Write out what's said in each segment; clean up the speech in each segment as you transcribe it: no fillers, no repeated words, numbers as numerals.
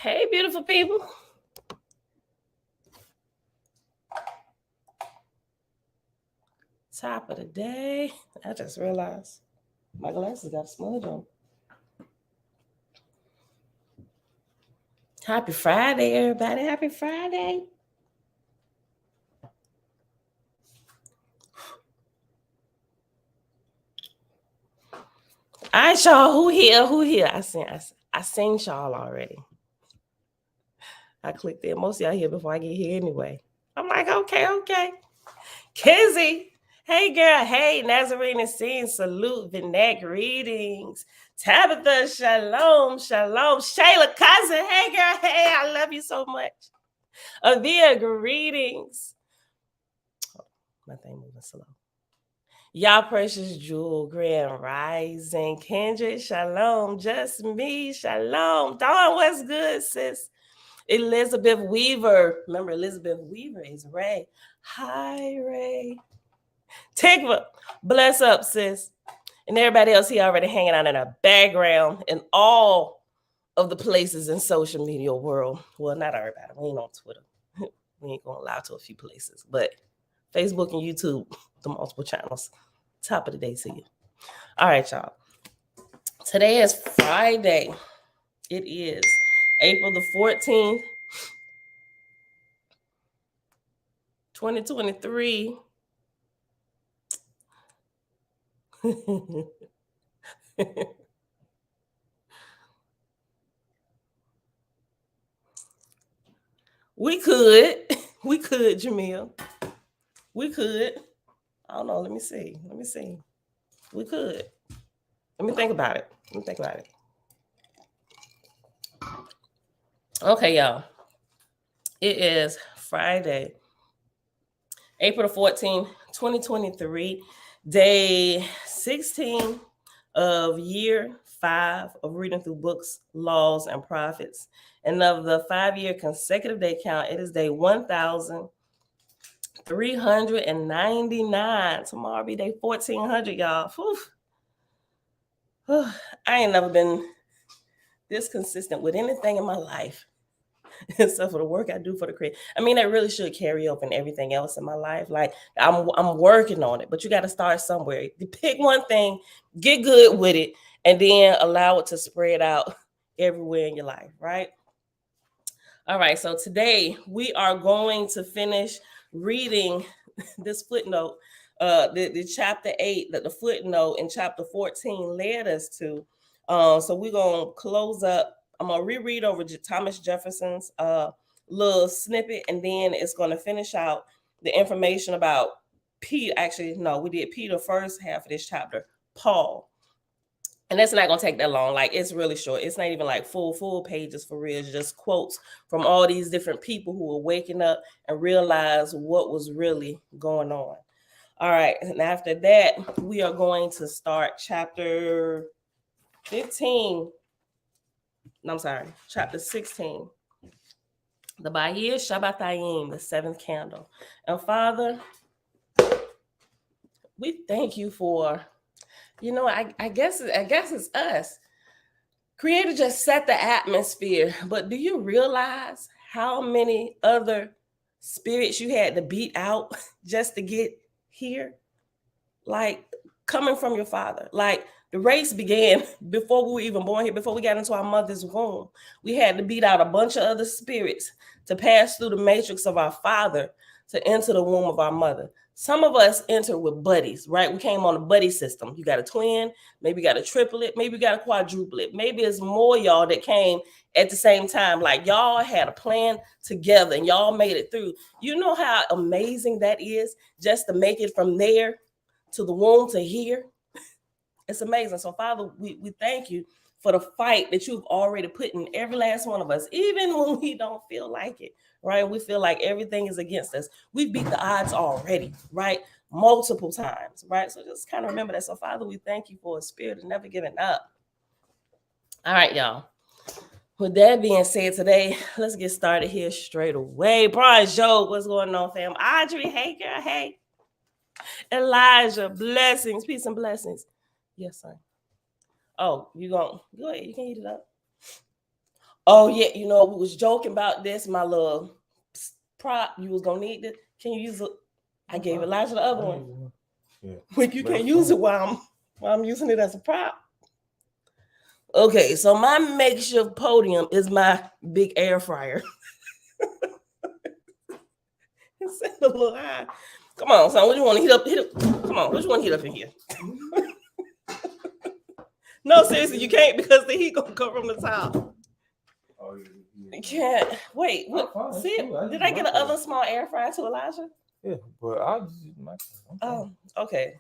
Hey, beautiful people. Top of the day. I just realized my glasses got a smudge on. Happy Friday, everybody. Happy Friday. All right, y'all. Who here? Who here? I seen y'all already. I clicked it. Most of y'all here before I get here anyway. I'm like, okay. Kizzy. Hey, girl. Hey, Nazarene and Scene. Salute. Vinet. Greetings. Tabitha. Shalom. Shayla Cousin. Hey, girl. Hey, I love you so much. Avia. Greetings. Oh, my thing moving slow. Y'all precious jewel, grand rising, Kendrick, shalom, just me, shalom. Dawn, what's good, sis? Elizabeth Weaver. Remember, Elizabeth Weaver is Ray. Hi, Ray. Tigva, bless up, sis. And everybody else here already hanging out in the background in all of the places in social media world. Well, not everybody. We ain't on Twitter. We ain't going to allow to a few places. But Facebook and YouTube, the multiple channels. Top of the day to you. All right, y'all. Today is Friday. It is April the 14th, 2023. We could, Jamil. We could. I don't know. Let me see. We could. Let me think about it. Okay, y'all. It is Friday, April the 14th, 2023, day 16 of year 5 of reading through books, laws, and prophets. And of the 5-year consecutive day count, it is day 1,399. Tomorrow be day 1,400, y'all. I ain't never been this consistent with anything in my life. Except for the work I do for the creator. I mean, that really should carry over in everything else in my life. Like I'm working on it, but you got to start somewhere. You pick one thing, get good with it, and then allow it to spread out everywhere in your life, right? All right, so today we are going to finish reading this footnote, the chapter 8 that the footnote in chapter 14 led us to. So we're going to close up. I'm going to reread over Thomas Jefferson's little snippet, and then it's going to finish out the information about Peter. Actually, no, we did Peter first half of this chapter, Paul. And that's not going to take that long. Like, it's really short. It's not even like full pages for real. It's just quotes from all these different people who were waking up and realize what was really going on. All right. And after that, we are going to start chapter 15. No, I'm sorry. Chapter 16. The Bahir Shabbatayim, the 7th candle. And Father, we thank you for, I guess it's us. Creator just set the atmosphere, but do you realize how many other spirits you had to beat out just to get here? Like, coming from your father. Like, the race began before we were even born here, before we got into our mother's womb. We had to beat out a bunch of other spirits to pass through the matrix of our father to enter the womb of our mother. Some of us enter with buddies, right? We came on a buddy system. You got a twin, maybe you got a triplet, maybe you got a quadruplet. Maybe it's more y'all that came at the same time. Like, y'all had a plan together and y'all made it through. You know how amazing that is, just to make it from there to the womb to here? It's amazing. So, Father, we thank you for the fight that you've already put in every last one of us, even when we don't feel like it, right? We feel like everything is against us. We've beat the odds already, right? Multiple times, right? So just kind of remember that. So, Father, we thank you for a spirit of never giving up. All right, y'all. With that being said, today, let's get started here straight away. Brian, Joe, what's going on, fam? Audrey, hey, girl, hey. Elijah, blessings, peace and blessings. Yes, sir. Oh, you going? Go ahead. You can heat it up. Oh yeah, you know, we was joking about this. My little prop, you was gonna need it. Can you use it? I gave Elijah the other one. Yeah. But you can't use it while I'm using it as a prop. Okay, so my makeshift podium is my big air fryer. It's set a little high. Come on, son. What do you want to heat up? Come on, what you want to heat up in here? No, seriously, you can't because the heat gonna come from the top. Oh, you can't. Wait, what? See, did I get an other small air fryer to Elijah? Yeah, but I'll just use my. Oh, okay.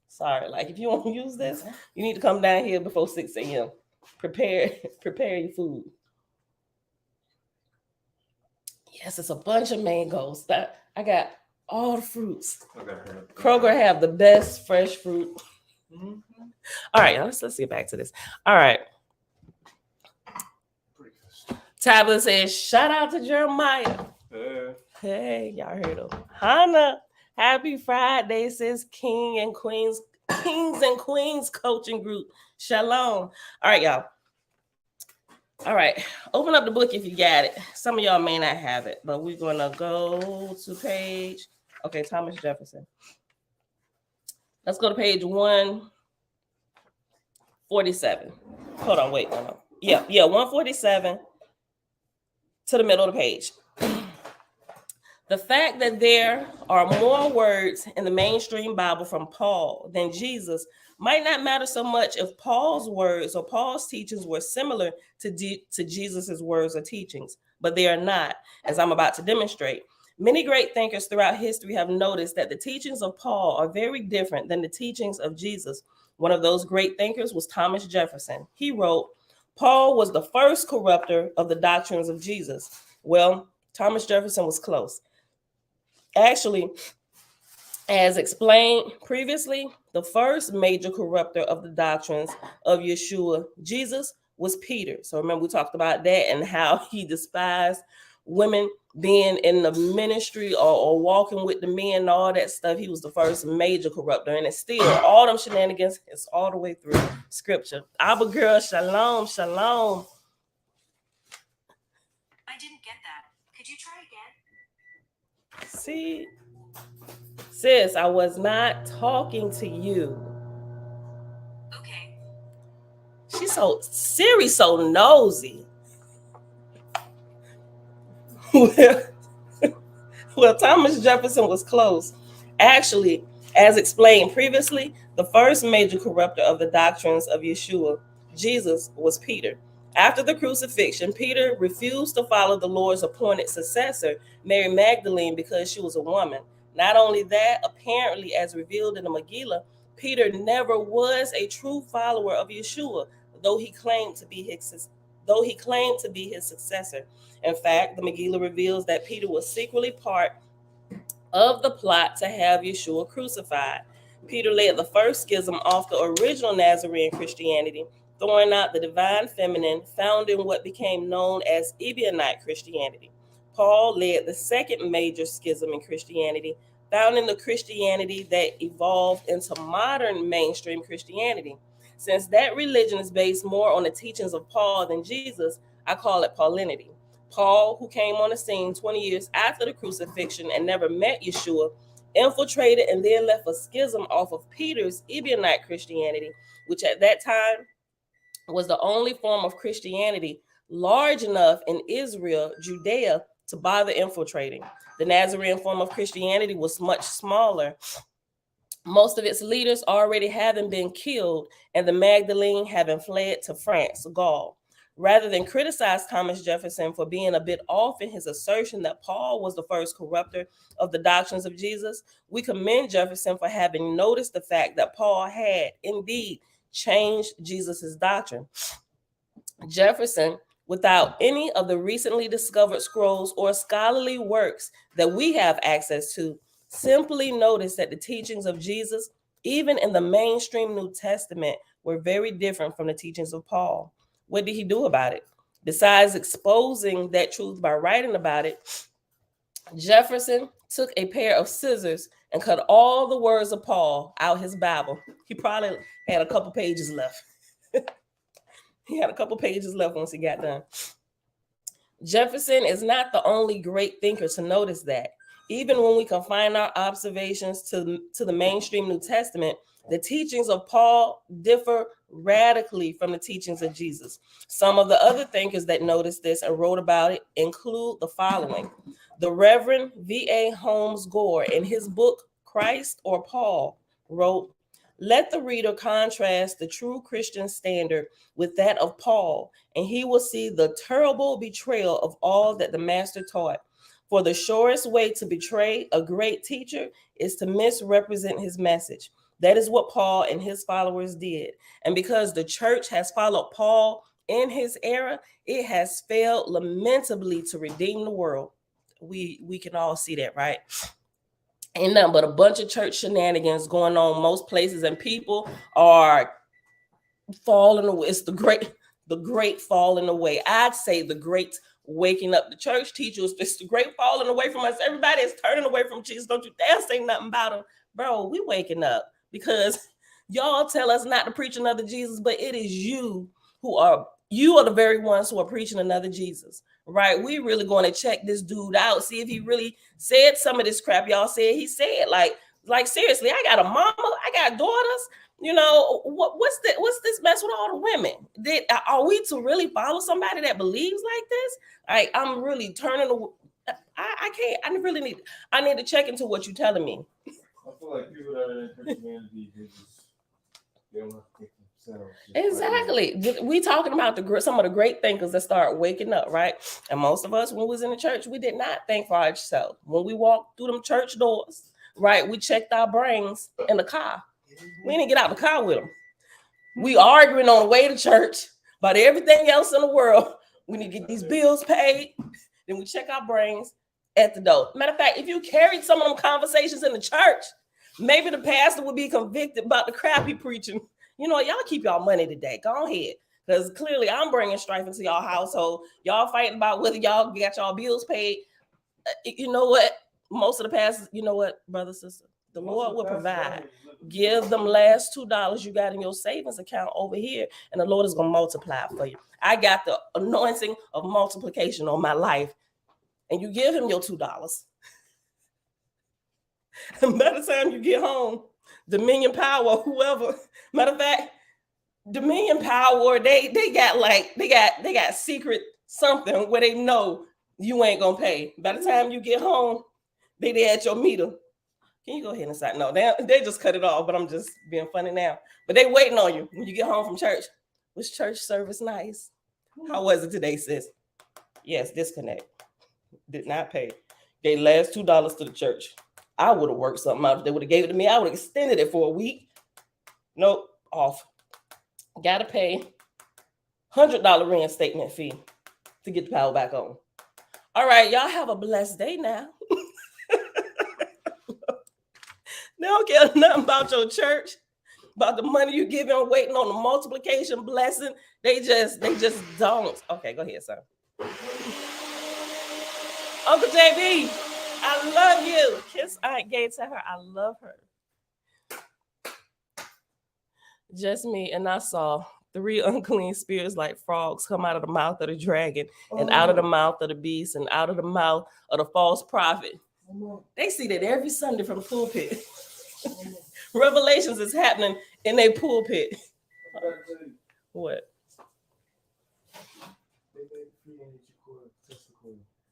Sorry. Like, if you want to use this, you need to come down here before 6 a.m. Prepare your food. Yes, it's a bunch of mangoes. I got all the fruits. Okay. Kroger have the best fresh fruit. Mm-hmm. All right, let's get back to this. All right. Tabitha says, shout out to Jeremiah. Hey, y'all heard him. Hannah, happy Friday, says Kings and Queens coaching group. Shalom. All right, y'all. All right, open up the book if you got it. Some of y'all may not have it, but we're going to go to page, okay, Thomas Jefferson. Let's go to page 147. Hold on, wait, no. Yeah, 147 to the middle of the page. The fact that there are more words in the mainstream Bible from Paul than Jesus might not matter so much if Paul's words or Paul's teachings were similar to Jesus's words or teachings, but they are not, as I'm about to demonstrate. Many great thinkers throughout history have noticed that the teachings of Paul are very different than the teachings of Jesus. One of those great thinkers was Thomas Jefferson. He wrote, Paul was the first corrupter of the doctrines of Jesus. Well, Thomas Jefferson was close. Actually, as explained previously, the first major corrupter of the doctrines of Yeshua, Jesus, was Peter. So remember, we talked about that and how he despised women being in the ministry or walking with the men and all that stuff. He was the first major corrupter. And it's still all them shenanigans. It's all the way through scripture. Abba girl, shalom, shalom. I didn't get that. Could you try again? See, sis, I was not talking to you. Okay. Siri's so nosy. Well, Thomas Jefferson was close. Actually, as explained previously, the first major corrupter of the doctrines of Yeshua, Jesus, was Peter. After the crucifixion, Peter refused to follow the Lord's appointed successor, Mary Magdalene, because she was a woman. Not only that, apparently, as revealed in the Megillah, Peter never was a true follower of Yeshua, though he claimed to be his successor. In fact, the Megillah reveals that Peter was secretly part of the plot to have Yeshua crucified. Peter led the first schism off the original Nazarene Christianity, throwing out the divine feminine, founding what became known as Ebionite Christianity. Paul led the second major schism in Christianity, founding the Christianity that evolved into modern mainstream Christianity. Since that religion is based more on the teachings of Paul than Jesus, I call it Paulinity. Paul, who came on the scene 20 years after the crucifixion and never met Yeshua, infiltrated and then left a schism off of Peter's Ebionite Christianity, which at that time was the only form of Christianity large enough in Israel, Judea, to bother infiltrating. The Nazarene form of Christianity was much smaller, most of its leaders already having been killed and the Magdalene having fled to France, Gaul. Rather than criticize Thomas Jefferson for being a bit off in his assertion that Paul was the first corrupter of the doctrines of Jesus, we commend Jefferson for having noticed the fact that Paul had indeed changed Jesus's doctrine. Jefferson, without any of the recently discovered scrolls or scholarly works that we have access to, simply noticed that the teachings of Jesus, even in the mainstream New Testament, were very different from the teachings of Paul. What did he do about it? Besides exposing that truth by writing about it, Jefferson took a pair of scissors and cut all the words of Paul out his Bible. He probably had a couple pages left. He had a couple pages left once he got done. Jefferson is not the only great thinker to notice that. Even when we confine our observations to the mainstream New Testament, the teachings of Paul differ radically from the teachings of Jesus. Some of the other thinkers that noticed this and wrote about it include the following. The Reverend V.A. Holmes Gore, in his book, Christ or Paul, wrote, "Let the reader contrast the true Christian standard with that of Paul, and he will see the terrible betrayal of all that the master taught. For the surest way to betray a great teacher is to misrepresent his message. That is what Paul and his followers did. And because the church has followed Paul in his era, it has failed lamentably to redeem the world." We can all see that, right? Ain't nothing but a bunch of church shenanigans going on most places, and people are falling away. It's the great falling away. I'd say the great waking up. The church teachers, it's the great falling away from us. Everybody is turning away from Jesus. Don't you dare say nothing about him. Bro, we waking up because y'all tell us not to preach another Jesus, but it is you are the very ones who are preaching another Jesus, right? We really going to check this dude out, see if he really said some of this crap y'all said he said. Like seriously, I got a mama, I got daughters. You know, what's this mess with all the women? Are we to really follow somebody that believes like this? Like, I'm really turning. I can't. I need to check into what you're telling me. I feel like people that are in Christianity, they don't have to think themselves. Exactly. We talking about some of the great thinkers that start waking up, right? And most of us, when we was in the church, we did not think for ourselves. When we walked through them church doors, right, we checked our brains in the car. We didn't get out the car with them. We arguing on the way to church about everything else in the world. We need to get these bills paid. Then we check our brains at the door. Matter of fact, if you carried some of them conversations in the church, maybe the pastor would be convicted about the crap he preaching. You know, y'all keep y'all money today. Go ahead. Because clearly I'm bringing strife into y'all household. Y'all fighting about whether y'all got y'all bills paid. You know what? Most of the pastors, you know what, brother, sister? The Lord will provide. Give them last $2 you got in your savings account over here, and the Lord is going to multiply for you. I got the anointing of multiplication on my life, and you give him your $2. And by the time you get home, Dominion Power, whoever, matter of fact, Dominion Power, they got secret something where they know you ain't gonna pay. By the time you get home, they at your meter. Can you go ahead and sign? No, they just cut it off, but I'm just being funny now. But they waiting on you when you get home from church. Was church service nice? How was it today, sis? Yes, disconnect. Did not pay. Gave last $2 to the church. I would have worked something out. They would have gave it to me. I would have extended it for a week. Nope, off. Gotta pay $100 reinstatement fee to get the power back on. All right, y'all have a blessed day now. They don't care nothing about your church, about the money you giving, waiting on the multiplication blessing. They just don't. Okay, go ahead, sir. Uncle JB, I love you. Kiss Aunt Gay to her. I love her. Just me, and I saw 3 unclean spirits like frogs come out of the mouth of the dragon, and out of the mouth of the beast, and out of the mouth of the false prophet. They see that every Sunday from the pulpit. Revelations is happening in their pulpit. What?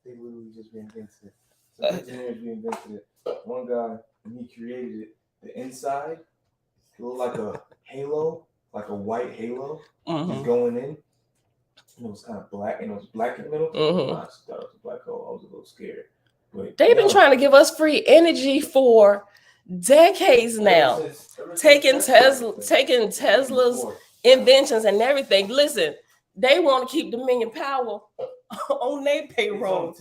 They literally just reinvented it. So engineers reinvented it. One guy, when he created it, the inside, it looked like a halo, like a white halo. He's going in. And it was kind of black, and it was black in the middle. I thought it was a black hole. I was a little scared. But they've been trying to give us free energy for decades now. Taking Tesla's inventions and everything. Listen, they want to keep Dominion Power on their payroll.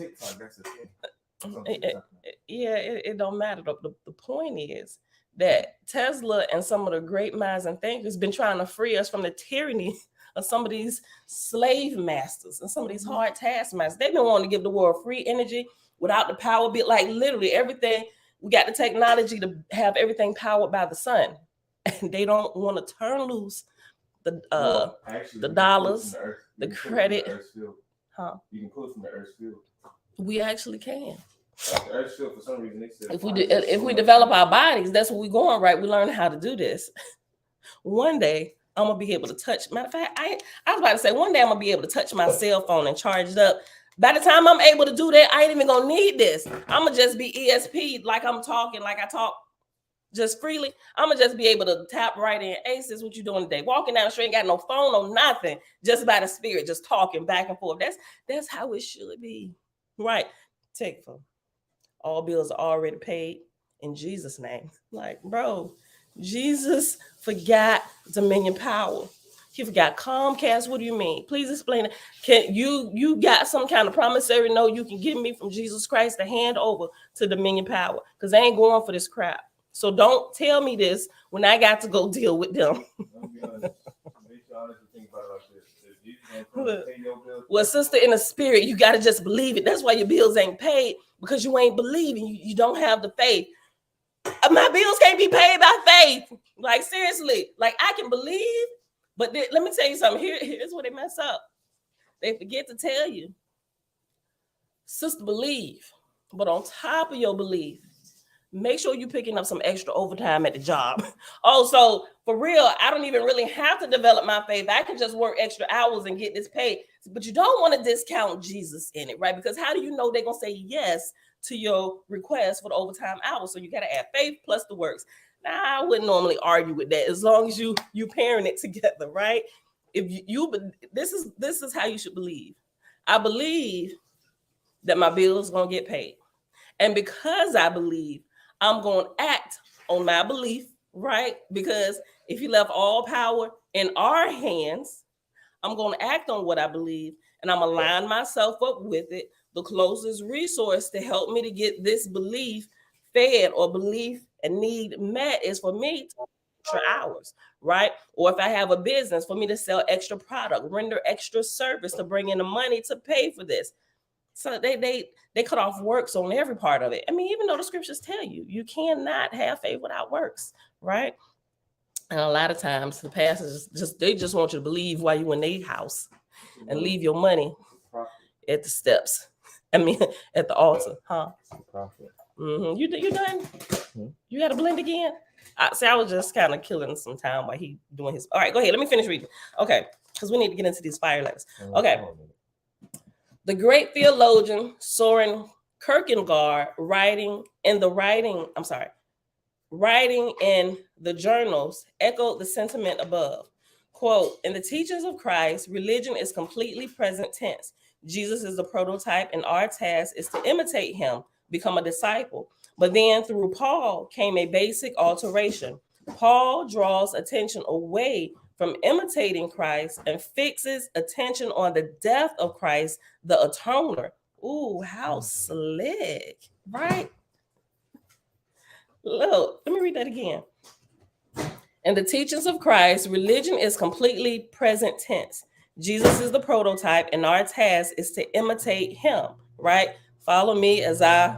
It don't matter. The point is that Tesla and some of the great minds and thinkers been trying to free us from the tyranny of some of these slave masters and some of these hard taskmasters. They've been wanting to give the world free energy without the power bit, like literally everything. We got the technology to have everything powered by the sun, and they don't want to turn loose the dollars, the credit. Huh? You can pull it from the earth's field. We actually can. The earth's field, for some reason, they said If we develop our bodies, that's what we're going, right? We learn how to do this. One day I'm gonna be able to touch. Matter of fact, I was about to say one day I'm gonna be able to touch my cell phone and charge it up. By the time I'm able to do that, I ain't even gonna need this. I'm gonna just be ESP, like I'm talking, like I talk just freely. I'm gonna just be able to tap right in. Hey, sis, what you doing today? Walking down the street, ain't got no phone or nothing, just by the spirit, just talking back and forth. That's how it should be, right? Take for all bills are already paid in Jesus' name. Like, bro, Jesus forgot dominion power. He forgot Comcast. What do you mean? Please explain it. Can you got some kind of promissory note you can give me from Jesus Christ to hand over to dominion power? Because I ain't going for this crap. So don't tell me this when I got to go deal with them. Well, sister, in the spirit, you got to just believe it. That's why your bills ain't paid, because you ain't believing. You don't have the faith. My bills can't be paid by faith. Like, seriously. Like, I can believe, but let me tell you something. Here's where they mess up. They forget to tell you. Sister, believe. But on top of your belief, make sure you're picking up some extra overtime at the job. Also, for real, I don't even really have to develop my faith. I can just work extra hours and get this paid. But you don't want to discount Jesus in it, right? Because how do you know they're going to say yes to your request for the overtime hours? So you got to add faith plus the works. Now, I wouldn't normally argue with that as long as you pairing it together, right? If this is how you should believe. I believe that my bill is going to get paid. And because I believe, I'm going to act on my belief, right? Because if you left all power in our hands, I'm going to act on what I believe, and I'm going to line myself up with it. The closest resource to help me to get this belief fed or belief and need met is for me to extra hours, right? Or if I have a business, for me to sell extra product, render extra service to bring in the money to pay for this. So they cut off works on every part of it. I mean, even though the scriptures tell you cannot have faith without works, right? And a lot of times the pastors just want you to believe while you in their house and leave your money at the steps. I mean, at the altar, huh? Mm-hmm. You done? Mm-hmm. You got to blend again? I was just kind of killing some time while he doing his. All right, go ahead. Let me finish reading. Okay, because we need to get into these fire letters. Okay. The great theologian Soren Kierkegaard, writing in the journals, echoed the sentiment above. Quote, in the teachings of Christ, religion is completely present tense. Jesus is the prototype, and our task is to imitate him, become a disciple. But then through Paul came a basic alteration. Paul draws attention away from imitating Christ and fixes attention on the death of Christ, the atoner. Ooh, how slick, right? Look, let me read that again. In the teachings of Christ, religion is completely present tense. Jesus is the prototype, and our task is to imitate him, right? Follow me as I,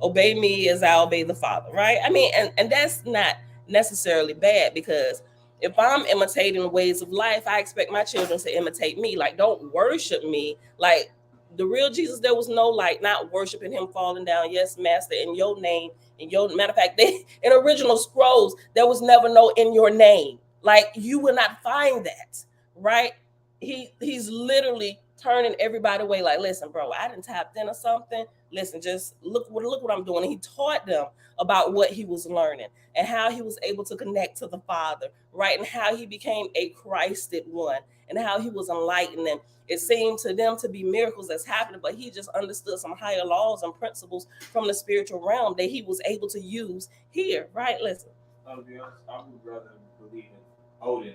obey me as I obey the Father, right? I mean, and that's not necessarily bad, because if I'm imitating ways of life, I expect my children to imitate me. Like, don't worship me. Like, the real Jesus, there was no, like, not worshiping him, falling down. Yes, master, in your name. In your matter of fact, in original scrolls, there was never no in your name. Like, you will not find that, right? He's literally turning everybody away. Like, listen, bro, I didn't tap in or something. Listen, just look what I'm doing. And he taught them about what he was learning and how he was able to connect to the Father, right? And how he became a Christed one and how he was enlightening them. It seemed to them to be miracles that's happening, but he just understood some higher laws and principles from the spiritual realm that he was able to use here, right? Listen. I'll be honest, I would rather believe in Odin,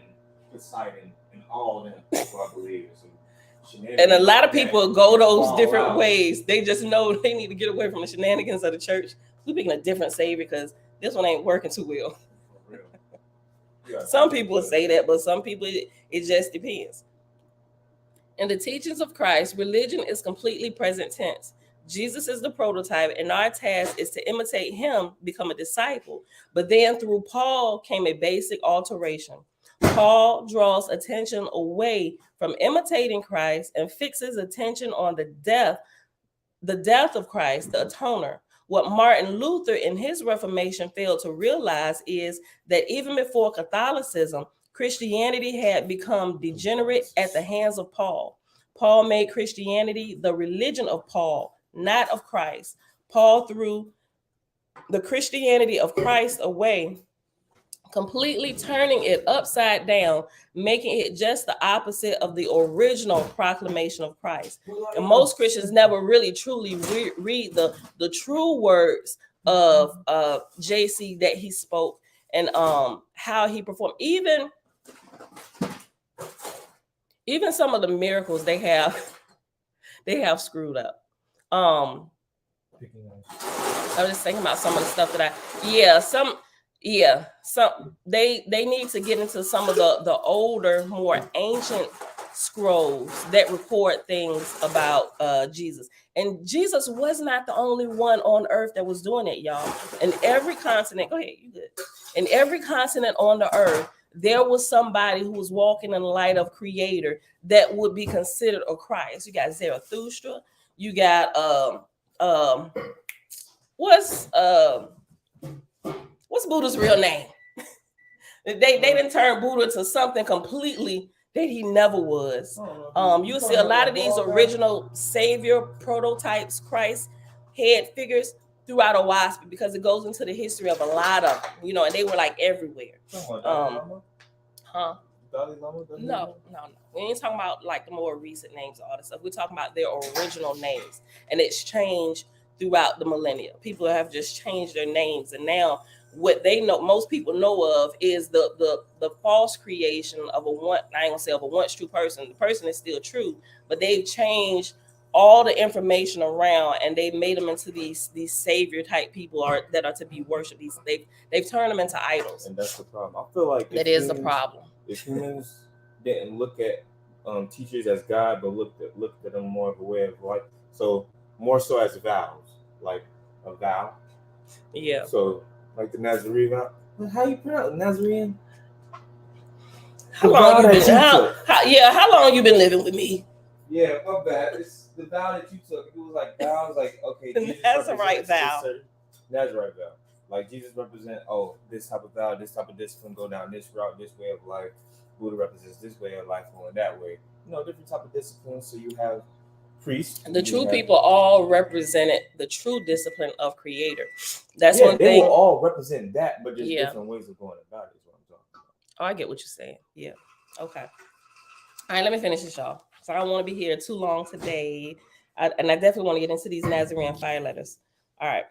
Poseidon, and all of them before I believe in. And a lot of people go those different ways. They just know they need to get away from the shenanigans of the church. We're picking a different savior because this one ain't working too well. For real. Some people say that, but some people, it just depends. In the teachings of Christ, religion is completely present tense. Jesus is the prototype, and our task is to imitate him, become a disciple. But then through Paul came a basic alteration. Paul draws attention away from imitating Christ and fixes attention on the death of Christ, the atoner. What Martin Luther in his Reformation failed to realize is that even before Catholicism, Christianity had become degenerate at the hands of Paul. Paul made Christianity the religion of Paul, not of Christ. Paul threw the Christianity of Christ away, completely turning it upside down, making it just the opposite of the original proclamation of Christ. And most Christians never really truly read the true words of JC that he spoke and how he performed. Even some of the miracles they have screwed up. I was just thinking about some of the stuff that they need to get into some of the older, more ancient scrolls that record things about Jesus. And Jesus was not the only one on earth that was doing it, y'all. In every continent, go ahead, you good. In every continent on the earth, there was somebody who was walking in the light of Creator that would be considered a Christ. You got Zarathustra, you got what's Buddha's real name? they didn't turn Buddha to something completely that he never was. You'll see a lot of these original savior prototypes, Christ head figures throughout Owaski, because it goes into the history of a lot of them, and they were like everywhere. No. We ain't talking about like the more recent names and all that stuff. We're talking about their original names, and it's changed throughout the millennia. People have just changed their names, and now what they know, most people know of, is the false creation of I ain't gonna say of a once true person. The person is still true, but they've changed all the information around, and they've made them into these savior type people that are to be worshipped. They've turned them into idols, and that's the problem. I feel like that is the problem. If humans didn't look at teachers as God, but looked at them more of a way of life, so more so as vows, like a vow. Yeah. So like the Nazarene vow. How you pronounce Nazarene? How long you been living with me? Yeah, my bad. It's the vow that you took. It was like vows, like okay. The Nazarite vow. Nazarite vow. Like Jesus represent, this type of vow, this type of discipline, go down this route, this way of life. Buddha represents this way of life, going that way. Different type of disciplines. So you have priests. The true people all represented the true discipline of Creator. That's one thing. They will all represent that, but just different ways of going about it is what I'm talking about. Oh, I get what you're saying. Yeah. Okay. All right, let me finish this, y'all. So I don't want to be here too long today. And I definitely want to get into these Nazarene fire letters. All right.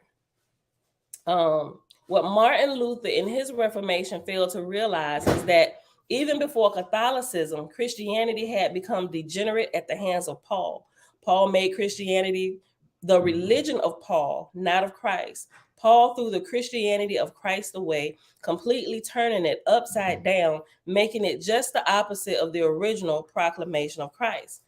What Martin Luther in his Reformation failed to realize is that even before Catholicism, Christianity had become degenerate at the hands of Paul. Paul made Christianity the religion of Paul, not of Christ. Paul threw the Christianity of Christ away, completely turning it upside down, making it just the opposite of the original proclamation of Christ.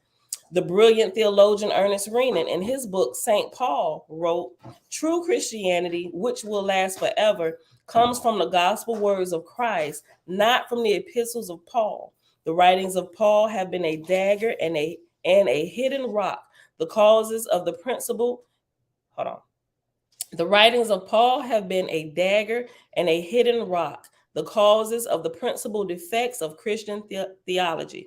The brilliant theologian Ernest Renan, in his book, St. Paul, wrote, "True Christianity, which will last forever, comes from the gospel words of Christ, not from the epistles of Paul. The writings of Paul have been a dagger and a hidden rock. The causes of the principle, The writings of Paul have been a dagger and a hidden rock, the causes of the principal defects of Christian theology."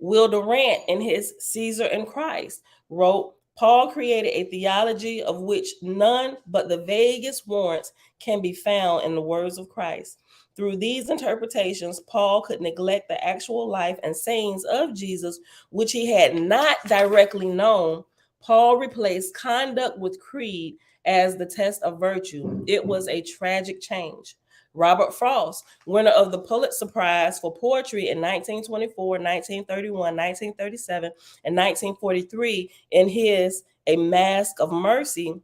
Will Durant, in his Caesar and Christ, wrote, "Paul created a theology of which none but the vaguest warrants can be found in the words of Christ. Through these interpretations, Paul could neglect the actual life and sayings of Jesus, which he had not directly known. Paul replaced conduct with creed as the test of virtue. It was a tragic change." Robert Frost, winner of the Pulitzer Prize for Poetry in 1924, 1931, 1937, and 1943, in his A Mask of Mercy,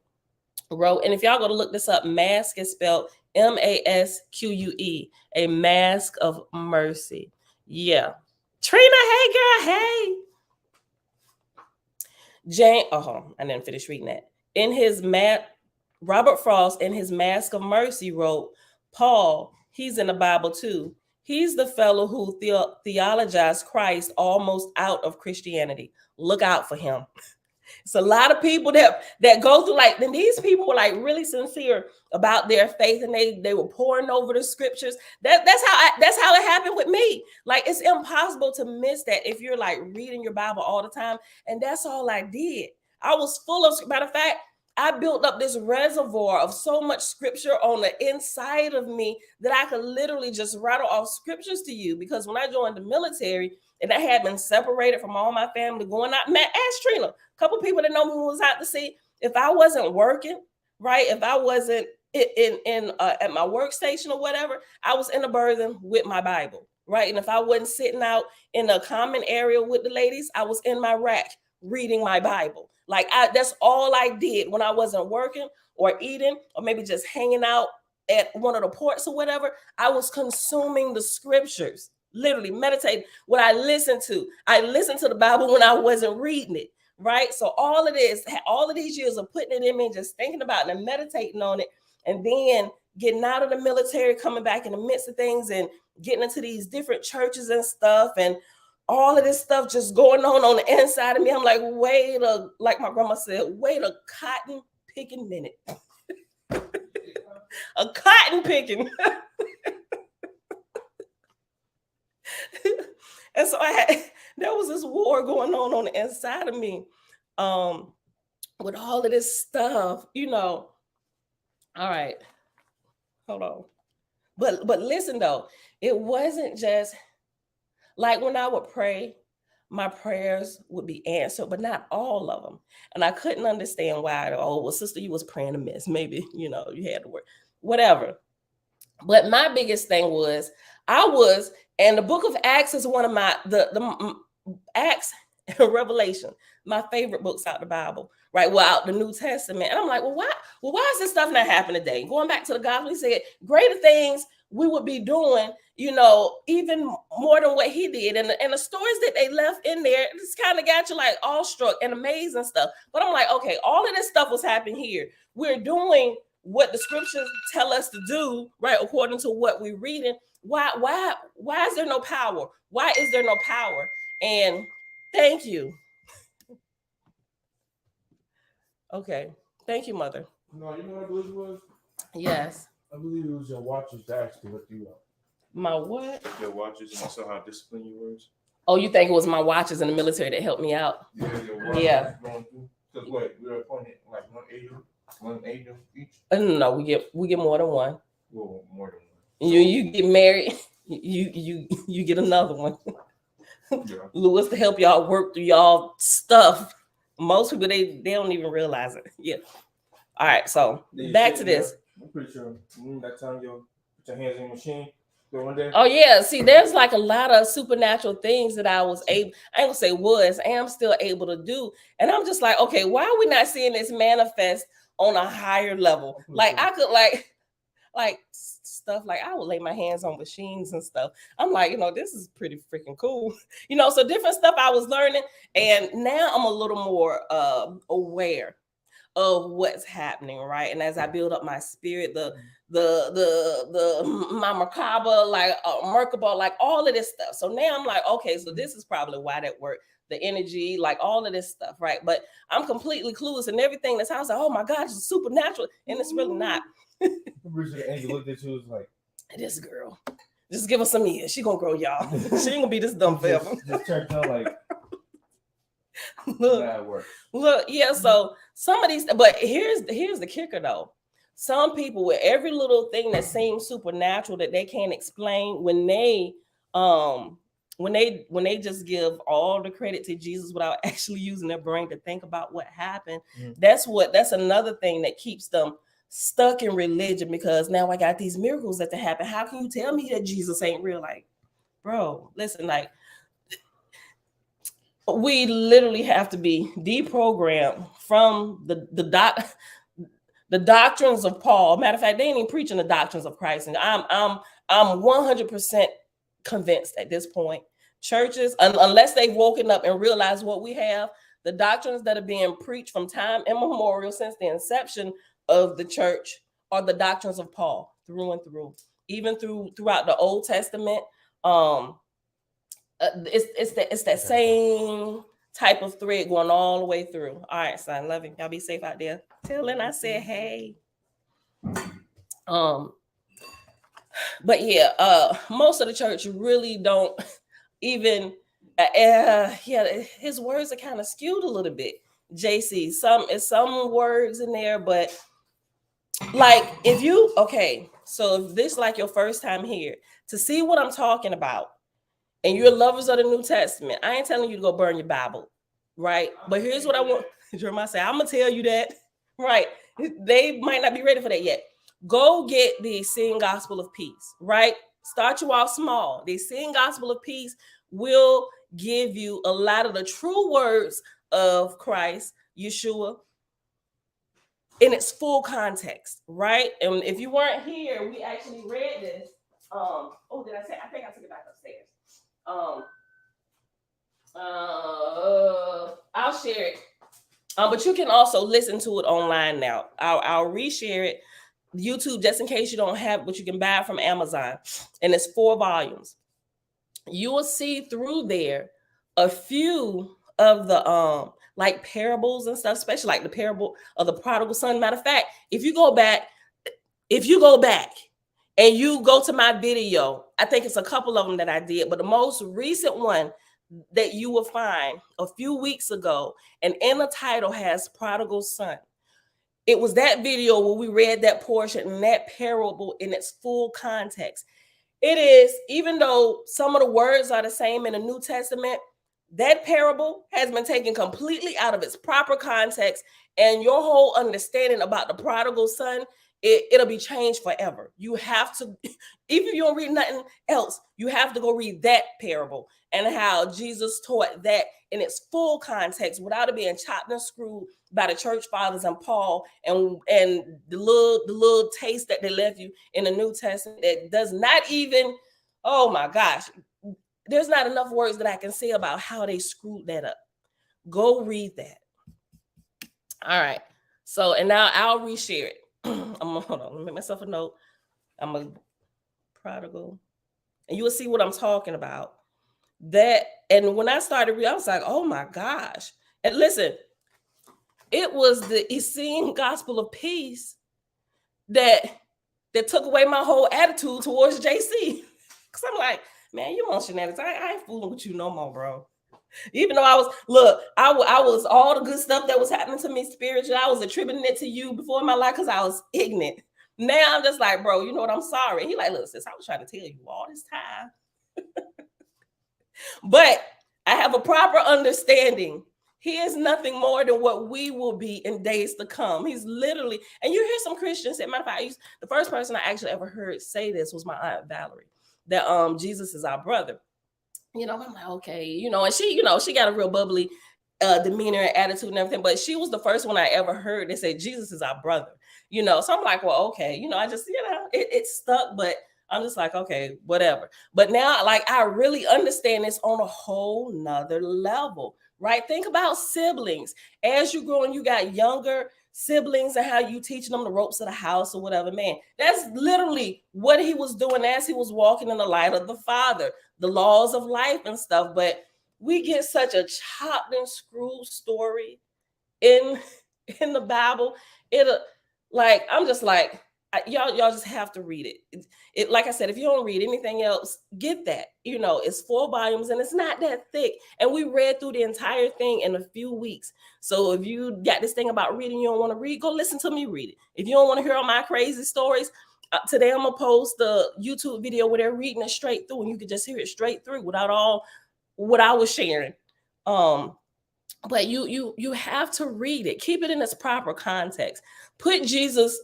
wrote, and if y'all go to look this up, mask is spelled MASQUE, A Mask of Mercy. Yeah. Trina, hey girl, hey. I didn't finish reading that. Robert Frost, in his Mask of Mercy, wrote, "Paul, he's in the Bible too. He's the fellow who theologized Christ almost out of Christianity. Look out for him. It's a lot of people that go through, like, and these people were like really sincere about their faith, and they were pouring over the scriptures. That's how it happened with me. Like, it's impossible to miss that if you're like reading your Bible all the time. And that's all I did. I was full of, matter of fact, I built up this reservoir of so much scripture on the inside of me that I could literally just rattle off scriptures to you. Because when I joined the military and I had been separated from all my family, going out, ask Trina, a couple people that know me was out to sea. If I wasn't working, right? If I wasn't at my workstation or whatever, I was in a berthing with my Bible, right? And if I wasn't sitting out in a common area with the ladies, I was in my rack reading my Bible. Like, that's all I did when I wasn't working or eating or maybe just hanging out at one of the ports or whatever. I was consuming the scriptures, literally meditating. What I listened to the Bible when I wasn't reading it, right? So all of these years of putting it in me and just thinking about it and meditating on it, and then getting out of the military, coming back in the midst of things and getting into these different churches and stuff, and all of this stuff just going on the inside of me. I'm like, like my grandma said, wait a cotton picking minute. A cotton picking. And so there was this war going on the inside of me, with all of this stuff, All right, hold on. But listen though, it wasn't just like when I would pray, my prayers would be answered, but not all of them. And I couldn't understand why. Oh, well, sister, you was praying amiss. Maybe, you had to work, whatever. But my biggest thing was and the book of Acts is one of the Acts and Revelation, my favorite books out the Bible, right? Well, out the New Testament. And I'm like, well, why is this stuff not happening today? Going back to the gospel, he said greater things we would be doing, even more than what he did. And the stories that they left in there, it's kind of got you like awestruck and amazing stuff. But I'm like, okay, all of this stuff was happening here. We're doing what the scriptures tell us to do, right? According to what we're reading. Why is there no power? Why is there no power? And thank you. Okay. Thank you, Mother. No, you know what I believe it was? Yes. I believe it was your watches that actually hooked you up. My what? Your watches, and I saw how disciplined you were. Oh, you think it was my watches in the military that helped me out? Yeah, your watches. Yeah. Because what? We were appointed like one angel each? No, we get more than one. Well, more than one. You get married, you get another one. Yeah. Louis to help y'all work through y'all stuff. Most people they don't even realize it. Yeah. All right, so back to this. I'm pretty sure that time you put your hands in the machine. One day. Oh yeah, see, there's like a lot of supernatural things that I was able. I ain't gonna say was. I am still able to do, and I'm just like, okay, why are we not seeing this manifest on a higher level? Like I could like stuff like I would lay my hands on machines and stuff. I'm like, this is pretty freaking cool. So different stuff I was learning, and now I'm a little more aware of what's happening, right? And as I build up my spirit, the my Merkaba, like Merkaba, like all of this stuff. So now I'm like, okay, so this is probably why that worked. The energy, like all of this stuff, right? But I'm completely clueless, and everything that's like, oh my gosh, it's supernatural, and it's really not. The angel looked at you, was like, this girl, just give her some years. She gonna grow, y'all. She ain't gonna be this dumb forever. Just turned out like. Look, yeah. So some of these, but here's the kicker though. Some people with every little thing that seems supernatural that they can't explain, when they just give all the credit to Jesus without actually using their brain to think about what happened, that's another thing that keeps them stuck in religion, because now I got these miracles that happen. How can you tell me that Jesus ain't real? Like, bro, listen, like we literally have to be deprogrammed from the doctrines of Paul. Matter of fact, they ain't even preaching the doctrines of Christ. And I'm 100% convinced at this point, churches, unless they've woken up and realized what we have, the doctrines that are being preached from time immemorial since the inception of the church are the doctrines of Paul through and through. Even throughout the Old Testament, It's that same type of thread going all the way through. All right, son, love you. Y'all be safe out there. Tell Lynn I said hey. But yeah, most of the church really don't even. His words are kind of skewed a little bit. JC, some words in there, but like if you so if this like your first time here to see what I'm talking about, and you're lovers of the New Testament, I ain't telling you to go burn your Bible, right? But here's what I want Jeremiah say. I'm gonna tell you that, right? They might not be ready for that yet. Go get the Seeing Gospel of Peace, right? Start you off small. The Seeing Gospel of Peace will give you a lot of the true words of Christ, Yeshua, in its full context, right? And if you weren't here, we actually read this. Did I say? I think I took it back upstairs. I'll share it. But you can also listen to it online now. I'll reshare it. YouTube, just in case you don't have, but you can buy it from Amazon, and it's 4 volumes. You will see through there a few of the like parables and stuff, especially like the parable of the prodigal son. Matter of fact, if you go back and you go to my video, I think it's a couple of them that I did, but the most recent one that you will find a few weeks ago, and in the title has prodigal son. It was that video where we read that portion and that parable in its full context. It is, even though some of the words are the same in the New Testament, that parable has been taken completely out of its proper context, and your whole understanding about the prodigal son, it'll be changed forever. You have to, even if you don't read nothing else, you have to go read that parable and how Jesus taught that in its full context without it being chopped and screwed by the church fathers and Paul and the little taste that they left you in the New Testament that does not even, oh my gosh, there's not enough words that I can say about how they screwed that up. Go read that. All right. So, and now I'll reshare it. Hold on, let me make myself a note. I'm a prodigal. And you will see what I'm talking about. That, and when I started reading, I was like, oh my gosh. And listen, it was the Essene Gospel of Peace that took away my whole attitude towards JC. Because I'm like, man, you on shenanigans. I ain't fooling with you no more, bro. Even though I was all the good stuff that was happening to me spiritually, I was attributing it to you before in my life because I was ignorant. Now I'm just like, bro, you know what? I'm sorry. He like, look, sis, I was trying to tell you all this time. But I have a proper understanding. He is nothing more than what we will be in days to come. He's literally, and you hear some Christians say, matter of fact, the first person I actually ever heard say this was my Aunt Valerie, that Jesus is our brother. You know, I'm like, okay, you know, and she got a real bubbly demeanor and attitude and everything, but she was the first one I ever heard that said Jesus is our brother, you know. So I'm like, well, okay, you know, I just, you know, it stuck, but I'm just like, okay, whatever. But now, like, I really understand this on a whole nother level, right? Think about siblings. As you grow and you got younger siblings and how you teaching them the ropes of the house or whatever, man, that's literally what he was doing as he was walking in the light of the Father, the laws of life and stuff. But we get such a chopped and screwed story in the Bible. Like, I'm just like, y'all just have to read it. It like I said, if you don't read anything else, get that. You know, it's 4 volumes and it's not that thick. And we read through the entire thing in a few weeks. So if you got this thing about reading you don't want to read, go listen to me read it. If you don't want to hear all my crazy stories, today I'm gonna post the YouTube video where they're reading it straight through, and you can just hear it straight through without all what I was sharing. But you have to read it. Keep it in its proper context. Put Jesus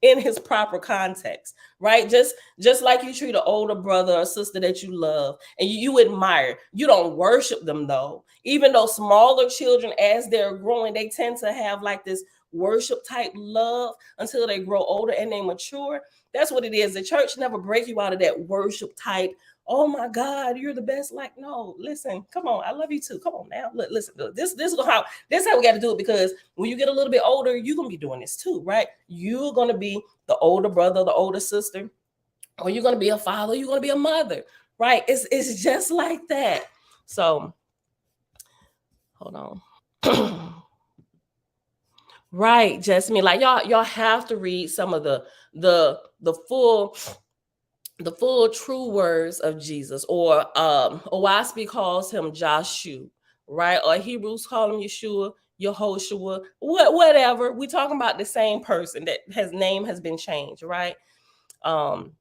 in his proper context, right? Just like you treat an older brother or sister that you love and you admire. You don't worship them though. Even though smaller children, as they're growing, they tend to have like this worship type love until they grow older and they mature. That's what it is. The church never break you out of that worship type. Oh my God, you're the best. Like, no, listen, come on. I love you too. Come on now. Listen, this is how we got to do it, because when you get a little bit older, you're going to be doing this too, right? You're going to be the older brother, the older sister, or you're going to be a father, you're going to be a mother, right? It's just like that. So hold on. Right, just me. Like y'all have to read some of the full true words of Jesus, or Owaspi calls him Joshua, right? Or Hebrews call him Yeshua, Yehoshua, whatever. We talking about the same person that his name has been changed, right? Um,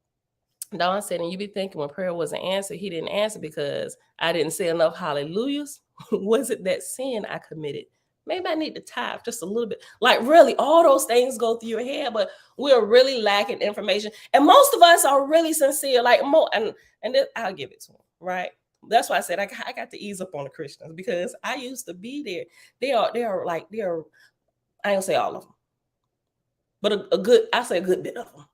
Don said, and you be thinking when prayer wasn't answered, he didn't answer because I didn't say enough hallelujahs. Was it that sin I committed? Maybe I need to tithe just a little bit. Like really, all those things go through your head, but we're really lacking information. And most of us are really sincere. Like and this, I'll give it to them, right? That's why I said I got to ease up on the Christians, because I used to be there. They are I don't say all of them, but I say a good bit of them,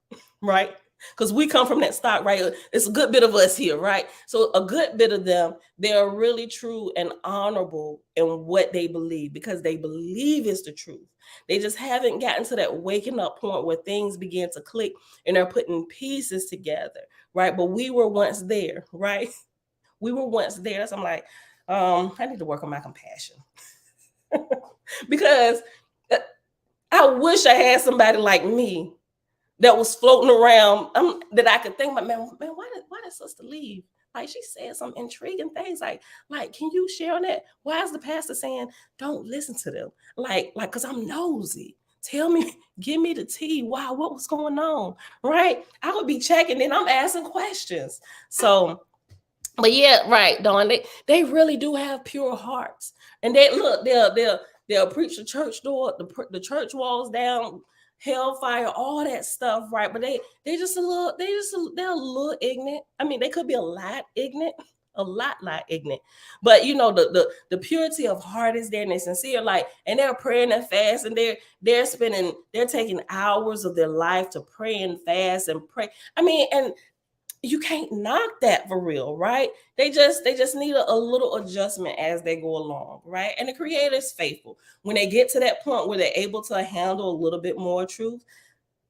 right? Because we come from that stock, right? It's a good bit of us here, right? So a good bit of them, they're really true and honorable in what they believe, because they believe it's the truth. They just haven't gotten to that waking up point where things begin to click and they're putting pieces together, right? But we were once there, right? We were once there. So I'm like, I need to work on my compassion. Because I wish I had somebody like me that was floating around, that I could think about, man, why did sister leave? Like, she said some intriguing things. Like, can you share on that? Why is the pastor saying don't listen to them? Like, because I'm nosy. Tell me, give me the tea. Wow, what was going on? Right? I would be checking, and I'm asking questions. So, but yeah, right, Dawn. They really do have pure hearts, and they'll preach the church door, the church walls down, hellfire, all that stuff, right? But they're a little ignorant. I mean, they could be a lot ignorant, a lot ignorant. But you know, the purity of heart is there, and they're sincere, like, and they're praying and fast, and they're taking hours of their life to pray and fast and pray. I mean, and you can't knock that for real, right? They just need a little adjustment as they go along, right? And the creator is faithful. When they get to that point where they're able to handle a little bit more truth,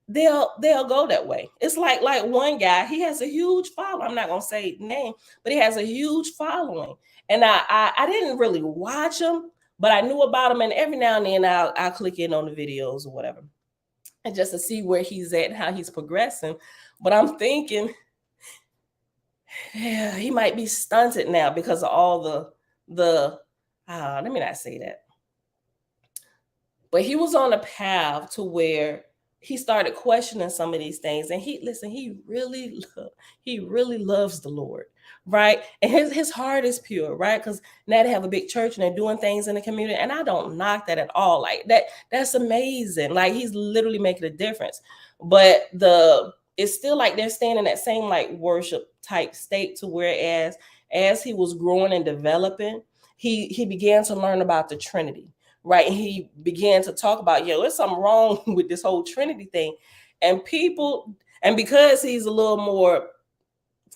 they'll go that way. It's like one guy, he has a huge following. I'm not gonna say name, but he has a huge following. And I didn't really watch him, but I knew about him, and every now and then I'll click in on the videos or whatever, and just to see where he's at and how he's progressing. But I'm thinking, yeah, he might be stunted now because of all the let me not say that. But he was on a path to where he started questioning some of these things. And he really loves the Lord, right? And his heart is pure, right? Because now they have a big church and they're doing things in the community. And I don't knock that at all. Like that's amazing. Like, he's literally making a difference. But it's still like they're staying in that same like worship type state, to whereas as he was growing and developing, he began to learn about the Trinity, right? And he began to talk about, there's something wrong with this whole Trinity thing. And because he's a little more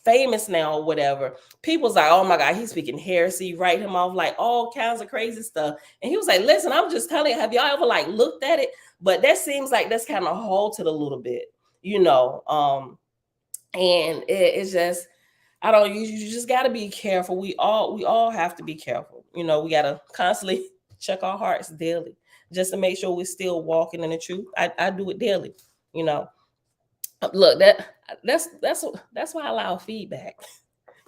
famous now or whatever, people's like, oh my God, he's speaking heresy, write him off, like all kinds of crazy stuff. And he was like, listen, I'm just telling you, have y'all ever like looked at it? But that seems like that's kind of halted a little bit, and it's just, I don't, you just got to be careful. We all have to be careful. We got to constantly check our hearts daily just to make sure we're still walking in the truth. I do it daily. Look, that's why I allow feedback.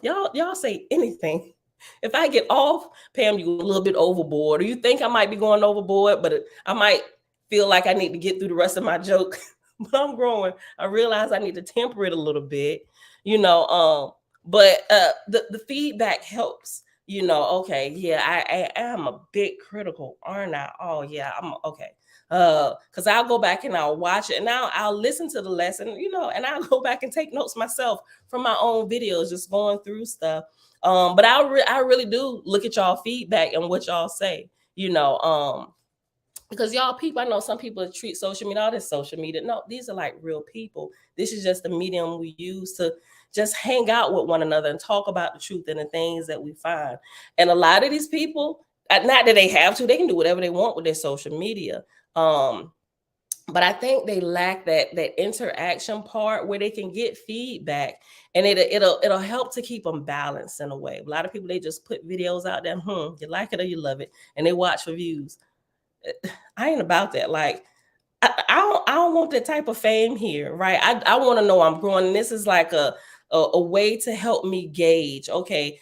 Y'all say anything. If I get off, Pam, you a little bit overboard, or you think I might be going overboard, but I might feel like I need to get through the rest of my joke. But I'm growing. I realize I need to temper it a little bit, but the feedback helps. Okay, yeah, I am a bit critical, aren't I? Oh yeah, I'm okay. Because I'll go back and I'll watch it, and now I'll listen to the lesson, and I'll go back and take notes myself from my own videos, just going through stuff. But I really do look at y'all feedback and what y'all say, because y'all people, I know some people treat social media, all this social media. No, these are like real people. This is just the medium we use to just hang out with one another and talk about the truth and the things that we find. And a lot of these people, not that they have to, they can do whatever they want with their social media. But I think they lack that interaction part where they can get feedback, and it'll help to keep them balanced in a way. A lot of people, they just put videos out there, you like it or you love it, and they watch for views. I ain't about that. Like, I don't want that type of fame here, right? I want to know I'm growing. And this is like a way to help me gauge, okay,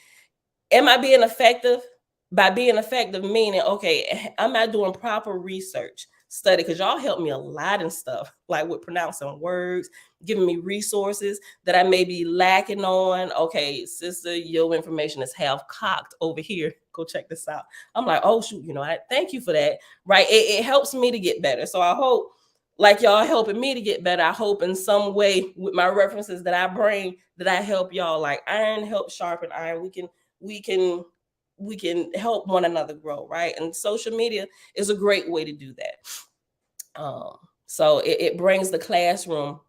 am I being effective? By being effective, meaning, okay, am I doing proper research, study? Because y'all help me a lot in stuff, like with pronouncing words, giving me resources that I may be lacking on. Okay, sister, your information is half cocked over here. Go check this out. I'm like, oh, shoot, I thank you for that, right? It helps me to get better. So I hope, like y'all helping me to get better, I hope in some way with my references that I bring, that I help y'all. Like iron helps sharpen iron. We can help one another grow, right? And social media is a great way to do that. So it brings the classroom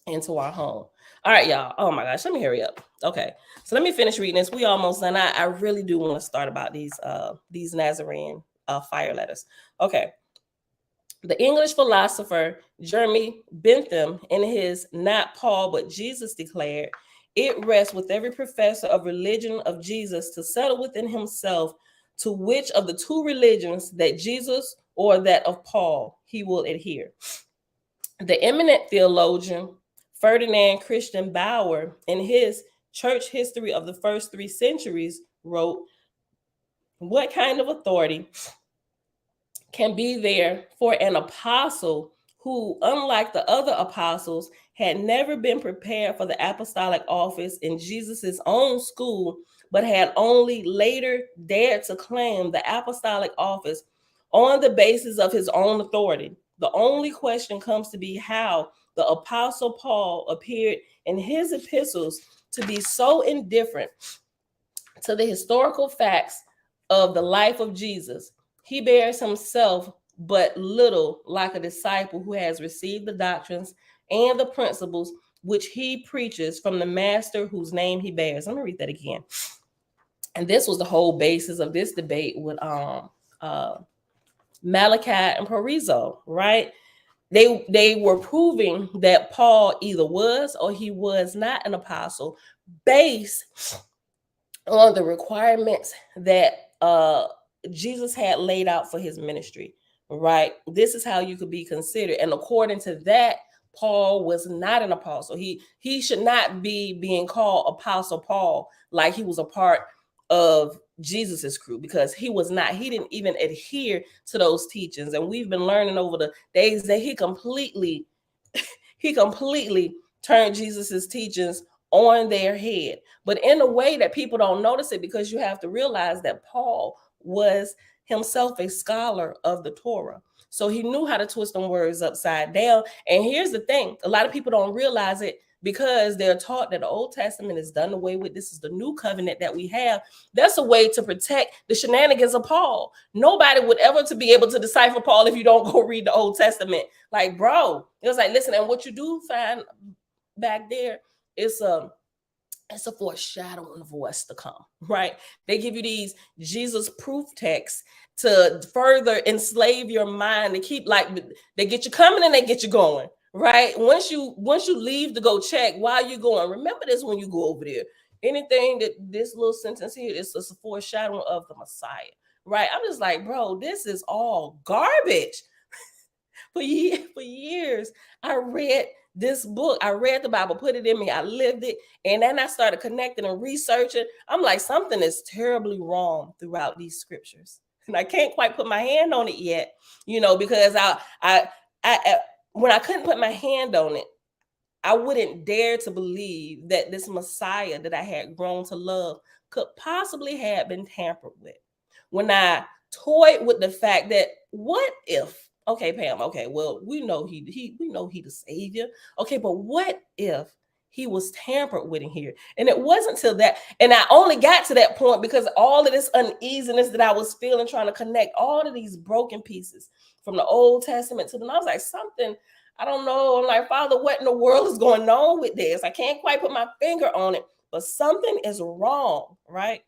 into our home. All right, y'all. Oh my gosh, let me hurry up. Okay, so let me finish reading this. We almost done. I really do want to start about these Nazarene fire letters. Okay. The English philosopher Jeremy Bentham, in his Not Paul but Jesus, declared, "It rests with every professor of religion of Jesus to settle within himself to which of the two religions, that Jesus or that of Paul, he will adhere." The eminent theologian Ferdinand Christian Bauer, in his Church History of the First 3 Centuries, wrote, "What kind of authority can be there for an apostle who, unlike the other apostles, had never been prepared for the apostolic office in Jesus's own school, but had only later dared to claim the apostolic office on the basis of his own authority? The only question comes to be how the apostle Paul appeared in his epistles to be so indifferent to the historical facts of the life of Jesus. He bears himself but little like a disciple who has received the doctrines and the principles which he preaches from the master whose name he bears." Let me read that again. And this was the whole basis of this debate with Malachi and Parizo, right? They were proving that Paul either was or he was not an apostle based on the requirements that Jesus had laid out for his ministry, right? This is how you could be considered. And according to that, Paul was not an apostle. He should not be being called Apostle Paul like he was a part of Jesus's crew, because he was not. He didn't even adhere to those teachings. And we've been learning over the days that he completely turned Jesus's teachings on their head, but in a way that people don't notice it, because you have to realize that Paul was himself a scholar of the Torah. So he knew how to twist them words upside down. And here's the thing, a lot of people don't realize it because they're taught that the Old Testament is done away with. This is the new covenant that we have. That's a way to protect the shenanigans of Paul. Nobody would ever to be able to decipher Paul if you don't go read the Old Testament. Like, bro, it was like, listen, and what you do find back there, it's a foreshadowing of what's to come, right? They give you these Jesus proof texts to further enslave your mind, to keep, like, they get you coming and they get you going, right? Once you leave to go check, while you're going, remember this when you go over there. Anything that this little sentence here is a foreshadowing of the Messiah, right? I'm just like, bro, this is all garbage. For years, I read this book. I read the Bible, put it in me. I lived it. And then I started connecting and researching. I'm like, something is terribly wrong throughout these scriptures. And I can't quite put my hand on it yet, because I when I couldn't put my hand on it, I wouldn't dare to believe that this Messiah that I had grown to love could possibly have been tampered with. When I toyed with the fact that, what if, okay, Pam, okay, well, we know he the savior. Okay, but what if he was tampered with in here? And it wasn't till that, and I only got to that point because all of this uneasiness that I was feeling, trying to connect all of these broken pieces from the Old Testament to the, I was like, something, I don't know. I'm like, Father, what in the world is going on with this? I can't quite put my finger on it, but something is wrong, right?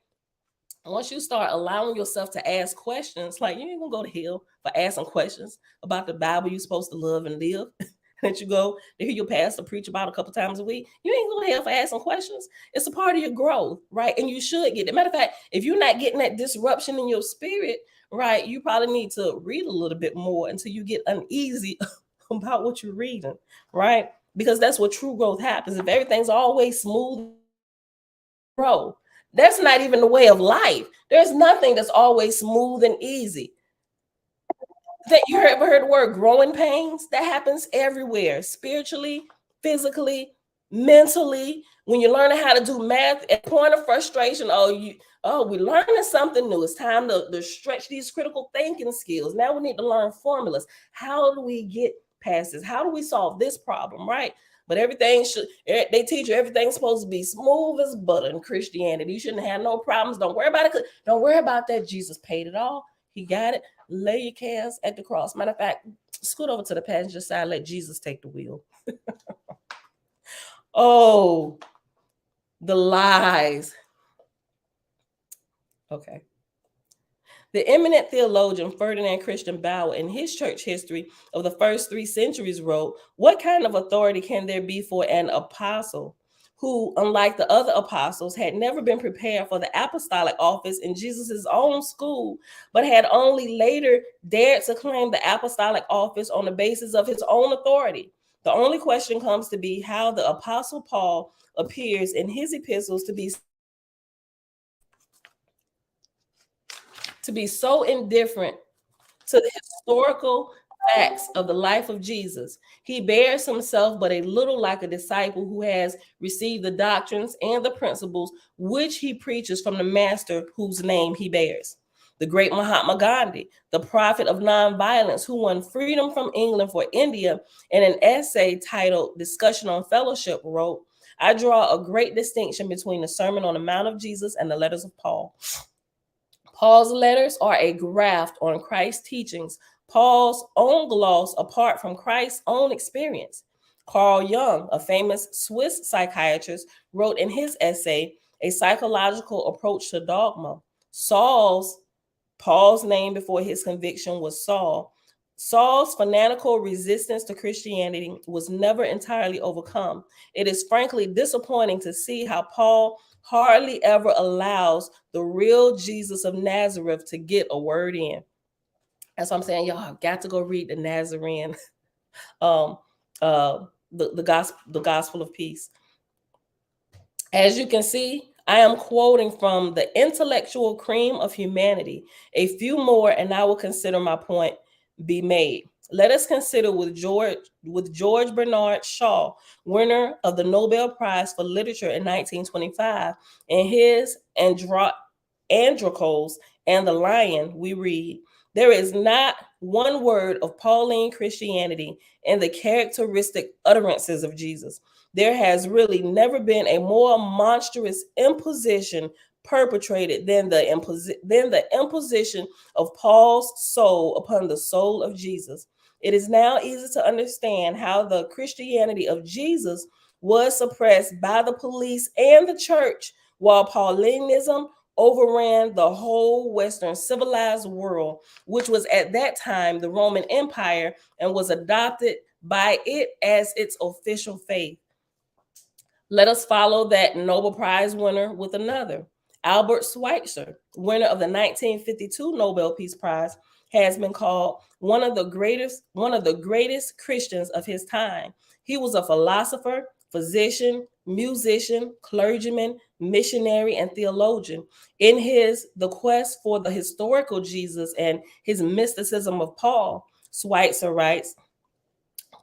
once you start allowing yourself to ask questions, like you ain't gonna go to hell for asking questions about the Bible you're supposed to love and live. That you go to hear your pastor preach about a couple times a week. You ain't going to hell for asking questions. It's a part of your growth, right? And you should get it. Matter of fact, if you're not getting that disruption in your spirit, right, you probably need to read a little bit more until you get uneasy about what you're reading, right? Because that's what true growth happens. If everything's always smooth, grow. That's not even the way of life. There's nothing that's always smooth and easy. That you ever heard the word growing pains? That happens everywhere, spiritually, physically, mentally. When you're learning how to do math, at point of frustration, we're learning something new. It's time to stretch these critical thinking skills. Now we need to learn formulas. How do we get past this? How do we solve this problem, right? But they teach you everything's supposed to be smooth as butter in Christianity. You shouldn't have no problems. Don't worry about it. Don't worry about that. Jesus paid it all. He got it. Lay your cares at the cross. Matter of fact, scoot over to the passenger side. Let Jesus take the wheel. Oh, the lies. Okay. The eminent theologian Ferdinand Christian Bauer, in his church history of the first 3 centuries, wrote, "What kind of authority can there be for an apostle who, unlike the other apostles, had never been prepared for the apostolic office in Jesus' own school, but had only later dared to claim the apostolic office on the basis of his own authority? The only question comes to be how the apostle Paul appears in his epistles to be so indifferent to the historical facts of the life of Jesus. He bears himself but a little like a disciple who has received the doctrines and the principles which he preaches from the master whose name he bears. The great Mahatma Gandhi, the prophet of nonviolence who won freedom from England for India, in an essay titled Discussion on Fellowship, wrote, "I draw a great distinction between the Sermon on the Mount of Jesus and the letters of Paul. Paul's letters are a graft on Christ's teachings, Paul's own gloss apart from Christ's own experience." Carl Jung, a famous Swiss psychiatrist, wrote in his essay, A Psychological Approach to Dogma, Paul's name before his conviction was Saul. Saul's fanatical resistance to Christianity was never entirely overcome. It is frankly disappointing to see how Paul hardly ever allows the real Jesus of Nazareth to get a word in. That's what I'm saying. Y'all have got to go read the Nazarene, the gospel of peace. As you can see, I am quoting from the intellectual cream of humanity. A few more, and I will consider my point be made. Let us consider with George Bernard Shaw, winner of the Nobel Prize for Literature in 1925, in his Androcles and the Lion, we read, "There is not one word of Pauline Christianity in the characteristic utterances of Jesus. There has really never been a more monstrous imposition perpetrated than the imposition of Paul's soul upon the soul of Jesus. It is now easy to understand how the Christianity of Jesus was suppressed by the police and the church, while Paulinism overran the whole Western civilized world, which was at that time the Roman Empire, and was adopted by it as its official faith. Let us follow that Nobel Prize winner with another. Albert Schweitzer, winner of the 1952 Nobel Peace Prize, has been called one of the greatest Christians of his time. He was a philosopher, physician, musician, clergyman, missionary, and theologian. In his The Quest for the Historical Jesus and his Mysticism of Paul, Schweitzer writes,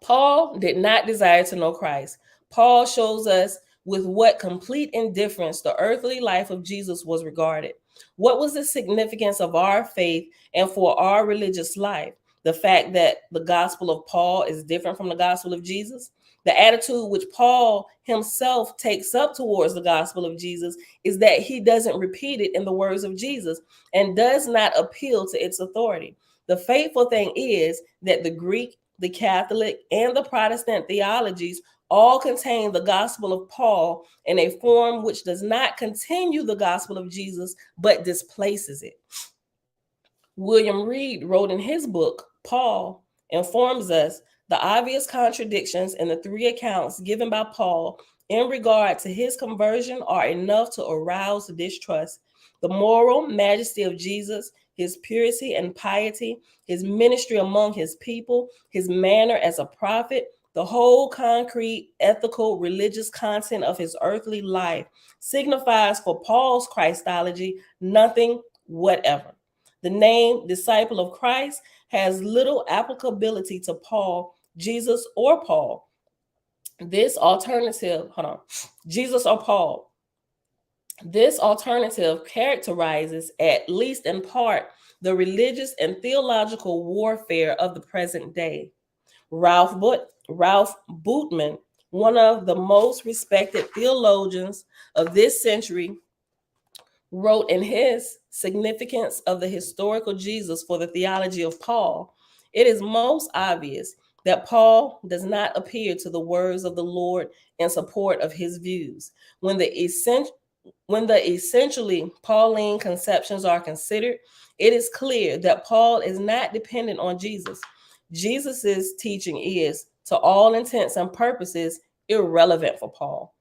Paul did not desire to know Christ. Paul shows us with what complete indifference the earthly life of Jesus was regarded. What was the significance of our faith and for our religious life? The fact that the gospel of Paul is different from the gospel of Jesus? The attitude which Paul himself takes up towards the gospel of Jesus is that he doesn't repeat it in the words of Jesus and does not appeal to its authority. The faithful thing is that the Greek, the Catholic, and the Protestant theologies all contain the gospel of Paul in a form which does not continue the gospel of Jesus, but displaces it. William Reed wrote in his book, Paul informs us the obvious contradictions in the three accounts given by Paul in regard to his conversion are enough to arouse distrust. The moral majesty of Jesus, his purity and piety, his ministry among his people, his manner as a prophet, the whole concrete, ethical, religious content of his earthly life signifies for Paul's Christology nothing whatever. The name disciple of Christ has little applicability to Paul, Jesus, or Paul. This alternative, Jesus or Paul. This alternative characterizes, at least in part, the religious and theological warfare of the present day. Ralph Bootman, one of the most respected theologians of this century, wrote in his Significance of the Historical Jesus for the Theology of Paul, it is most obvious that Paul does not appear to the words of the Lord in support of his views. When the essentially Pauline conceptions are considered, it is clear that Paul is not dependent on Jesus. Jesus's teaching is, to all intents and purposes, irrelevant for Paul.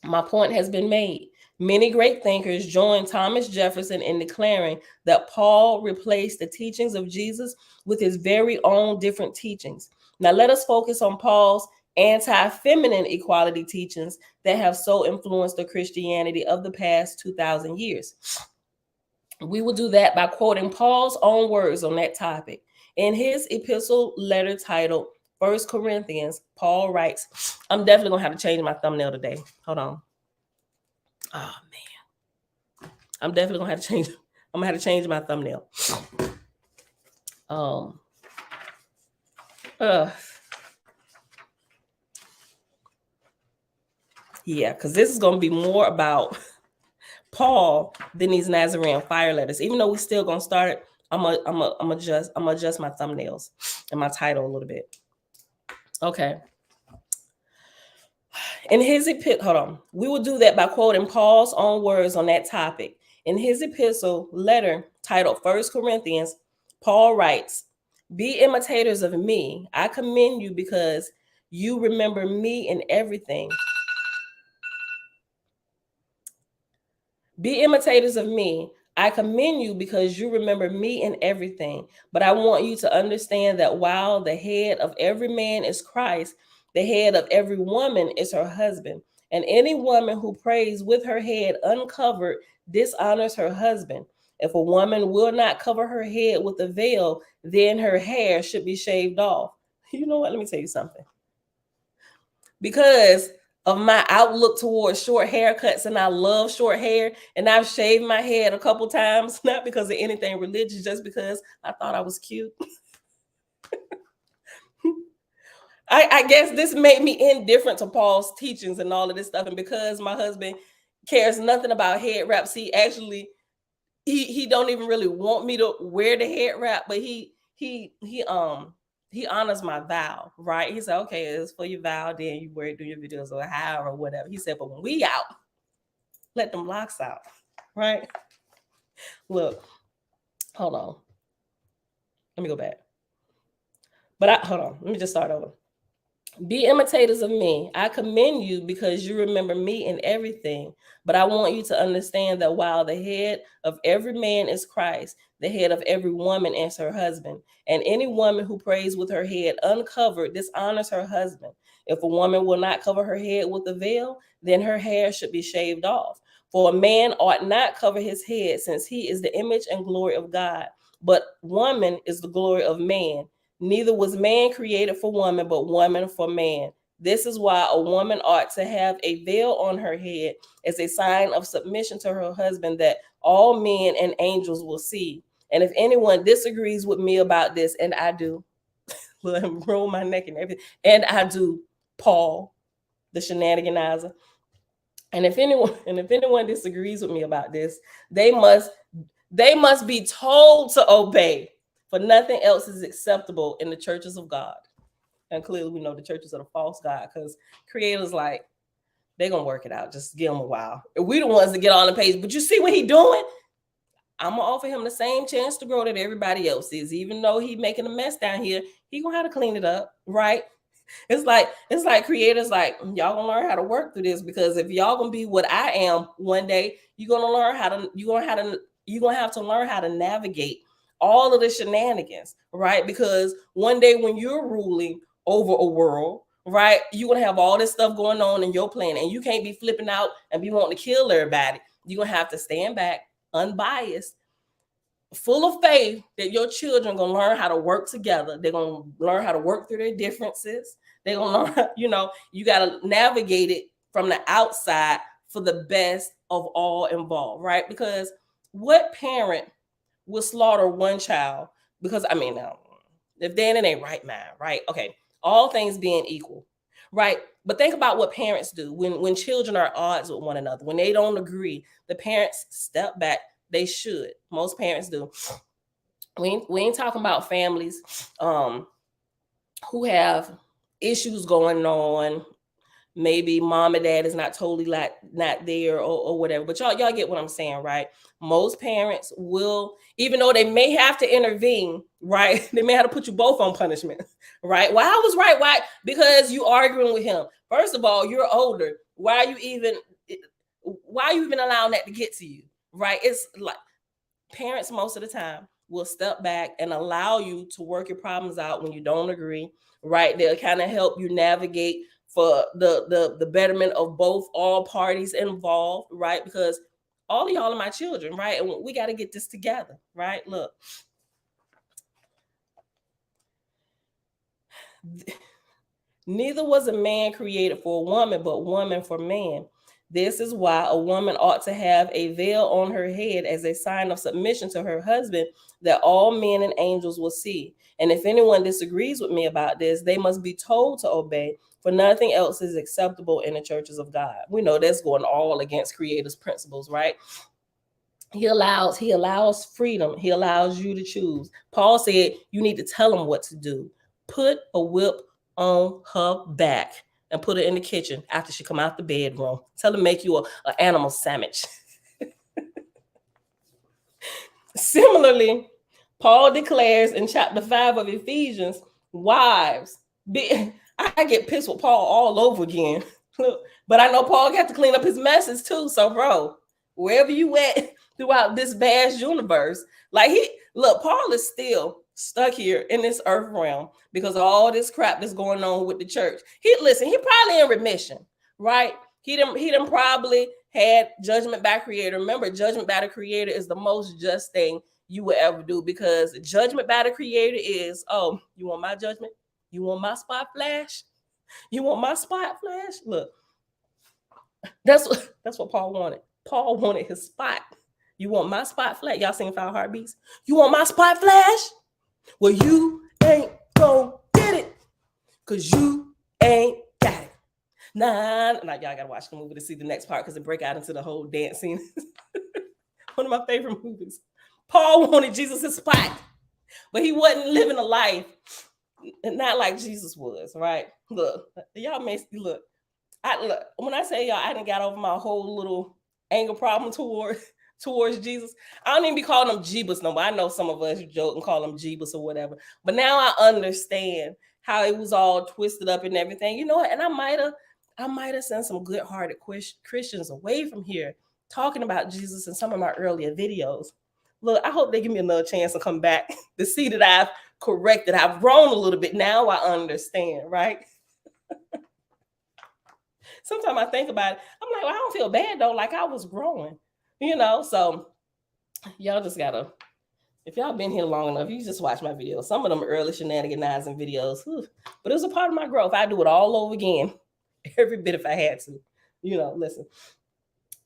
My point has been made. Many great thinkers joined Thomas Jefferson in declaring that Paul replaced the teachings of Jesus with his very own different teachings. Now let us focus on Paul's anti-feminine equality teachings that have so influenced the Christianity of the past 2,000 years. We will do that by quoting Paul's own words on that topic. In his epistle letter titled 1 Corinthians, Paul writes, I'm definitely going to have to change my thumbnail today. Hold on. Oh, man. I'm definitely going to have to change. I'm going to have to change my thumbnail. Yeah, because this is going to be more about Paul than these Nazarene fire letters. Even though we still going to start it, I'm gonna adjust my thumbnails and my title a little bit. Okay. In his epistle, we will do that by quoting Paul's own words on that topic. In his epistle letter titled 1 Corinthians, Paul writes, "Be imitators of me. I commend you because you remember me in everything. Be imitators of me. I commend you because you remember me in everything. But I want you to understand that while the head of every man is Christ, the head of every woman is her husband. And any woman who prays with her head uncovered dishonors her husband. If a woman will not cover her head with a veil, then her hair should be shaved off." You know what? Let me tell you something. Because of my outlook towards short haircuts, and I love short hair, and I've shaved my head a couple times, not because of anything religious, just because I thought I was cute. I guess this made me indifferent to Paul's teachings and all of this stuff. And because my husband cares nothing about head wraps, he actually he don't even really want me to wear the head wrap, but he honors my vow, right? He said, okay, it's for your vow, then you wear it, do your videos or however, whatever. He said, but when we out, let them locks out, right? Look, hold on. Let me go back. Hold on. Let me just start over. Be imitators of me. I commend you because you remember me in everything. But I want you to understand that while the head of every man is Christ, the head of every woman is her husband. And any woman who prays with her head uncovered dishonors her husband. If a woman will not cover her head with a veil, then her hair should be shaved off. For a man ought not cover his head, since he is the image and glory of God. But woman is the glory of man. Neither was man created for woman, but woman for man. This is why a woman ought to have a veil on her head as a sign of submission to her husband, that all men and angels will see. And if anyone disagrees with me about this, and I do, roll my neck and everything, and I do, Paul, the shenaniganizer. And if anyone disagrees with me about this, they must be told to obey. For nothing else is acceptable in the churches of God. And clearly we know the churches are the false God, because Creator's like, they're going to work it out. Just give them a while. We the ones that get on the page. But you see what he doing? I'm going to offer him the same chance to grow that everybody else is. Even though he making a mess down here, he going to have to clean it up, right? It's like Creator's like, y'all gonna learn how to work through this, because if y'all gonna be what I am one day, you're gonna have to learn how to navigate all of the shenanigans, right? Because one day when you're ruling over a world, right, you're gonna have all this stuff going on in your plan, and you can't be flipping out and be wanting to kill everybody. You're gonna have to stand back, unbiased, full of faith that your children are going to learn how to work together. They're going to learn how to work through their differences. They're going to learn, you got to navigate it from the outside for the best of all involved, right? Because what parent will slaughter one child? Because, now, if they're in their right mind, right? Okay, all things being equal, right? But think about what parents do when children are at odds with one another, when they don't agree. The parents step back. They should. Most parents do. We ain't talking about families who have issues going on. Maybe mom and dad is not totally not there or whatever. But y'all get what I'm saying, right? Most parents will, even though they may have to intervene, right? They may have to put you both on punishment, right? Why I was right? Why? Because you arguing with him. First of all, you're older. Why are you even allowing that to get to you? Right? It's like parents most of the time will step back and allow you to work your problems out when you don't agree, right? They'll kind of help you navigate for the betterment of all parties involved, right? Because all of y'all are my children, right? And we got to get this together, right? Look. Neither was a man created for a woman, but woman for man. This is why a woman ought to have a veil on her head as a sign of submission to her husband, that all men and angels will see. And if anyone disagrees with me about this, they must be told to obey, for nothing else is acceptable in the churches of God. We know that's going all against Creator's principles, right? He allows freedom. He allows you to choose. Paul said you need to tell him what to do. Put a whip on her back and put her in the kitchen after she come out the bedroom. Tell her to make you an animal sandwich. Similarly, Paul declares in chapter 5 of Ephesians, wives, I get pissed with Paul all over again. But I know Paul got to clean up his messes too. So, bro, wherever you at throughout this vast universe, Paul is still stuck here in this earth realm because of all this crap that's going on with the church. He probably in remission, right? He done probably had judgment by Creator. Remember, judgment by the Creator is the most just thing you will ever do, because judgment by the Creator is, oh, you want my judgment? You want my spot flash? You want my spot flash? Look, that's what Paul wanted. Paul wanted his spot. You want my spot flash? Y'all seen 5 Heartbeats? You want my spot flash? Well, you ain't gonna get it, because you ain't got it. Nah, y'all gotta watch the movie to see the next part, because it break out into the whole dance scene. One of my favorite movies. Paul wanted Jesus' spot, but he wasn't living a life not like Jesus was, right? Look, y'all may look. When I say y'all, I done got over my whole little anger problem towards Jesus. I don't even be calling him Jeebus no more. I know some of us joke and call him Jeebus or whatever, but now I understand how it was all twisted up and everything. You know what? And I might have sent some good-hearted Christians away from here talking about Jesus in some of my earlier videos. Look, I hope they give me another chance to come back to see that I've corrected. I've grown a little bit. Now I understand, right? Sometimes I think about it. I'm like, well, I don't feel bad though. Like I was growing, so y'all just gotta, if y'all been here long enough, you just watch my videos. Some of them early shenaniganizing videos, but it was a part of my growth. I do it all over again, every bit if I had to, listen.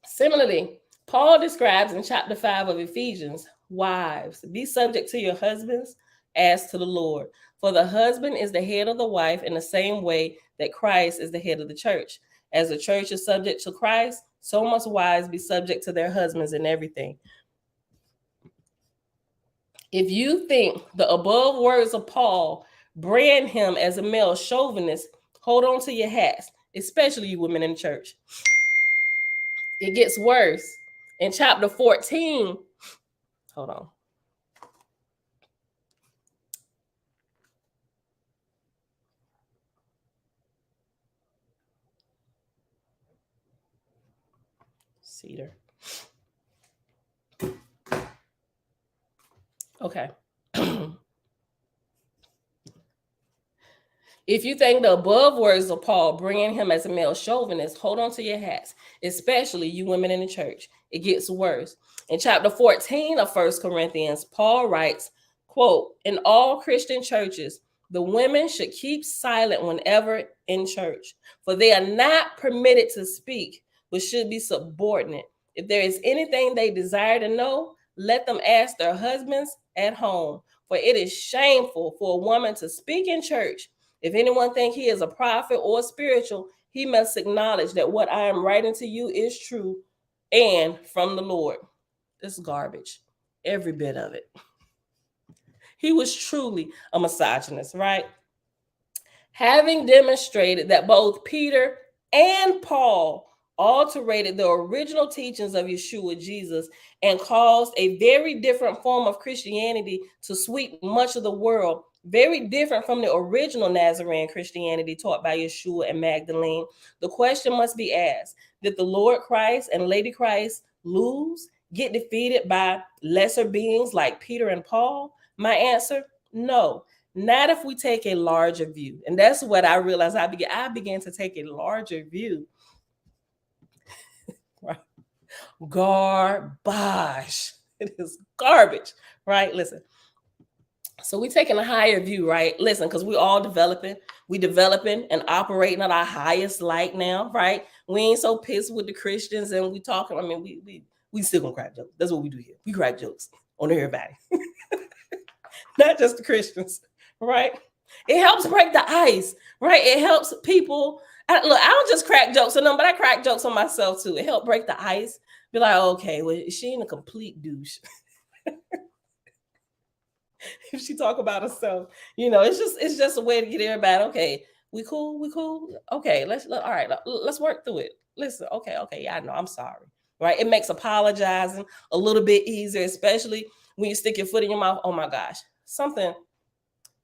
Similarly, Paul describes in chapter 5 of Ephesians, wives, be subject to your husbands as to the Lord. For the husband is the head of the wife in the same way that Christ is the head of the church. As the church is subject to Christ, so must wives be subject to their husbands in everything. If you think the above words of Paul brand him as a male chauvinist, hold on to your hats, especially you women in church. It gets worse. In chapter 14, hold on. Cedar. Okay. If you think the above words of Paul bringing him as a male chauvinist, hold on to your hats, especially you women in the church. It gets worse. In chapter 14 of 1 Corinthians, Paul writes, quote, in all Christian churches, the women should keep silent whenever in church, for they are not permitted to speak, but should be subordinate. If there is anything they desire to know, let them ask their husbands at home, for it is shameful for a woman to speak in church. If anyone think he is a prophet or spiritual, he must acknowledge that what I am writing to you is true and from the Lord. It's garbage, every bit of it. He was truly a misogynist, right? Having demonstrated that both Peter and Paul alterated the original teachings of Yeshua Jesus and caused a very different form of Christianity to sweep much of the world, very different from the original Nazarene Christianity taught by Yeshua and Magdalene, the question must be asked, did the Lord Christ and Lady Christ lose, get defeated by lesser beings like Peter and Paul? My answer, no. Not if we take a larger view. And that's what I realized. I began to take a larger view. Right? Garbage. It is garbage, right? Listen. So we're taking a higher view, right? Listen, because we're all developing. We developing and operating at our highest light now, right? We ain't so pissed with the Christians and we talking. I mean, we still gonna crack jokes. That's what we do here. We crack jokes on everybody. Not just the Christians, right? It helps break the ice, right? It helps people. I don't just crack jokes on them, but I crack jokes on myself too. It helped break the ice. Be like, okay, well, she ain't a complete douche. If she talk about herself, it's just a way to get everybody. Okay, we cool. Okay, let's work through it. Listen, okay, yeah, I know, I'm sorry, right? It makes apologizing a little bit easier, especially when you stick your foot in your mouth. Oh my gosh, something.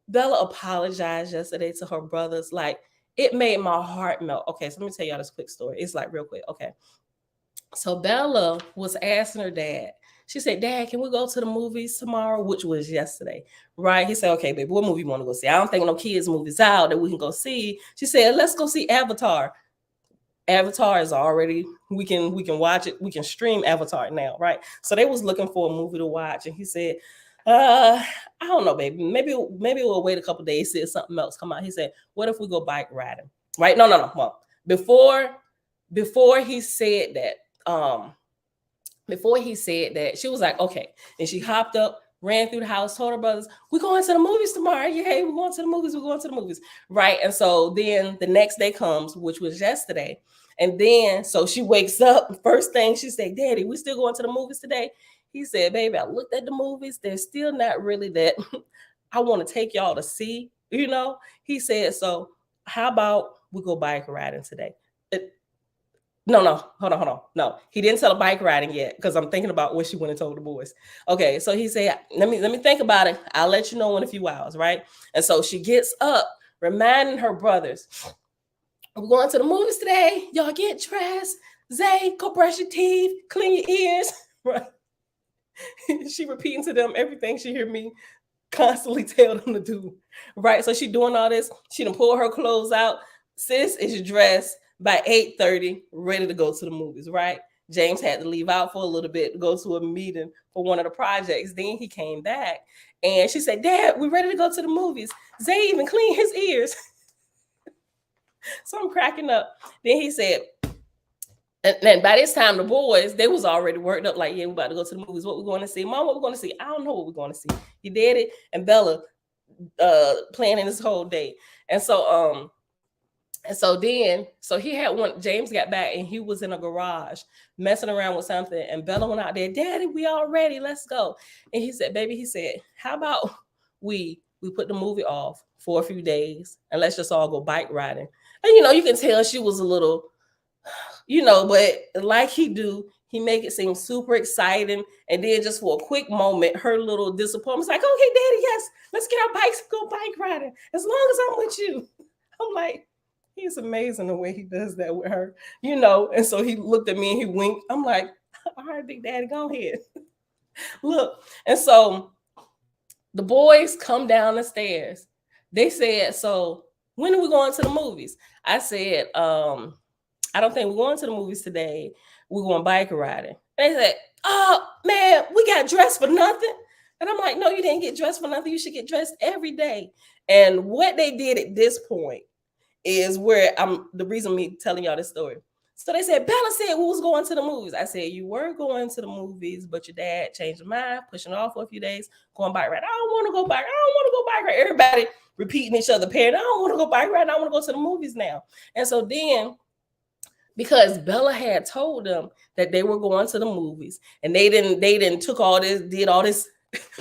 Bella apologized yesterday to her brothers. Like, it made my heart melt. Okay, so let me tell y'all this quick story. It's like real quick. Okay. So Bella was asking her dad. She said, Dad, can we go to the movies tomorrow? Which was yesterday, right? He said, okay, baby, what movie you want to go see? I don't think no kids' movies out that we can go see. She said, let's go see Avatar. Avatar is already, we can watch it. We can stream Avatar now, right? So they was looking for a movie to watch. And he said, I don't know, baby. Maybe we'll wait a couple days, see if something else come out. He said, what if we go bike riding? Right? No. Well, before he said that, she was like, okay. And she hopped up, ran through the house, told her brothers, we're going to the movies tomorrow. Yay, we're going to the movies. Right. And so then the next day comes, which was yesterday. And then so she wakes up. First thing she said, Daddy, we still going to the movies today? He said, baby, I looked at the movies. They're still not really that I want to take y'all to see, He said, so how about we go bike riding today? No, hold on. No, he didn't tell her bike riding yet because I'm thinking about what she went and told the boys. Okay, so he said, let me think about it. I'll let you know in a few hours, right? And so she gets up, reminding her brothers, we're going to the movies today. Y'all get dressed. Zay, go brush your teeth, clean your ears, right? She repeating to them everything she hear me constantly tell them to do, right? So she doing all this. She done pull her clothes out. Sis is dressed by 8:30, ready to go to the movies, right? James had to leave out for a little bit to go to a meeting for one of the projects. Then he came back and she said, Dad, we're ready to go to the movies. Zay even cleaned his ears. So I'm cracking up. Then he said, and by this time, the boys, they was already worked up like, yeah, we're about to go to the movies. What we're going to see? Mom, what we're going to see? I don't know what we're going to see. He did it. And Bella planning this whole day. And so he had one, James got back and he was in a garage messing around with something. And Bella went out there, Daddy, we all ready. Let's go. And he said, baby, how about we We put the movie off for a few days and let's just all go bike riding. And you can tell she was a little, but like he do, he make it seem super exciting. And then just for a quick moment, her little disappointment's like, okay, daddy, yes, let's get our bikes and go bike riding. As long as I'm with you. I'm like, he's amazing the way he does that with her, And so he looked at me and he winked. I'm like, all right, big daddy, go ahead. Look. And so the boys come down the stairs. They said, so when are we going to the movies? I said, I don't think we're going to the movies today. We're going bike riding. They said, oh, man, we got dressed for nothing. And I'm like, no, you didn't get dressed for nothing. You should get dressed every day. And what they did at this point is where the reason me telling y'all this story. So they said, Bella said we was going to the movies. I said, you were going to the movies, but your dad changed his mind, pushing it off for a few days, going bike ride. I don't want to go bike. I don't want to go bike ride. Everybody repeating each other, parent. I don't want to go bike ride. I want to go to the movies now. And so then, because Bella had told them that they were going to the movies and they didn't took all this, did all this,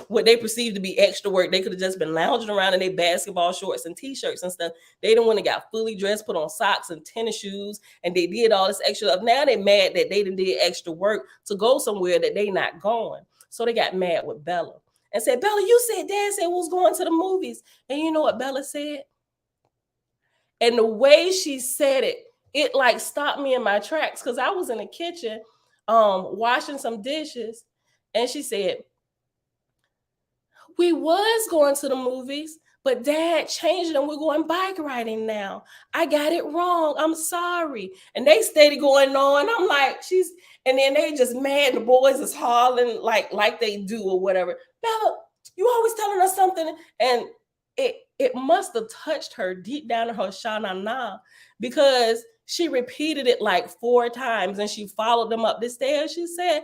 what they perceived to be extra work. They could have just been lounging around in their basketball shorts and t-shirts and stuff. They didn't want to got fully dressed, put on socks and tennis shoes, and they did all this extra stuff. Now they mad that they didn't did extra work to go somewhere that they not going. So they got mad with Bella and said, Bella, you said Dad said we was going to the movies. And you know what Bella said? And the way she said it like stopped me in my tracks because I was in the kitchen washing some dishes. And she said, we was going to the movies, but Dad changed it and we're going bike riding now. I got it wrong. I'm sorry. And they steady going on. I'm like, and then they just mad. The boys is hollering like they do or whatever. Bella, you always telling us something. And it must have touched her deep down in her shanana because she repeated it like 4 times and she followed them up the stairs. She said,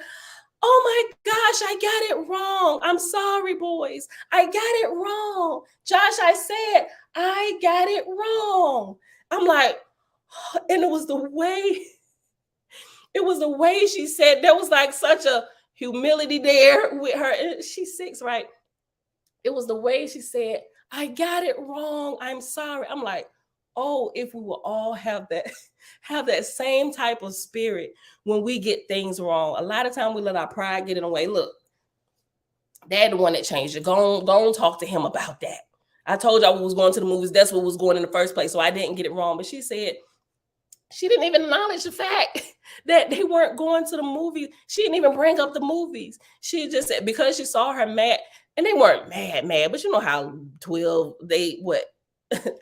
oh my gosh, I got it wrong. I'm sorry, boys. I got it wrong. Josh, I said, I got it wrong. I'm like, and it was the way she said, there was like such a humility there with her. She's 6, right? It was the way she said, I got it wrong. I'm sorry. I'm like, oh, if we will all have that same type of spirit when we get things wrong. A lot of time we let our pride get in the way. Look, Dad the one that changed it. Go on talk to him about that. I told y'all we was going to the movies. That's what was going in the first place. So I didn't get it wrong. But she said she didn't even acknowledge the fact that they weren't going to the movies. She didn't even bring up the movies. She just said because she saw her mad, and they weren't mad, but you know how 12,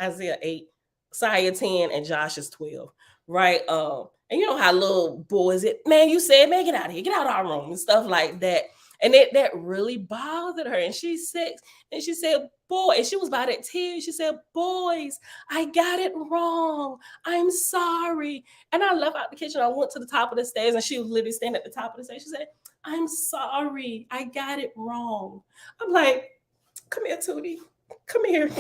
Isaiah 8, Isaiah 10, and Josh is 12, right? And you know how little boys man, you said, man, get out of here, get out of our room and stuff like that. And that really bothered her. And she's 6. And she said, boy, and she was about at tears. She said, boys, I got it wrong. I'm sorry. And I left out the kitchen. I went to the top of the stairs and she was literally standing at the top of the stairs. She said, I'm sorry. I got it wrong. I'm like, come here, Tootie. Come here.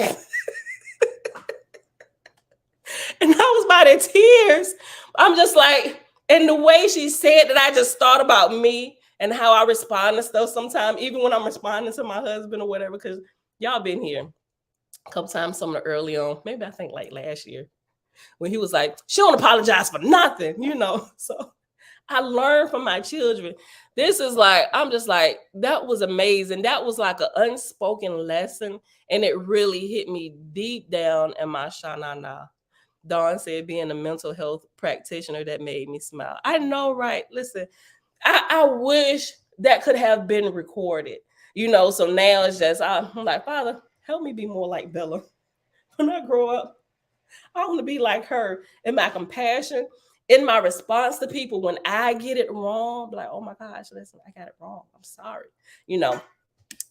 And I was by the tears. I'm just like, and the way she said that, I just thought about me and how I respond to stuff sometimes, even when I'm responding to my husband or whatever, because y'all been here a couple times, some of the early on, maybe I think like last year, when he was like, she don't apologize for nothing, So I learned from my children. This is like, I'm just like, that was amazing. That was like an unspoken lesson. And it really hit me deep down in my shanana. Dawn said, being a mental health practitioner, that made me smile. I know, right? Listen, I wish that could have been recorded, so now it's just, I'm like, Father, help me be more like Bella. When I grow up, I want to be like her in my compassion, in my response to people when I get it wrong, like, oh my gosh, listen, I got it wrong. I'm sorry, And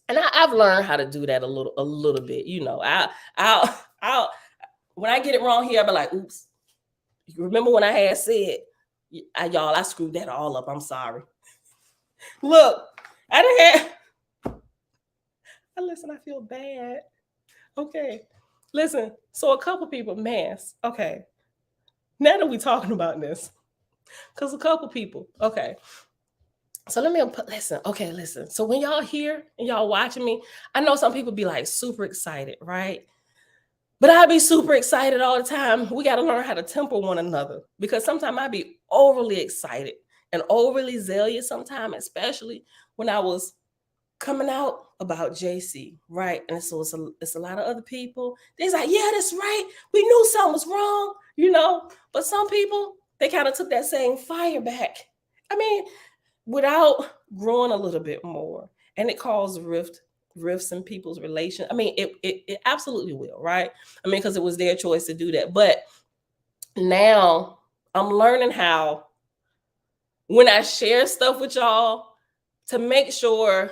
I've learned how to do that a little bit, I'll when I get it wrong here, I'll be like, oops. You remember when I had said, y'all, I screwed that all up. I'm sorry. Look, listen, I feel bad. Okay. Listen, so a couple people, okay. Now that we're talking about this, because a couple people, okay. So let me listen. So when y'all here and y'all watching me, I know some people be like super excited, right? But I be super excited all the time. We got to learn how to temper one another, because sometimes I be overly excited and overly zealous sometimes, especially when I was coming out about JC, right? And so it's a lot of other people. They's like, yeah, that's right. We knew something was wrong, you know? But some people, they kind of took that same fire back. I mean, without growing a little bit more. And it caused rifts in people's relation. I mean, it absolutely will, right? I mean, because it was their choice to do that. But now I'm learning how, when I share stuff with y'all, to make sure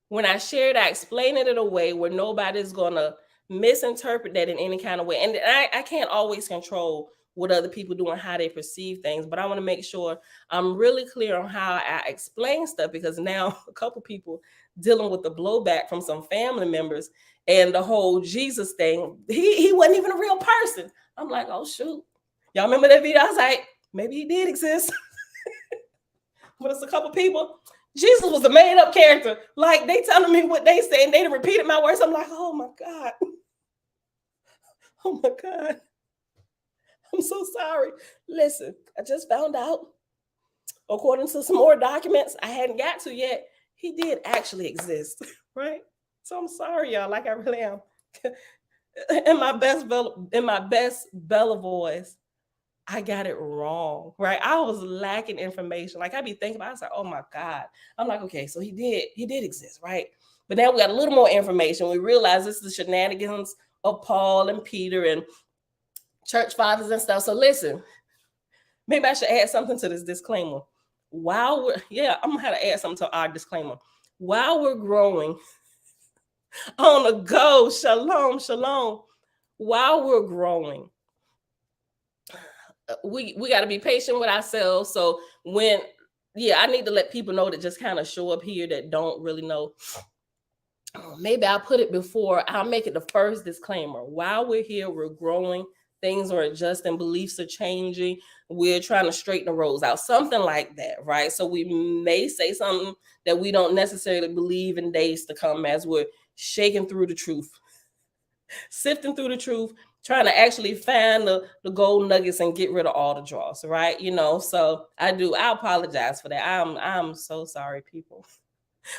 when I share it, I explain it in a way where nobody's gonna misinterpret that in any kind of way. And I can't always control what other people do and how they perceive things, but I want to make sure I'm really clear on how I explain stuff, because now a couple people dealing with the blowback from some family members and the whole Jesus thing. He wasn't even a real person. I'm like, oh shoot. Y'all remember that video? I was like, maybe he did exist. But it's a couple people. Jesus was a made-up character. Like, they telling me what they say, and they repeated my words. I'm like, oh my God. Oh my God. I'm so sorry. Listen, I just found out, according to some more documents I hadn't got to yet, he did actually exist, right? So I'm sorry, y'all. Like, I really am. in my best Bella voice, I got it wrong, right? I was lacking information. Like, I be thinking about it, I was like, oh my God. I'm like, okay, so he did exist, right? But now we got a little more information. We realize this is the shenanigans of Paul and Peter and church fathers and stuff. So listen, maybe I should add something to this disclaimer. I'm gonna have to add something to our disclaimer. While we're growing on the go, shalom. While we're growing, we got to be patient with ourselves. So I need to let people know that just kind of show up here that don't really know. Maybe I'll put it before, I'll make it the first disclaimer. While we're here, we're growing, things are adjusting, beliefs are changing, we're trying to straighten the roads out, something like that, right? So we may say something that we don't necessarily believe in days to come, as we're shaking through the truth, sifting through the truth, trying to actually find the gold nuggets and get rid of all the dross, right? So I apologize for that. I'm so sorry, people.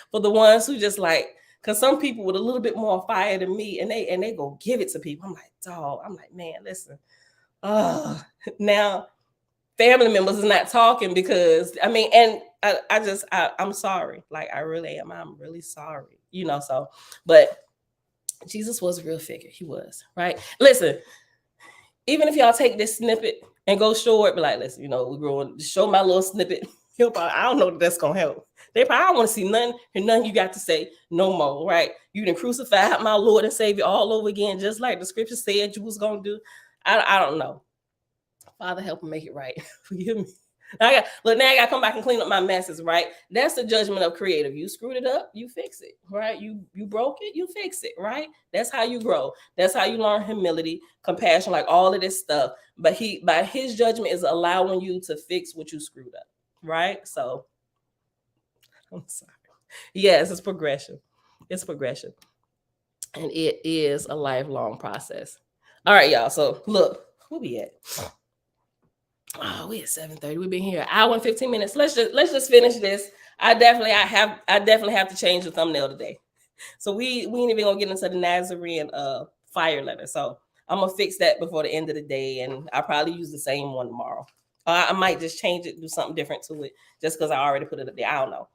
For the ones who just like, because some people with a little bit more fire than me, and they go give it to people. I'm like, dog. I'm like, man, listen. Now family members is not talking, because I mean, and I'm sorry. Like, I really am. I'm really sorry. So, but Jesus was a real figure. He was, right? Listen, even if y'all take this snippet and go show it, be like, listen, we're growing, show my little snippet. I don't know if that's gonna help. They probably don't want to see nothing you got to say no more, right? You done crucified my Lord and Savior all over again, just like the scripture said you was gonna do. I don't know. Father, help me make it right. Forgive me. Now I gotta come back and clean up my messes, right? That's the judgment of creative. You screwed it up, you fix it, right? You broke it, you fix it, right? That's how you grow. That's how you learn humility, compassion, like all of this stuff. But by his judgment, is allowing you to fix what you screwed up, right? So I'm sorry. Yes, it's progression. It's progression. And it is a lifelong process. All right, y'all. So look, where we at? Oh, we at 7:30. We've been here an hour and 15 minutes. Let's just finish this. I definitely have to change the thumbnail today. So we ain't even gonna get into the Nazarene fire letter. So I'm gonna fix that before the end of the day, and I'll probably use the same one tomorrow. I might just change it, do something different to it, just because I already put it up there. I don't know.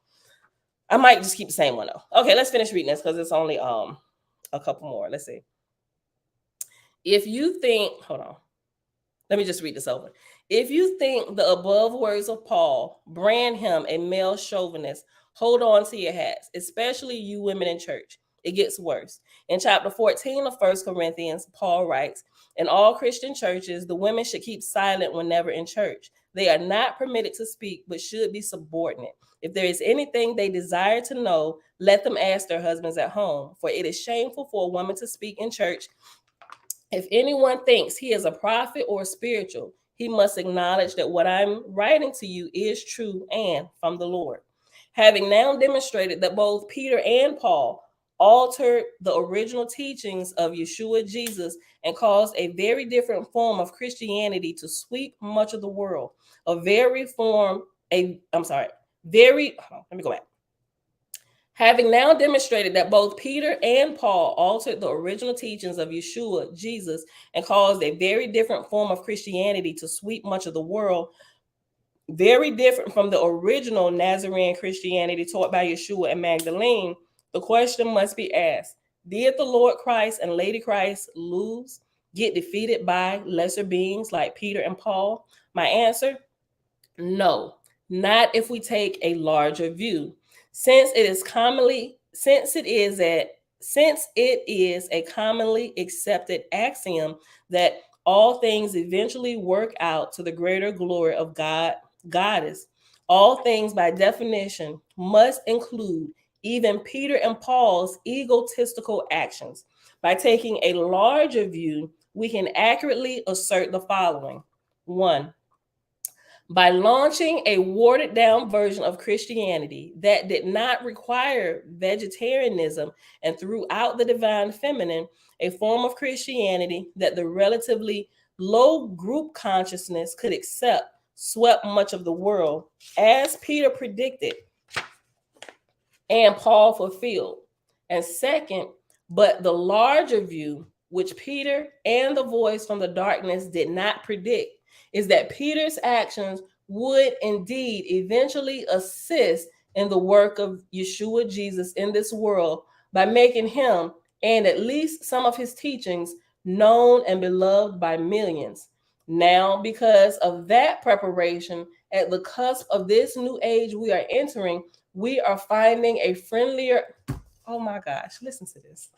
I might just keep the same one though. Okay, let's finish reading this because it's only a couple more. Let's see. If you think, hold on. Let me just read this over. If you think the above words of Paul brand him a male chauvinist, hold on to your hats, especially you women in church. It gets worse. In chapter 14 of 1 Corinthians, Paul writes, in all Christian churches, the women should keep silent whenever in church. They are not permitted to speak, but should be subordinate. If there is anything they desire to know, let them ask their husbands at home, for it is shameful for a woman to speak in church. If anyone thinks he is a prophet or spiritual, he must acknowledge that what I'm writing to you is true and from the Lord. Having now demonstrated that both Peter and Paul altered the original teachings of Yeshua Jesus and caused a very different form of Christianity to sweep much of the world. Let me go back. Having now demonstrated that both Peter and Paul altered the original teachings of Yeshua, Jesus, and caused a very different form of Christianity to sweep much of the world, very different from the original Nazarene Christianity taught by Yeshua and Magdalene, the question must be asked, did the Lord Christ and Lady Christ lose, get defeated by lesser beings like Peter and Paul? My answer, no, not if we take a larger view. Since it is a commonly accepted axiom that all things eventually work out to the greater glory of Goddess, all things by definition must include even Peter and Paul's egotistical actions. By taking a larger view, we can accurately assert the following. 1. By launching a watered down version of Christianity that did not require vegetarianism and threw out the divine feminine, a form of Christianity that the relatively low group consciousness could accept, swept much of the world, as Peter predicted and Paul fulfilled. And second, but the larger view, which Peter and the voice from the darkness did not predict, is that Peter's actions would indeed eventually assist in the work of Yeshua Jesus in this world by making him and at least some of his teachings known and beloved by millions. Now, because of that preparation, at the cusp of this new age we are entering, we are finding a friendlier, oh my gosh, listen to this.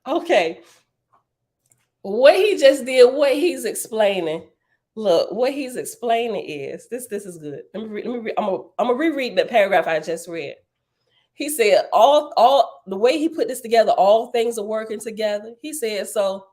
Okay. What he just did, what he's explaining. Look, what he's explaining is this is good. I'm gonna reread the paragraph I just read. He said all the way he put this together, all things are working together. He said, so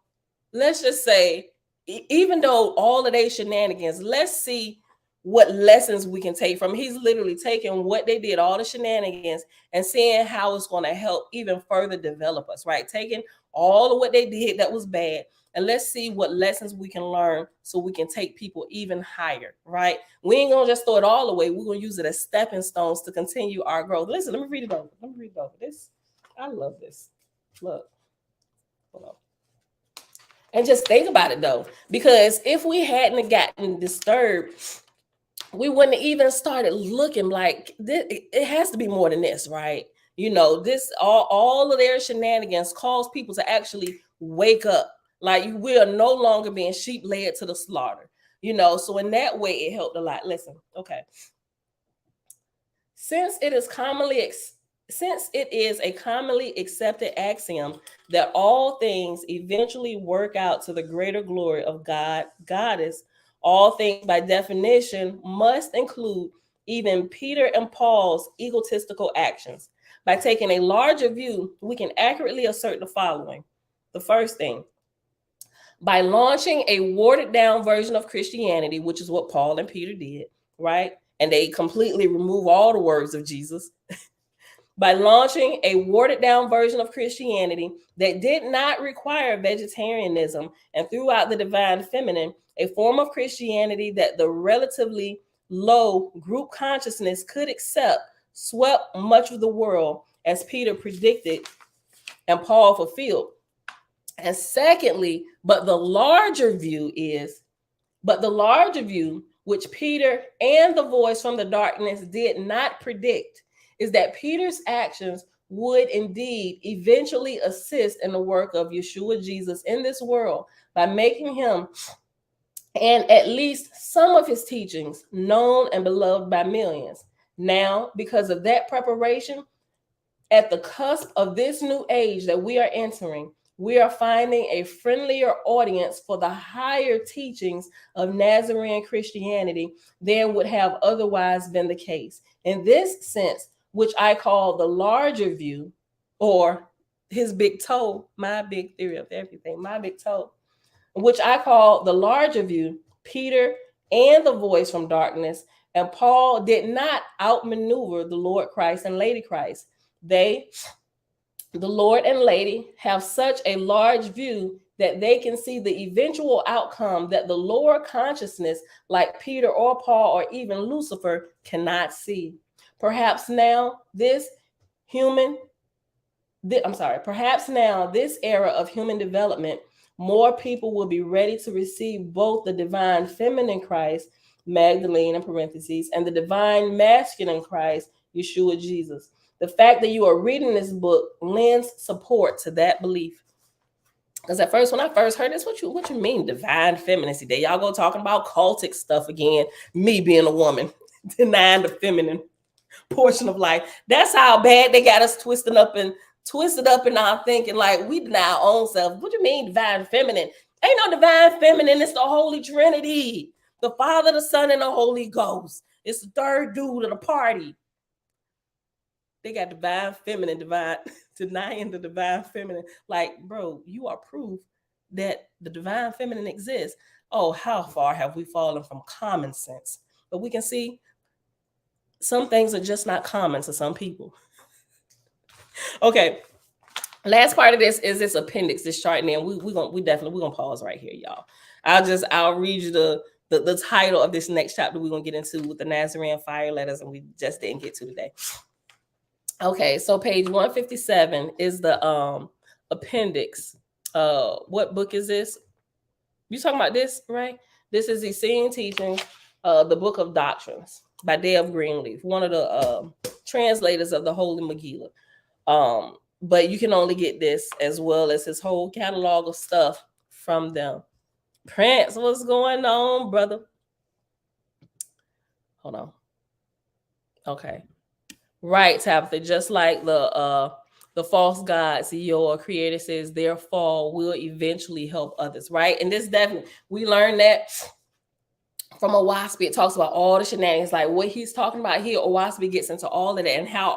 let's just say, even though all of their shenanigans, let's see what lessons we can take from. He's literally taking what they did, all the shenanigans, and seeing how it's going to help even further develop us, right? Taking all of what they did that was bad, and let's see what lessons we can learn so we can take people even higher, right? We ain't gonna just throw it all away. We're gonna use it as stepping stones to continue our growth. Listen, let me read it over. This. I love this. Look. Hold on. And just think about it though, because if we hadn't gotten disturbed, we wouldn't even started looking like this. It has to be more than this, right? You know, this all of their shenanigans cause people to actually wake up. Like we are no longer being sheep led to the slaughter, you know. So in that way, it helped a lot. Listen, okay. Since it is a commonly accepted axiom that all things eventually work out to the greater glory of Goddess, all things by definition must include even Peter and Paul's egotistical actions. By taking a larger view, we can accurately assert the following. The first thing, by launching a watered down version of Christianity, which is what Paul and Peter did, right? And they completely remove all the words of Jesus. By launching a watered down version of Christianity that did not require vegetarianism and threw out the divine feminine, a form of Christianity that the relatively low group consciousness could accept, swept much of the world, as Peter predicted and Paul fulfilled. And secondly, but the larger view, which Peter and the voice from the darkness did not predict, is that Peter's actions would indeed eventually assist in the work of Yeshua Jesus in this world by making him and at least some of his teachings known and beloved by millions. Now, because of that preparation, at the cusp of this new age that we are entering, we are finding a friendlier audience for the higher teachings of Nazarene Christianity than would have otherwise been the case. In this sense, which I call the larger view, or his big toe, my big theory of everything, my big toe, which I call the larger view, Peter and the voice from darkness, and Paul did not outmaneuver the Lord Christ and Lady Christ. They, the Lord and Lady, have such a large view that they can see the eventual outcome that the lower consciousness, like Peter or Paul or even Lucifer, cannot see. Perhaps now this era of human development, more people will be ready to receive both the divine feminine Christ, Magdalene in parentheses, and the divine masculine Christ, Yeshua Jesus. The fact that you are reading this book lends support to that belief. Because at first, when I first heard this, what you mean divine femininity? There y'all go talking about cultic stuff again. Me being a woman, denying the feminine portion of life. That's how bad they got us twisted up in our thinking, like we deny our own self. What do you mean divine feminine? Ain't no divine feminine. It's the Holy Trinity, the Father, the Son, and the Holy Ghost. It's the third dude of the party. They got divine feminine, denying the divine feminine. Like, bro, you are proof that the divine feminine exists. Oh, how far have we fallen from common sense? But we can see some things are just not common to some people. Okay, last part of this is this appendix, this chart, and then we're gonna pause right here, y'all. I'll read you the title of this next chapter we're gonna get into with the Nazarene fire letters, and we just didn't get to today. Okay, so page 157 is the appendix. What book is this? You talking about this, right? This is Essene Teachings, the Book of Doctrines by Dale Greenleaf, one of the translators of the Holy Megillah. But you can only get this as well as his whole catalog of stuff from them. Prince, what's going on, brother? Hold on. Okay. Right, Tabitha, just like the false gods, your creator says their fall will eventually help others, right? And this definitely, we learned that from Owaspi. It talks about all the shenanigans, like what he's talking about here. Owaspi gets into all of that and how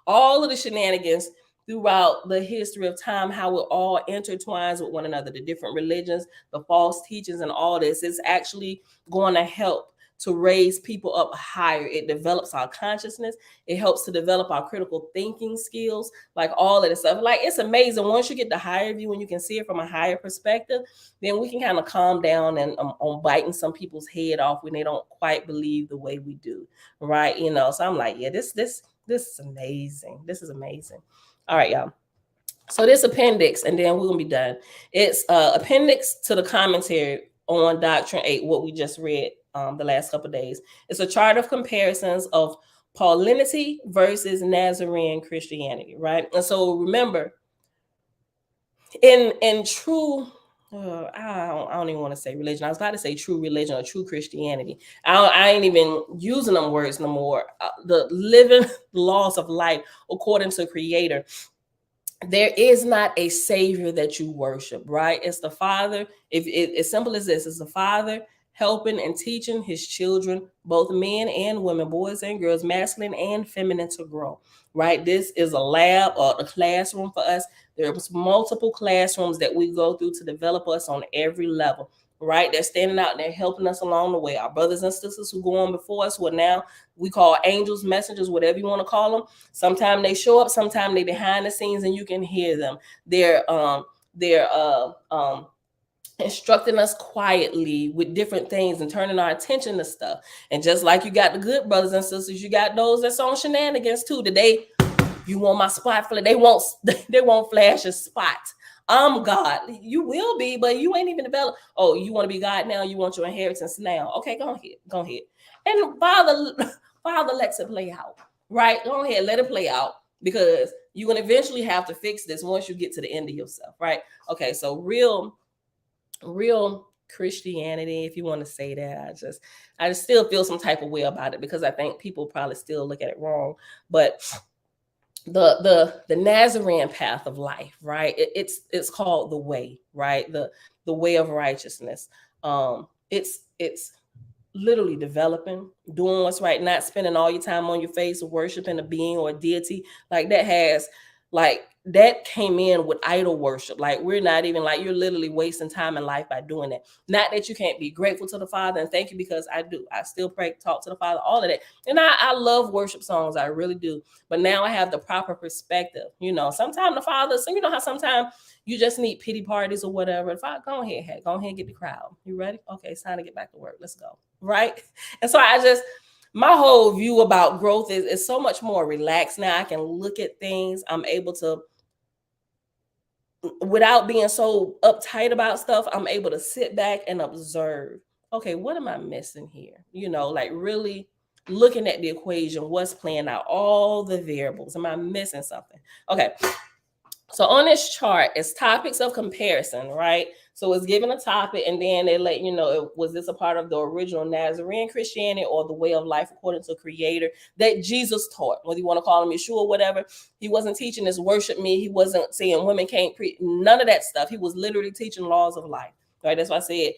all of the shenanigans throughout the history of time, how it all intertwines with one another, the different religions, the false teachings, and all this is actually going to help to raise people up higher. It develops our consciousness. It helps to develop our critical thinking skills, like all of this stuff. Like, it's amazing. Once you get the higher view, when you can see it from a higher perspective, then we can kind of calm down and on biting some people's head off when they don't quite believe the way we do, right? You know, so I'm like, yeah, this is amazing. This is amazing. All right, y'all. So this appendix, and then we're gonna be done. It's appendix to the commentary on Doctrine 8, what we just read the last couple of days. It's a chart of comparisons of Paulinity versus Nazarene Christianity, right? And so remember, in true, I don't even want to say religion. I was about to say true religion or true Christianity. I ain't even using them words no more. The living laws of life according to Creator. There is not a savior that you worship, right? It's the Father. If it, as simple as this, it's the Father helping and teaching his children, both men and women, boys and girls, masculine and feminine, to grow, right? This is a lab or a classroom for us. There's multiple classrooms that we go through to develop us on every level, right? They're standing out there helping us along the way. Our brothers and sisters who go on before us, who are now we call angels, messengers, whatever you want to call them. Sometimes they show up, sometimes they behind the scenes, and you can hear them. They're instructing us quietly with different things and turning our attention to stuff. And just like you got the good brothers and sisters, you got those that's on shenanigans too. Today, you want my spot? They won't flash a spot. I'm God. You will be, but you ain't even developed. Oh, you want to be God now? You want your inheritance now? Okay, go ahead. And Father lets it play out, right? Go ahead, let it play out, because you're gonna eventually have to fix this once you get to the end of yourself, right? Okay, so real Christianity, if you want to say that, I just still feel some type of way about it, because I think people probably still look at it wrong. But the Nazarene path of life, right? It's called the way, right? The way of righteousness. It's literally developing, doing what's right, not spending all your time on your face worshiping a being or a deity. Like, that has like that came in with idol worship. Like, we're not even, like, you're literally wasting time in life by doing that. Not that you can't be grateful to the Father and thank you, because I do. I still pray, talk to the Father, all of that. And I love worship songs. I really do. But now I have the proper perspective. You know, sometimes the Father, so you know how sometimes you just need pity parties or whatever. If I go ahead and get the crowd. You ready? Okay, it's time to get back to work. Let's go. Right? And so my whole view about growth is so much more relaxed now. I can look at things. I'm able to, without being so uptight about stuff, I'm able to sit back and observe. Okay, what am I missing here? You know, like really looking at the equation, what's playing out, all the variables. Am I missing something? Okay. So on this chart, it's topics of comparison, right? So it's given a topic, and then they let you know, was this a part of the original Nazarene Christianity or the way of life according to the Creator that Jesus taught? Whether you want to call him Yeshua or whatever, he wasn't teaching this worship me. He wasn't saying women can't preach, none of that stuff. He was literally teaching laws of life, right? That's why I said,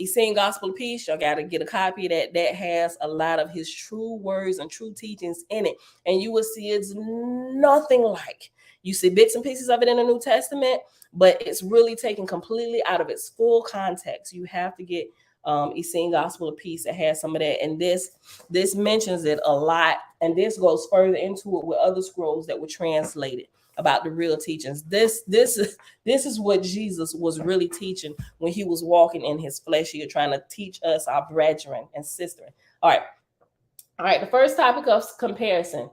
Essene Gospel of Peace, y'all got to get a copy of that. That has a lot of his true words and true teachings in it, and you will see it's nothing like. You see bits and pieces of it in the New Testament, but it's really taken completely out of its full context. You have to get Essene Gospel of Peace. It has some of that, and this mentions it a lot, and this goes further into it with other scrolls that were translated about the real teachings. This is what Jesus was really teaching when he was walking in his flesh here, trying to teach us, our brethren and sisters. All right. The first topic of comparison: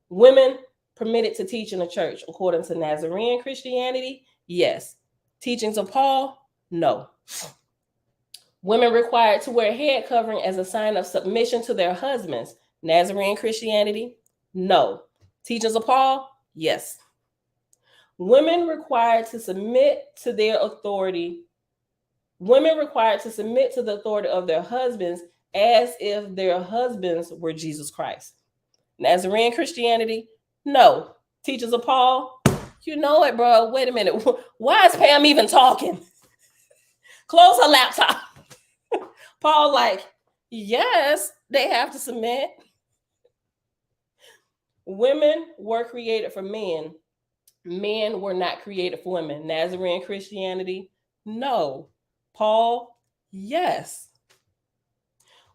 women permitted to teach in the church according to Nazarene Christianity? Yes. Teachings of Paul? No. Women required to wear head covering as a sign of submission to their husbands? Nazarene Christianity? No. Teachings of Paul? Yes. Women required to submit to their authority. Women required to submit to the authority of their husbands as if their husbands were Jesus Christ? Nazarene Christianity? No. Teachers of Paul? You know it, bro. Wait a minute. Why is Pam even talking? Close her laptop. Paul, like, yes, they have to submit. Women were created for men. Men were not created for women. Nazarene Christianity? No. Paul? Yes.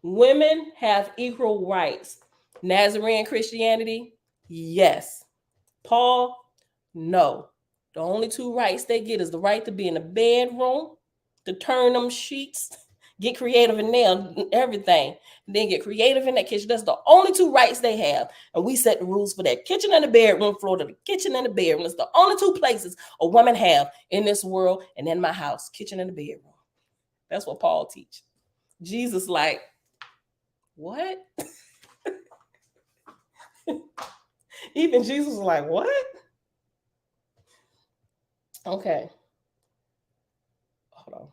Women have equal rights. Nazarene Christianity? Yes. Paul? No. The only two rights they get is the right to be in the bedroom, to turn them sheets, get creative in there, everything, and then get creative in that kitchen. That's the only two rights they have. And we set the rules for that. Kitchen and the bedroom, floor to the kitchen and the bedroom. It's the only two places a woman have in this world and in my house, kitchen and the bedroom. That's what Paul teaches. Jesus, like, what? Even Jesus was like, what? Okay. Hold on.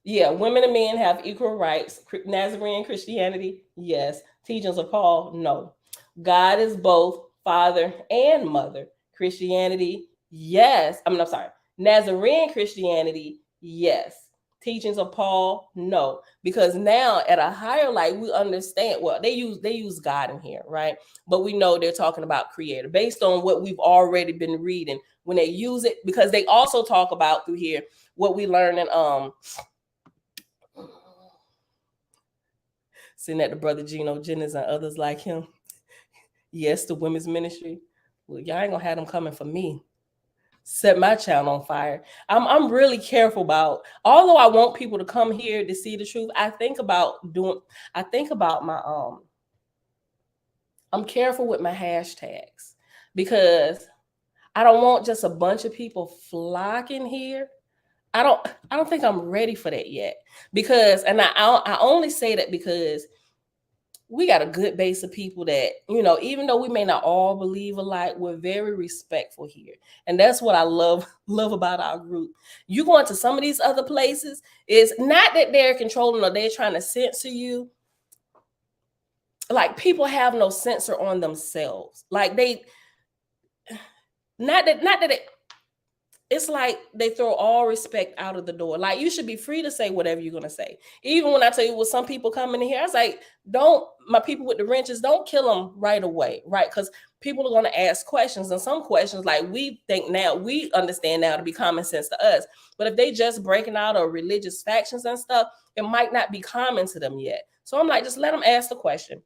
Yeah, women and men have equal rights. Nazarene Christianity, yes. Teachings of Paul, no. God is both father and mother. Christianity, yes. I'm sorry. Nazarene Christianity, yes. Teachings of Paul, no. Because now at a higher light, we understand, well, they use God in here, right? But we know they're talking about creator based on what we've already been reading when they use it, because they also talk about through here what we learn in sitting at the Brother Geno Jennings and others like him. Yes, the women's ministry. Well, y'all ain't gonna have them coming for me. Set my channel on fire. I'm really careful about, although I want people to come here to see the truth, I think about my I'm careful with my hashtags, because I don't want just a bunch of people flocking here. I don't think I'm ready for that yet, because, and I only say that because we got a good base of people that, you know, even though we may not all believe alike, we're very respectful here. And that's what I love about our group. You go into some of these other places, it's not that they're controlling or they're trying to censor you. Like, people have no censor on themselves. Like, they, not that it's like they throw all respect out of the door. Like, you should be free to say whatever you're gonna say. Even when I tell you, with some people coming in here, I was like, don't, my people with the wrenches, don't kill them right away, right? Because people are gonna ask questions, and some questions, like, we think now, we understand now to be common sense to us. But if they just breaking out of religious factions and stuff, it might not be common to them yet. So I'm like, just let them ask the question.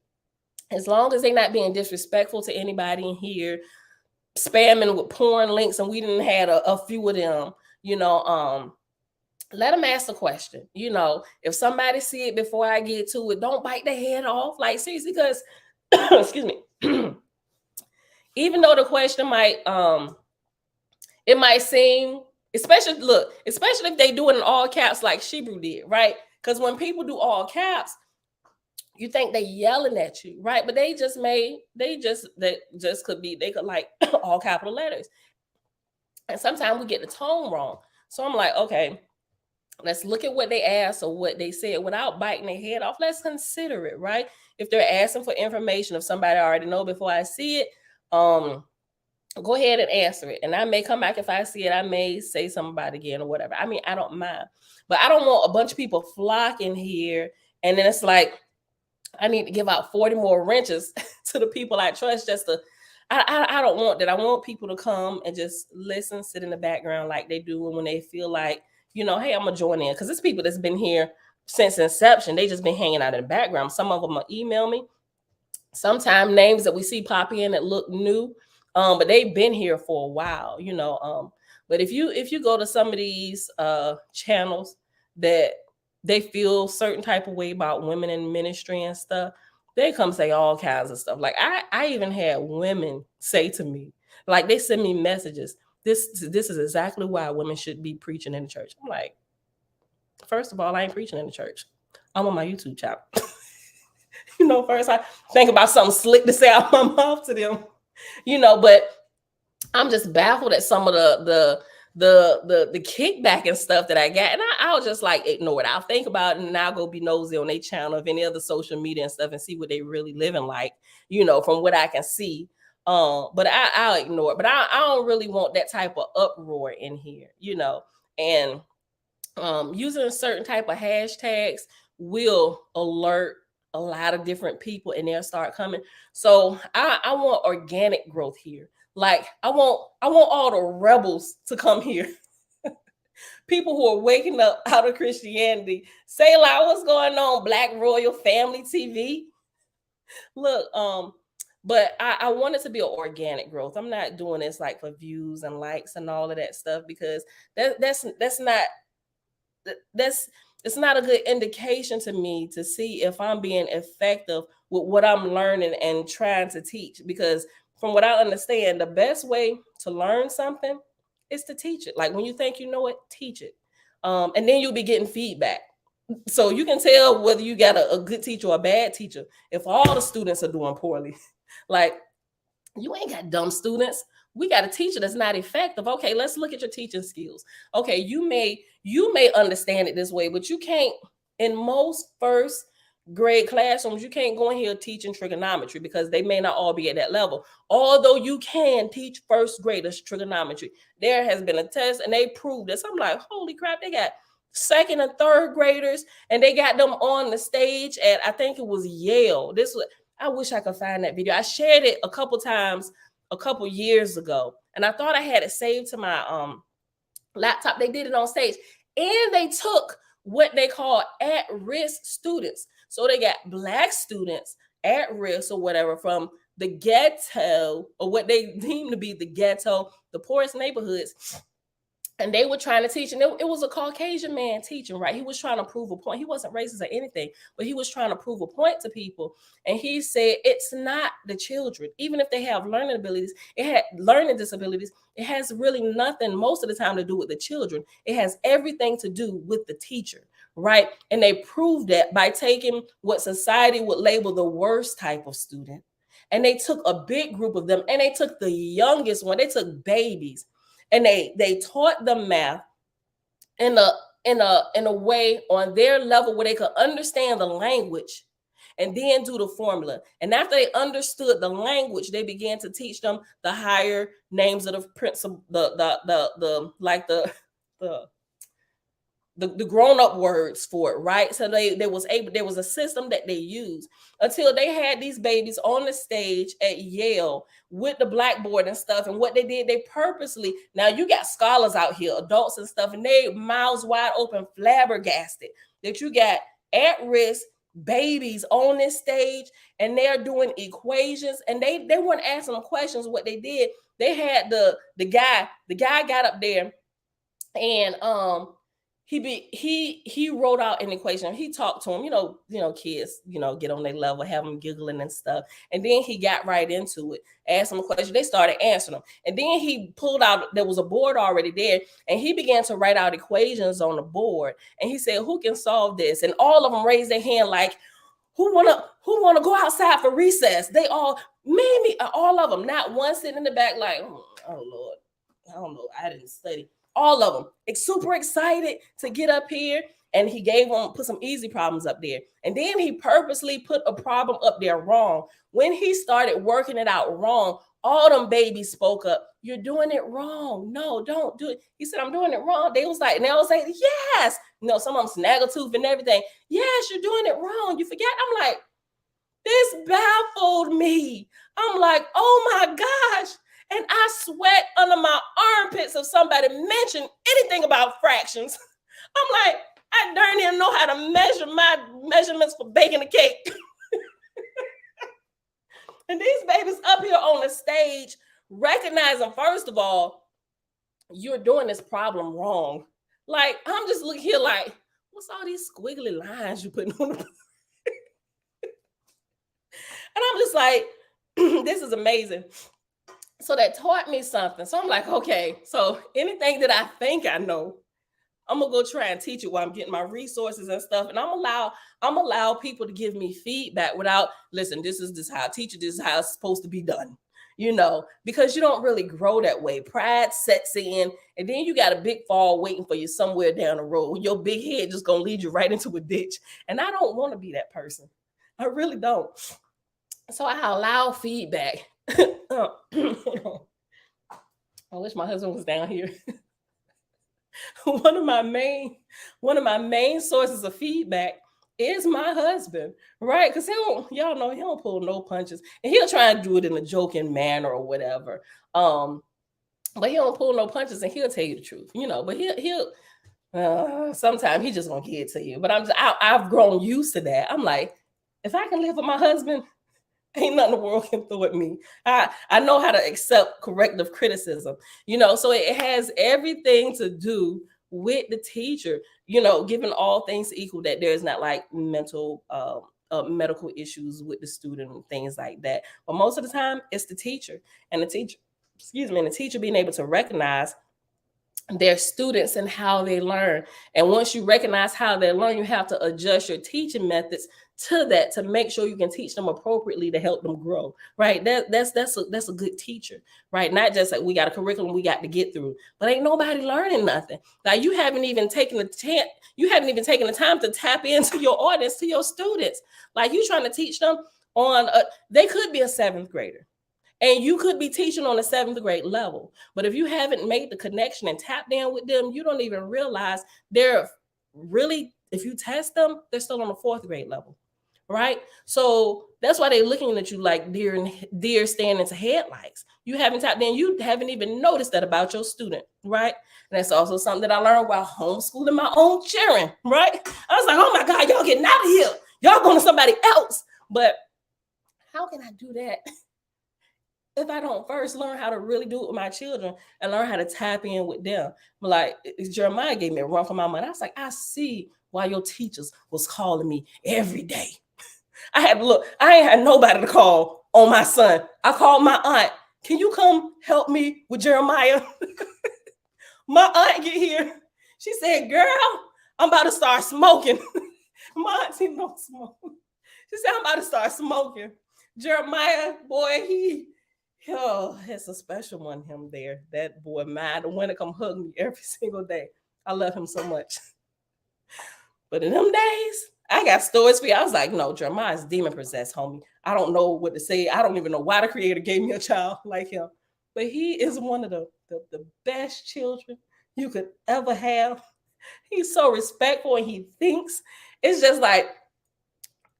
As long as they're not being disrespectful to anybody in here, spamming with porn links, and we didn't had a few of them, let them ask the question. If somebody see it before I get to it, don't bite their head off. Like, seriously, because excuse me, even though the question might it might seem, especially if they do it in all caps like Shebrew did, right? Because when people do all caps, you think they yelling at you, right? But they just could be, they could like all capital letters. And sometimes we get the tone wrong. So I'm like, okay, let's look at what they asked or what they said without biting their head off. Let's consider it, right? If they're asking for information, if somebody already know before I see it, go ahead and answer it. And I may come back if I see it. I may say something about it again or whatever. I mean, I don't mind. But I don't want a bunch of people flocking here, and then it's like, I need to give out 40 more wrenches to the people I trust just to, I don't want that. I want people to come and just listen, sit in the background like they do when they feel like, hey, I'm going to join in. Because it's people that's been here since inception. They just been hanging out in the background. Some of them will email me. Sometimes names that we see pop in that look new, but they've been here for a while, But if you go to some of these channels that they feel certain type of way about women in ministry and stuff, they come say all kinds of stuff. Like, I even had women say to me, like, they send me messages, this is exactly why women should be preaching in the church. I'm like, first of all, I ain't preaching in the church. I'm on my YouTube channel. First I think about something slick to say out my mouth to them, but I'm just baffled at some of the kickback and stuff that I got, and I'll just like ignore it. I'll think about it, and I'll go be nosy on their channel of any other social media and stuff and see what they really living like, from what I can see. But I'll ignore it. But I don't really want that type of uproar in here, and using a certain type of hashtags will alert a lot of different people, and they'll start coming. So I want organic growth here. Like, I want all the rebels to come here. People who are waking up out of Christianity. Say, like, what's going on, Black Royal Family TV? Look, but I want it to be an organic growth. I'm not doing this like for views and likes and all of that stuff, because that's not it's not a good indication to me to see if I'm being effective with what I'm learning and trying to teach. Because from what I understand, the best way to learn something is to teach it. Like, when you think you know it, teach it. And then you'll be getting feedback. So you can tell whether you got a good teacher or a bad teacher if all the students are doing poorly. Like, you ain't got dumb students. We got a teacher that's not effective. Okay, let's look at your teaching skills. Okay, you may understand it this way, but you can't, in most first grade classrooms, you can't go in here teaching trigonometry, because they may not all be at that level. Although you can teach first graders trigonometry. There has been a test and they proved this. I'm like, holy crap, they got second and third graders, and they got them on the stage at, I think it was Yale. I wish I could find that video. I shared it a couple times a couple years ago, and I thought I had it saved to my laptop. They did it on stage, and they took what they call at-risk students. So they got Black students at risk or whatever from the ghetto, or what they deem to be the ghetto, the poorest neighborhoods. And they were trying to teach, and it was a Caucasian man teaching, right? He was trying to prove a point. He wasn't racist or anything, but he was trying to prove a point to people. And he said, it's not the children. Even if they have learning disabilities, it has really nothing most of the time to do with the children. It has everything to do with the teacher, right? And they proved that by taking what society would label the worst type of student. And they took a big group of them, and they took the youngest one. They took babies. And they taught them math in a way on their level where they could understand the language, and then do the formula. And after they understood the language, they began to teach them the higher names of the principle, the grown-up words for it, right? So there was a system that they used until they had these babies on the stage at Yale with the blackboard and stuff. And what they did, they purposely, now you got scholars out here, adults and stuff, and they mouths wide open, flabbergasted that you got at-risk babies on this stage and they're doing equations, and they weren't asking them questions. What they did, they had the guy got up there and he wrote out an equation. He talked to him, kids, get on their level, have them giggling and stuff. And then he got right into it, asked them a question. They started answering them. And then he pulled out, there was a board already there, and he began to write out equations on the board. And he said, who can solve this? And all of them raised their hand like, who wanna go outside for recess? They all, maybe all of them, not one sitting in the back like, oh Lord, I don't know, I didn't study. All of them, super excited to get up here. And he put some easy problems up there. And then he purposely put a problem up there wrong. When he started working it out wrong, all them babies spoke up. You're doing it wrong. No, don't do it. He said, I'm doing it wrong. They was like, yes. Some of them snaggletooth and everything. Yes, you're doing it wrong. You forget. I'm like, this baffled me. I'm like, oh my gosh. And I sweat under my armpits if somebody mentioned anything about fractions. I'm like, I darn near know how to measure my measurements for baking a cake. And these babies up here on the stage recognizing, first of all, you're doing this problem wrong. Like, I'm just looking here like, what's all these squiggly lines you putting on the And I'm just like, this is amazing. So that taught me something. So I'm like, okay, so anything that I think I know, I'm gonna go try and teach it while I'm getting my resources and stuff. And I'm allow people to give me feedback without, listen, this is how I teach it, this is how it's supposed to be done, because you don't really grow that way. Pride sets in, and then you got a big fall waiting for you somewhere down the road. Your big head just gonna lead you right into a ditch. And I don't want to be that person. I really don't. So I allow feedback. I wish my husband was down here. One of my main sources of feedback is my husband, right? Because y'all know he don't pull no punches, and he'll try and do it in a joking manner or whatever. But he don't pull no punches, and he'll tell you the truth, But he'll sometimes he just gonna give it to you. But I've grown used to that. I'm like, if I can live with my husband, ain't nothing the world can throw at me. I know how to accept corrective criticism, so it has everything to do with the teacher, given all things equal, that there's not like medical issues with the student and things like that. But most of the time it's the teacher and the teacher being able to recognize their students and how they learn. And once you recognize how they learn, you have to adjust your teaching methods to that, to make sure you can teach them appropriately to help them grow, right? That's a good teacher, right? Not just like we got a curriculum we got to get through, but ain't nobody learning nothing. Like you haven't even taken the time to tap into your audience, to your students. Like you trying to teach them they could be a 7th grader. And you could be teaching on a 7th grade level. But if you haven't made the connection and tapped in with them, you don't even realize they're really, if you test them, they're still on the 4th grade level, right? So that's why they're looking at you like deer standing into headlights. You haven't tapped in. You haven't even noticed that about your student, right? And that's also something that I learned while homeschooling my own children, right? I was like, oh my God, y'all getting out of here. Y'all going to somebody else. But how can I do that if I don't first learn how to really do it with my children and learn how to tap in with them? But like Jeremiah gave me a run for my money. I was like, I see why your teachers was calling me every day. I ain't had nobody to call on my son. I called my aunt. Can you come help me with Jeremiah? My aunt get here. She said, girl, I'm about to start smoking. My auntie don't smoke. She said, I'm about to start smoking. Jeremiah, boy, it's a special one, him there. That boy, mine, the one that come hug me every single day. I love him so much. But in them days, I got stories for you. I was like, no, Jeremiah's demon possessed, homie. I don't know what to say. I don't even know why the Creator gave me a child like him. But he is one of the best children you could ever have. He's so respectful and he thinks. It's just like,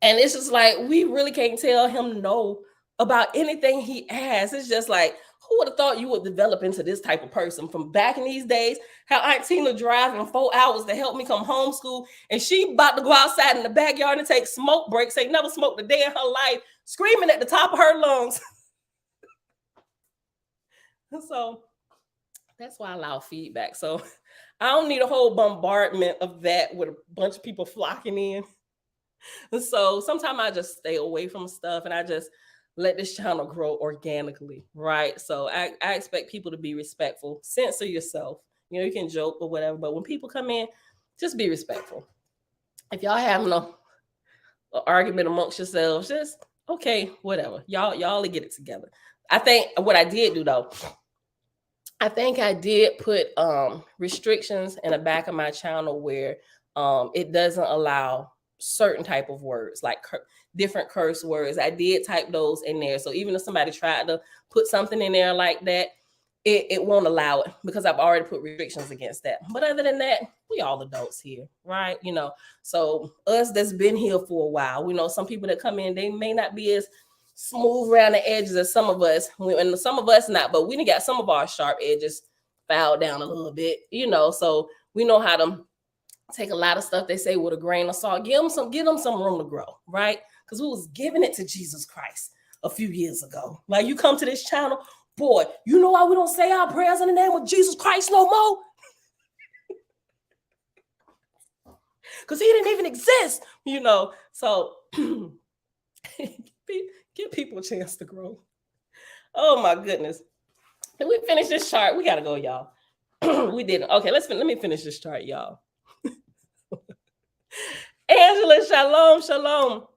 and it's just like, we really can't tell him no about anything he asks. It's just like, who would have thought you would develop into this type of person from back in these days? How Aunt Tina driving 4 hours to help me come homeschool, and she about to go outside in the backyard and take smoke breaks. Ain't never smoked a day in her life, screaming at the top of her lungs. So that's why I allow feedback. So I don't need a whole bombardment of that with a bunch of people flocking in. So sometimes I just stay away from stuff and I just let this channel grow organically, right? So I expect people to be respectful. Censor yourself. You know, you can joke or whatever, but when people come in, just be respectful. If y'all having an argument amongst yourselves, just okay, whatever. Y'all get it together. I think what I did do though, I think I did put restrictions in the back of my channel where it doesn't allow certain type of words, like different curse words. I did type those in there. So even if somebody tried to put something in there like that, it won't allow it because I've already put restrictions against that. But other than that, we all adults here, right? You know, so us that's been here for a while, we know some people that come in, they may not be as smooth around the edges as some of us, and some of us not, but we got some of our sharp edges filed down a little bit, you know, so we know how to take a lot of stuff they say with a grain of salt. Give them some room to grow, right? Because we was giving it to Jesus Christ a few years ago. Like, you come to this channel, boy, you know why we don't say our prayers in the name of Jesus Christ no more? Because he didn't even exist, you know. So give people a chance to grow. Oh my goodness. Did we finish this chart? We gotta go, y'all. We didn't. Okay, let me finish this chart, y'all. Angela, shalom, shalom.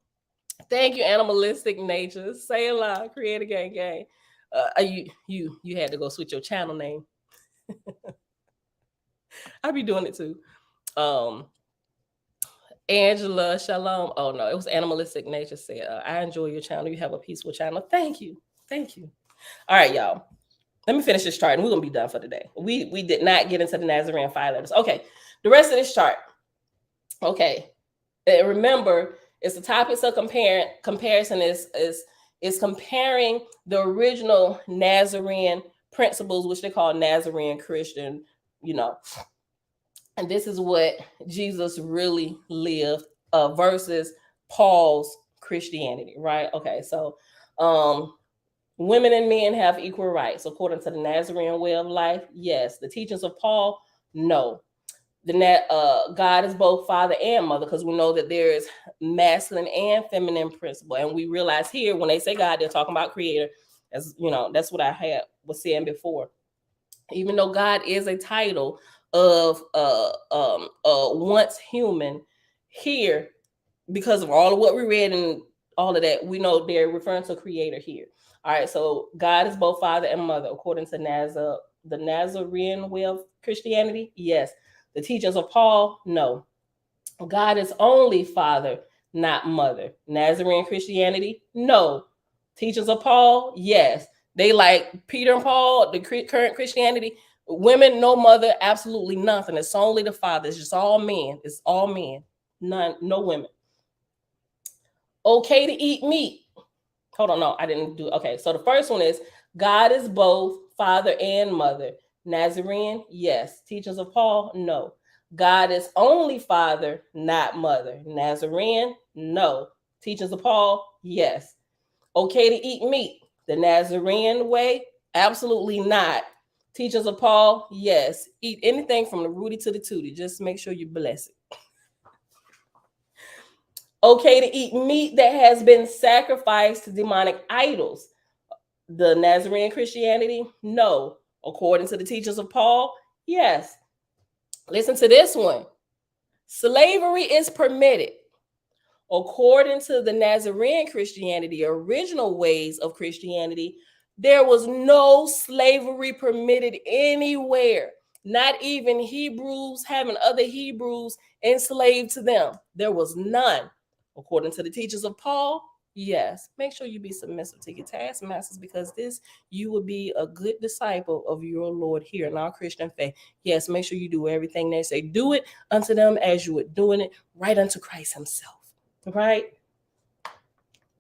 Thank you, Animalistic Nature. Say a lot, Creator Gang Gang. You had to go switch your channel name. I be doing it too. Angela, shalom. Oh no, it was Animalistic Nature said, I enjoy your channel. You have a peaceful channel. Thank you. Thank you. All right, y'all. Let me finish this chart and we're gonna be done for today. We did not get into the Nazarene 5 letters. Okay, the rest of this chart. Okay. And remember, it's the topics of comparison is comparing the original Nazarene principles, which they call Nazarene Christian, you know. And this is what Jesus really lived versus Paul's Christianity, right? Okay, so women and men have equal rights according to the Nazarene way of life. Yes. The teachings of Paul, no. God is both father and mother, because we know that there is masculine and feminine principle, and we realize here when they say God, they're talking about Creator. As you know, that's what I was saying before. Even though God is a title of once human, here, because of all of what we read and all of that, we know they're referring to Creator here. All right, so God is both father and mother according to the Nazarene way of Christianity. Yes. The teachings of Paul, no. God is only father, not mother. Nazarene Christianity, no. Teachings of Paul, yes. They like Peter and Paul, the current Christianity. Women, no mother, absolutely nothing. It's only the father. It's just all men. It's all men. None, no women. Okay to eat meat. Hold on, no, I didn't do. Okay, so the first one is God is both father and mother. Nazarene, yes. Teachings of Paul, no. God is only father, not mother. Nazarene, no. Teachings of Paul, yes. Okay to eat meat. The Nazarene way, absolutely not. Teachings of Paul, yes. Eat anything from the rooty to the tooty. Just make sure you bless it. Okay to eat meat that has been sacrificed to demonic idols. The Nazarene Christianity, no. According to the teachings of Paul, yes. Listen to this one. Slavery is permitted. According to the Nazarene Christianity, original ways of Christianity, there was no slavery permitted anywhere. Not even Hebrews having other Hebrews enslaved to them. There was none. According to the teachers of Paul, yes, make sure you be submissive to your taskmasters, because this you will be a good disciple of your Lord here in our Christian faith. Yes, make sure you do everything they say. Do it unto them as you were doing it right unto Christ himself. Right?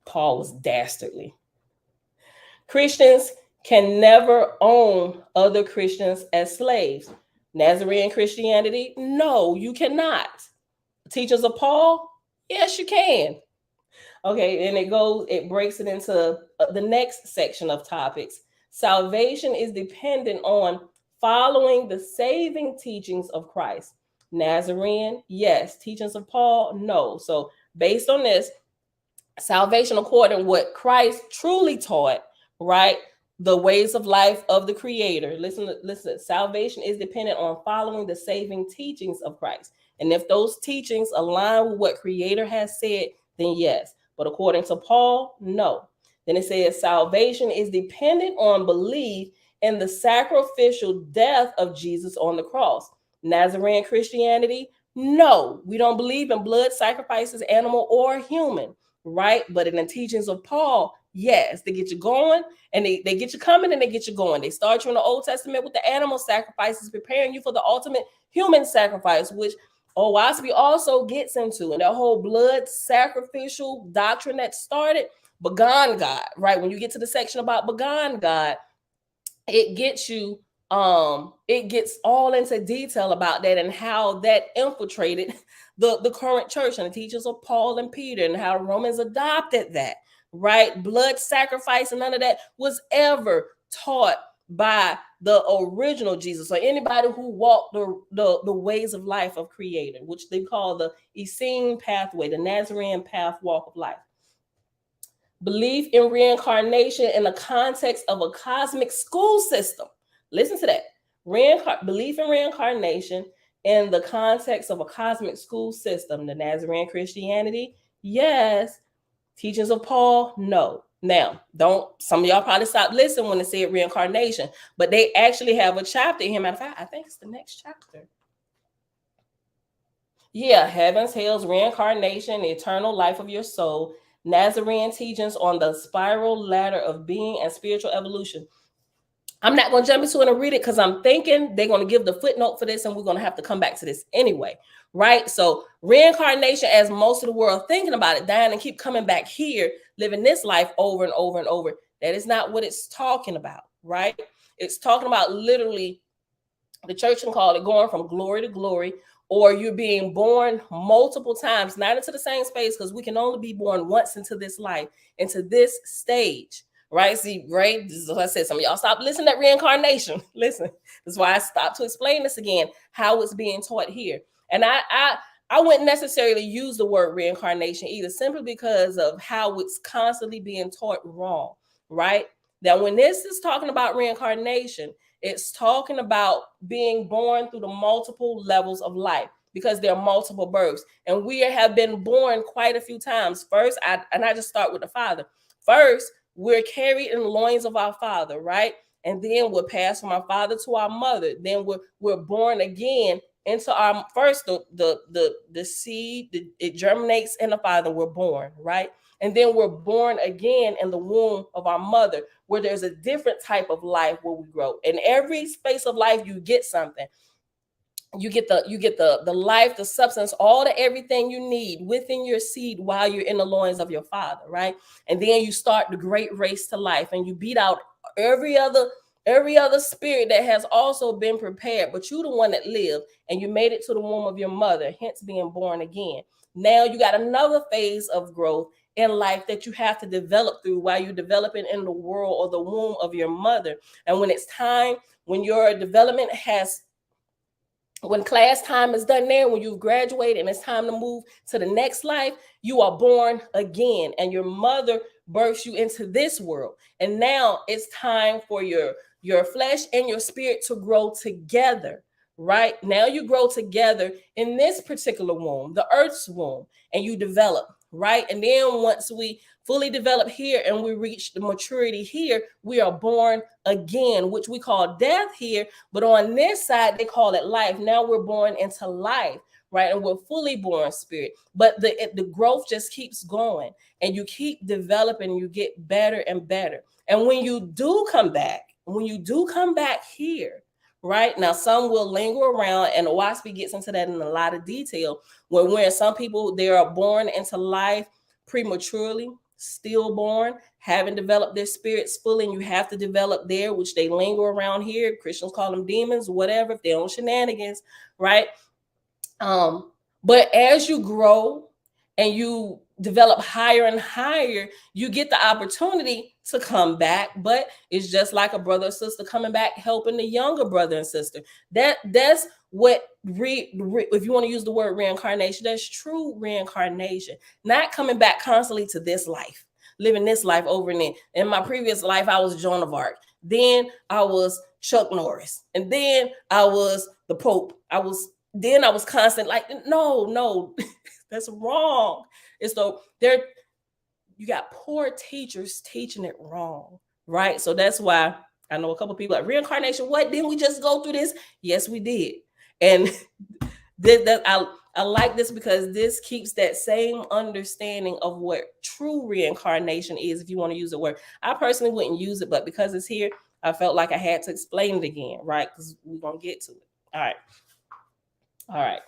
Paul was dastardly. Christians can never own other Christians as slaves. Nazarene Christianity, no, you cannot. Teachers of Paul, yes, you can. Okay, and it breaks it into the next section of topics. Salvation is dependent on following the saving teachings of Christ. Nazarene, yes. Teachings of Paul, no. So based on this, salvation according to what Christ truly taught, right? The ways of life of the Creator. Listen. Salvation is dependent on following the saving teachings of Christ. And if those teachings align with what Creator has said, then yes. But according to Paul, no. Then it says salvation is dependent on belief in the sacrificial death of Jesus on the cross. Nazarene Christianity, no. We don't believe in blood sacrifices, animal or human, right? But in the teachings of Paul, yes, they get you going, and they get you coming, and they get you going. They start you in the Old Testament with the animal sacrifices, preparing you for the ultimate human sacrifice, which Owasby also gets into, and that whole blood sacrificial doctrine that started Begon God, right? When you get to the section about Begon God, it gets you it gets all into detail about that and how that infiltrated the current church and the teachings of Paul and Peter, and how Romans adopted that, right? Blood sacrifice and none of that was ever taught by the original Jesus or anybody who walked the ways of life of Creator, which they call the Essene pathway, the Nazarene path walk of life. Belief in reincarnation in the context of a cosmic school system. Listen to that. Belief in reincarnation in the context of a cosmic school system. The Nazarene Christianity, yes. Teachings of Paul, no. Now, some of y'all probably stopped listening when it said reincarnation, but they actually have a chapter in here. Matter of fact, I think it's the next chapter. Yeah, heavens, hells, reincarnation, the eternal life of your soul. Nazarene teachings on the spiral ladder of being and spiritual evolution. I'm not going to jump into it and read it because I'm thinking they're going to give the footnote for this, and we're going to have to come back to this anyway, right? So reincarnation, as most of the world thinking about it, dying and keep coming back here, living this life over and over and over. That is not what it's talking about, right? It's talking about literally, the church can call it going from glory to glory, or you're being born multiple times, not into the same space, because we can only be born once into this life, into this stage, right? See, right? This is what I said. Some of y'all stop listening to reincarnation. Listen, that's why I stopped to explain this again, how it's being taught here. And I wouldn't necessarily use the word reincarnation either, simply because of how it's constantly being taught wrong, right? Now, when this is talking about reincarnation, it's talking about being born through the multiple levels of life, because there are multiple births, and we have been born quite a few times. First, I just start with the Father. First, we're carried in the loins of our father, right? And then we're passed from our father to our mother. Then we're born again into our first the seed. It germinates in the father. We're born, right? And then we're born again in the womb of our mother, where there's a different type of life where we grow. In every space of life, you get something. You get the life, the substance, all the everything you need within your seed while you're in the loins of your father, right? And then you start the great race to life, and you beat out every other spirit that has also been prepared, but you're the one that lived, and you made it to the womb of your mother, hence being born again. Now you got another phase of growth in life that you have to develop through while you're developing in the world or the womb of your mother. And when it's time, when your development when class time is done there, when you've graduated and it's time to move to the next life, you are born again, and your mother births you into this world. And now it's time for your flesh and your spirit to grow together, right? Now you grow together in this particular womb, the earth's womb, and you develop. right? And then once we fully develop here and we reach the maturity here, we are born again, which we call death here. But on this side, they call it life. Now we're born into life, right? And we're fully born spirit. But the growth just keeps going, and you keep developing, you get better and better. And when you do come back here, right? Now, some will linger around, and WASP gets into that in a lot of detail. When some people, they are born into life prematurely, stillborn, haven't developed their spirits fully, and you have to develop there, which they linger around here. Christians call them demons, whatever, if they're on shenanigans, right? But as you grow and you develop higher and higher, you get the opportunity to come back. But it's just like a brother or sister coming back, helping the younger brother and sister. That's what if you want to use the word reincarnation, that's true reincarnation. Not coming back constantly to this life, living this life over and in my previous life, I was Joan of Arc. Then I was Chuck Norris. And then I was the Pope. I was constant, like, no, that's wrong. And so you got poor teachers teaching it wrong, right? So that's why I know a couple people like, reincarnation, what? Didn't we just go through this? Yes, we did. And I like this because this keeps that same understanding of what true reincarnation is, if you want to use the word. I personally wouldn't use it, but because it's here, I felt like I had to explain it again, right? Because we're going to get to it. All right.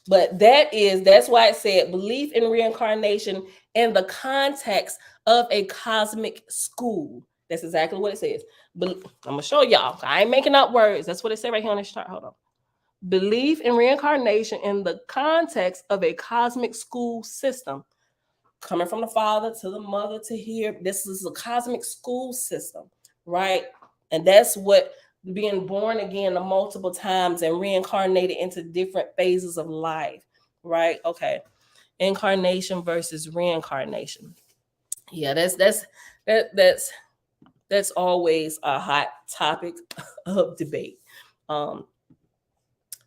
But that's why it said belief in reincarnation in the context of a cosmic school. That's exactly what it says. But I'm going to show y'all. I ain't making up words. That's what it said right here on this chart. Hold on. Belief in reincarnation in the context of a cosmic school system. Coming from the father to the mother to here. This is a cosmic school system, right? And that's what being born again multiple times and reincarnated into different phases of life, right? Okay. Incarnation versus reincarnation. Yeah, that's always a hot topic of debate.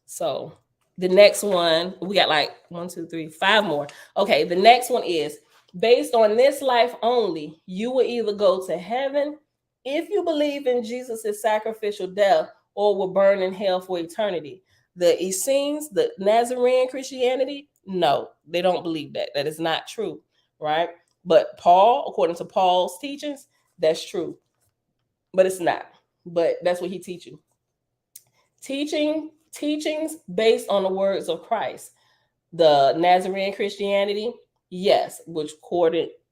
So the next one, we got like 1, 2, 3, 5 more. Okay, the next one is based on this life only, you will either go to heaven if you believe in Jesus' sacrificial death, or will burn in hell for eternity. The Essenes, the Nazarene Christianity, no, they don't believe that. That is not true, right? But Paul, according to Paul's teachings, that's true. But it's not. But that's what he teaches you. Teachings based on the words of Christ. The Nazarene Christianity, yes, which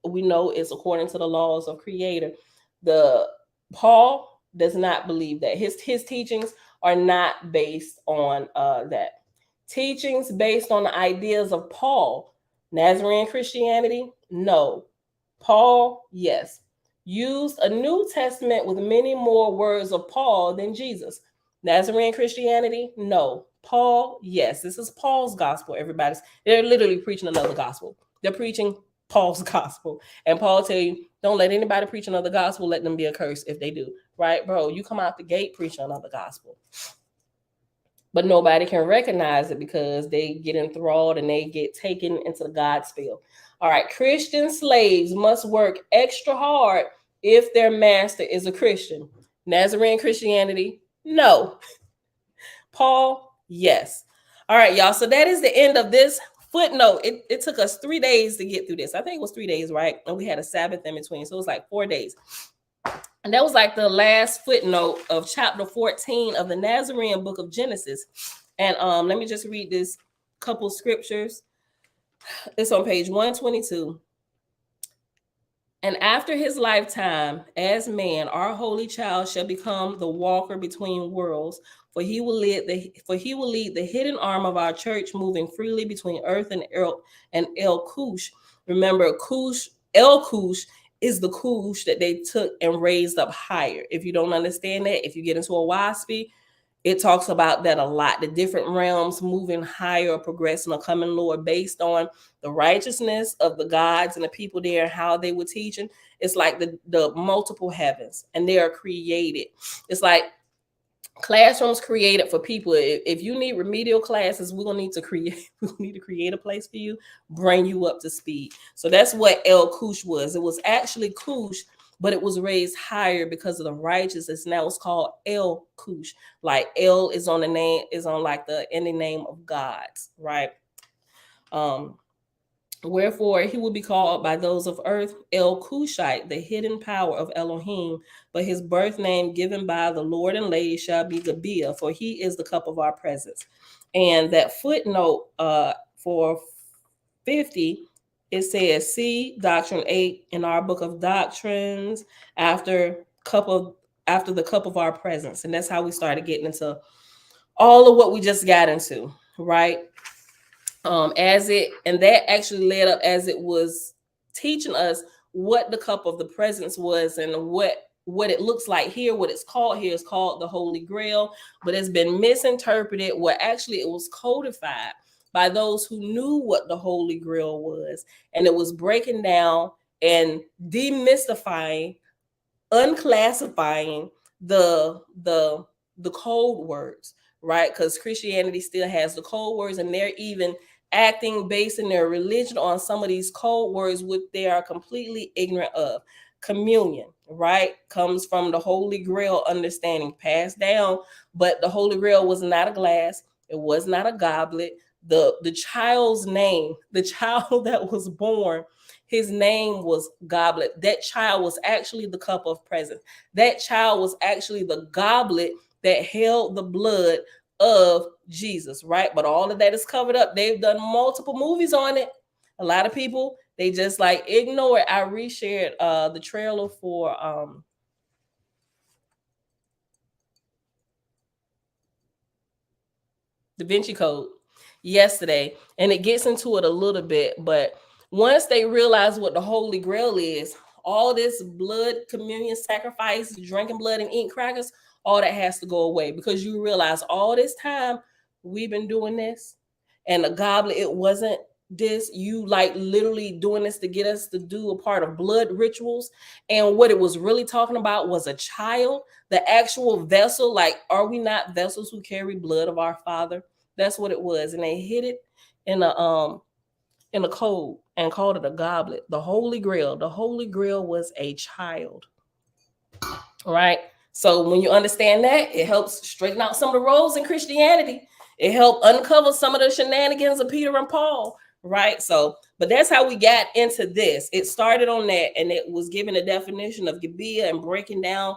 we know is according to the laws of Creator. The Paul does not believe that. His teachings are not based on that. Teachings based on the ideas of Paul. Nazarene Christianity, no. Paul, yes. Used a New Testament with many more words of Paul than Jesus. Nazarene Christianity, no. Paul, yes. This is Paul's gospel, they're literally preaching another gospel. They're preaching Paul's gospel. And Paul tell you, don't let anybody preach another gospel, let them be accursed if they do. Right, bro? You come out the gate preaching another gospel. But nobody can recognize it because they get enthralled and they get taken into the God spell. All right, Christian slaves must work extra hard if their master is a Christian. Nazarene Christianity, no. Paul, yes. All right, y'all. So that is the end of this footnote. It took us 3 days to get through this. I think it was 3 days, right? And we had a Sabbath in between. So it was like 4 days. And that was like the last footnote of chapter 14 of the Nazarene book of Genesis. And let me just read this couple scriptures. It's on page 122. And after his lifetime as man, our holy child shall become the walker between worlds, for he will lead the hidden arm of our church, moving freely between earth and El Cush. Remember, El Cush is the Cush that they took and raised up higher. If you don't understand that, if you get into a WASP, it talks about that a lot. The different realms moving higher, progressing, or coming lower based on the righteousness of the gods and the people there and how they were teaching. It's like the multiple heavens, and they are created. It's like Classrooms created for people. If you need remedial classes, we're gonna need to create a place for you, bring you up to speed. So that's what El Cush was. It was actually Cush, but it was raised higher because of the righteousness. Now it's called El Cush. Like El is on the name, is on like the ending name of gods, right? Wherefore he will be called by those of earth El Cushite, the hidden power of Elohim. But his birth name given by the Lord and Lady shall be Gibeah, for he is the cup of our presence. And that footnote for 50, it says, see Doctrine 8 in our book of doctrines after the cup of our presence. And that's how we started getting into all of what we just got into, right? And that actually led up as it was teaching us what the cup of the presence was and what it looks like here. What it's called here is called the Holy Grail, but it's been misinterpreted. Where actually it was codified by those who knew what the Holy Grail was, and it was breaking down and demystifying, unclassifying the code words, right? Because Christianity still has the code words, and they're even acting based in their religion on some of these code words which they are completely ignorant of. Communion, right, comes from the Holy Grail understanding passed down, but the Holy Grail was not a glass, it was not a goblet. The child's name, the child that was born, his name was Goblet. That child was actually the cup of presence. That child was actually the goblet that held the blood of Jesus, right? But all of that is covered up. They've done multiple movies on it. A lot of people, they just like ignore it. I reshared the trailer for Da Vinci Code yesterday, and it gets into it a little bit. But once they realize what the Holy Grail is, all this blood, communion, sacrifice, drinking blood and eating crackers, all that has to go away, because you realize all this time we've been doing this, and the goblet, it wasn't this. You like literally doing this to get us to do a part of blood rituals, and what it was really talking about was a child, the actual vessel. Like, are we not vessels who carry blood of our Father? That's what it was, and they hid it in a code and called it a goblet. The Holy Grail. The Holy Grail was a child, right? So when you understand that, it helps straighten out some of the roles in Christianity. It helped uncover some of the shenanigans of Peter and Paul, right? So, but that's how we got into this. It started on that, and it was giving a definition of Gibeah and breaking down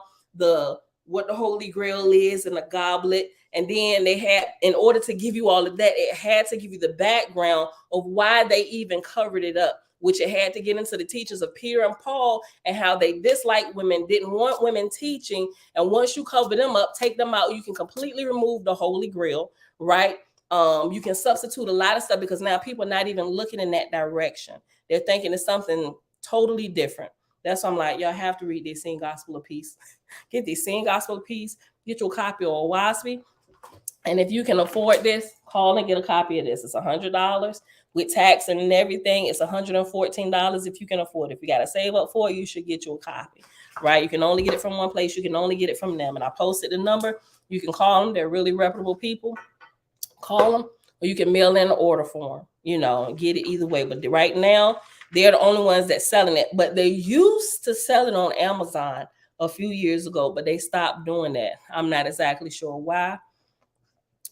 what the Holy Grail is and the goblet. And then they had, in order to give you all of that, it had to give you the background of why they even covered it up, which it had to get into the teachings of Peter and Paul and how they disliked women, didn't want women teaching. And once you cover them up, take them out, you can completely remove the Holy Grail, right? You can substitute a lot of stuff, because now people are not even looking in that direction. They're thinking it's something totally different. That's why I'm like, y'all have to read the Sing Gospel of Peace. Get the Sing Gospel of Peace. Get your copy of WASPy. And if you can afford this, call and get a copy of this. It's $100 with tax and everything. It's $114 if you can afford it. If you got to save up for it, you should get your copy, right? You can only get it from one place. You can only get it from them. And I posted the number. You can call them. They're really reputable people. Call them, or you can mail in an order form, and get it either way. But right now, they're the only ones that's selling it. But they used to sell it on Amazon a few years ago, but they stopped doing that. I'm not exactly sure why.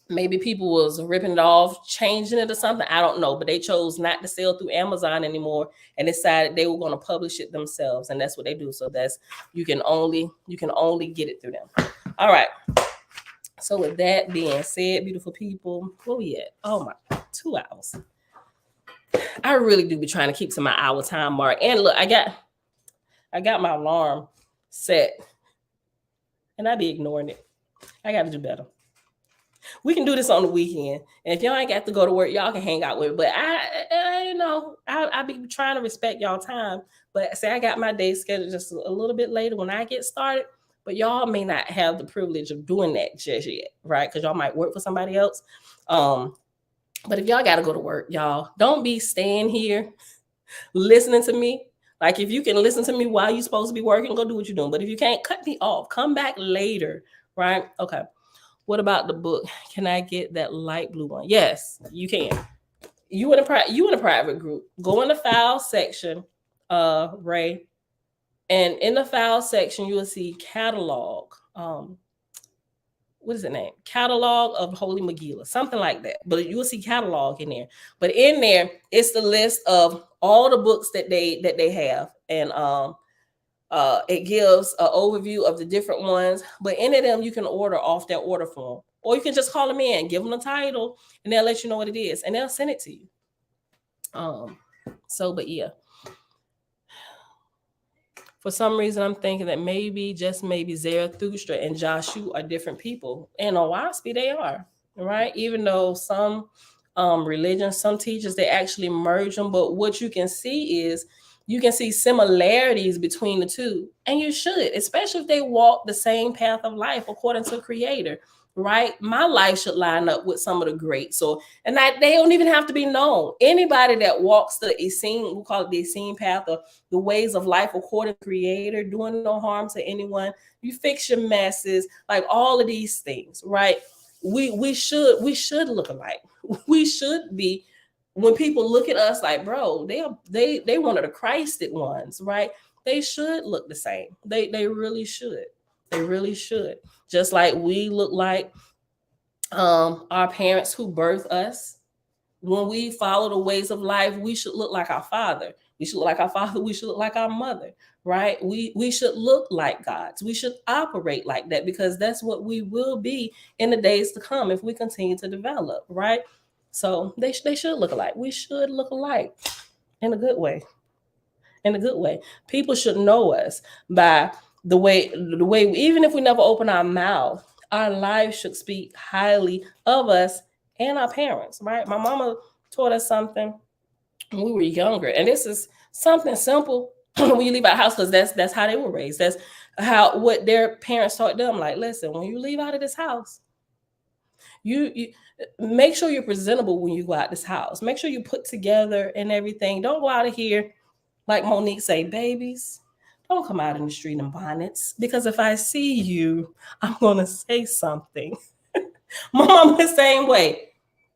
Maybe people was ripping it off, changing it or something. I don't know, but they chose not to sell through Amazon anymore and decided they were going to publish it themselves, and that's what they do. So that's you can only get it through them. All right. So with that being said, beautiful people, where we at? Oh my, 2 hours. I really do be trying to keep to my hour time mark. And look, I got my alarm set, and I be ignoring it. I got to do better. We can do this on the weekend, and if y'all ain't got to go to work, y'all can hang out with it. But I be trying to respect y'all time. But say I got my day scheduled just a little bit later when I get started. But y'all may not have the privilege of doing that just yet, right? Because y'all might work for somebody else. But if y'all got to go to work, y'all, don't be staying here listening to me. Like, if you can listen to me while you're supposed to be working, go do what you're doing. But if you can't, cut me off. Come back later, right? Okay. What about the book? Can I get that light blue one? Yes, you can. You in a private group. Go in the file section, Ray, and in the file section you will see catalog. What is the name? Catalog of Holy Megillah, something like that. But you will see catalog in there. But in there, it's the list of all the books that they have, and it gives an overview of the different ones. But any of them you can order off their order form, or you can just call them in, give them the title, and they'll let you know what it is, and they'll send it to you. But yeah. For some reason, I'm thinking that maybe, just maybe, Zarathustra and Joshua are different people. And Owaspi, they are, right? Even though some religions, some teachers, they actually merge them. But what you can see is, you can see similarities between the two. And you should, especially if they walk the same path of life according to Creator, right? My life should line up with some of the greats. So, and that they don't even have to be known. Anybody that walks the Essene, we call it the Essene path, or the ways of life according to Creator, doing no harm to anyone, you fix your messes, like all of these things, right? We should look alike. We should be, when people look at us like, bro, they one of the Christed ones, right? They should look the same. They really should. They really should. Just like we look like our parents who birthed us. When we follow the ways of life, we should look like our father. We should look like our father. We should look like our mother, right? We should look like God's. We should operate like that, because that's what we will be in the days to come if we continue to develop, right? So they should look alike. We should look alike in a good way. In a good way. People should know us by the way, even if we never open our mouth, our lives should speak highly of us and our parents, right? My mama taught us something when we were younger, and this is something simple when you leave our house, because that's how they were raised. That's how, what their parents taught them. Like, listen, when you leave out of this house, you make sure you're presentable when you go out this house. Make sure you put together and everything. Don't go out of here, like Monique say, babies, don't come out in the street in bonnets, because if I see you, I'm gonna say something. My mom the same way.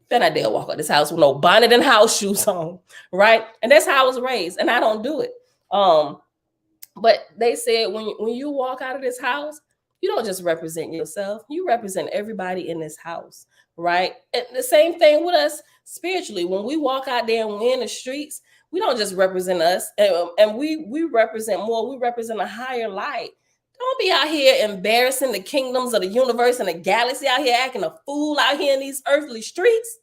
Then I dare walk out this house with no bonnet and house shoes on, right? And that's how I was raised, and I don't do it. But they said when you walk out of this house, you don't just represent yourself, you represent everybody in this house, right? And the same thing with us spiritually. When we walk out there and we're in the streets, we don't just represent us, and we represent more. We represent a higher light. Don't be out here embarrassing the kingdoms of the universe and the galaxy, out here acting a fool out here in these earthly streets.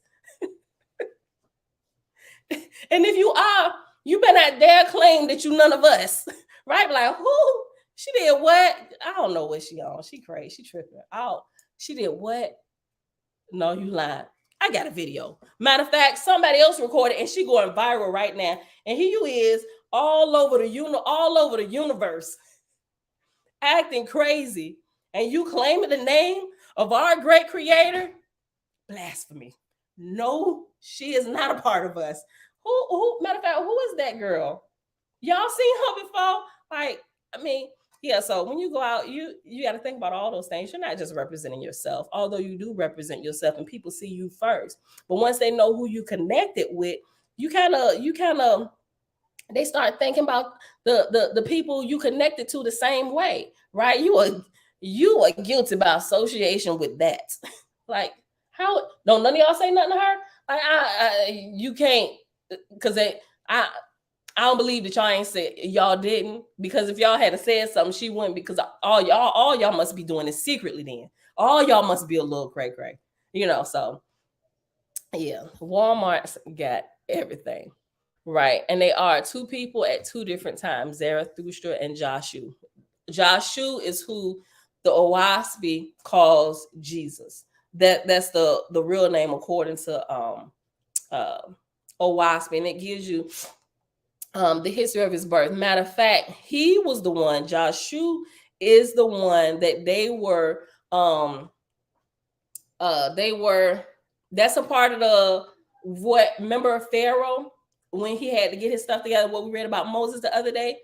And if you are, you better not dare claim that you none of us, right? Like, who? She did what? I don't know what she on. She crazy. She tripping. Oh, she did what? No, you lying. I got a video. Matter of fact, somebody else recorded, and she going viral right now. And here you is, all over the universe, acting crazy, and you claiming the name of our great Creator. Blasphemy. No, she is not a part of us. Who? Matter of fact, who is that girl? Y'all seen her before? Like, I mean, yeah. So when you go out, you got to think about all those things. You're not just representing yourself, although you do represent yourself, and people see you first. But once they know who you connected with, you kind of they start thinking about the people you connected to the same way, right? You are guilty by association with that. Like, how don't none of y'all say nothing to her? Like, you can't, because I don't believe that y'all ain't said, y'all didn't, because if y'all had said something, she wouldn't, because all y'all must be doing it secretly. Then all y'all must be a little cray, So yeah, Walmart's got everything. Right. And they are two people at two different times, Zarathustra and Joshua. Joshua is who the Owaspi calls Jesus. That's the real name according to Owaspi. And it gives you the history of his birth. Matter of fact, he was the one, Joshua is the one that they were, that's a part of remember Pharaoh, when he had to get his stuff together, what we read about Moses the other day,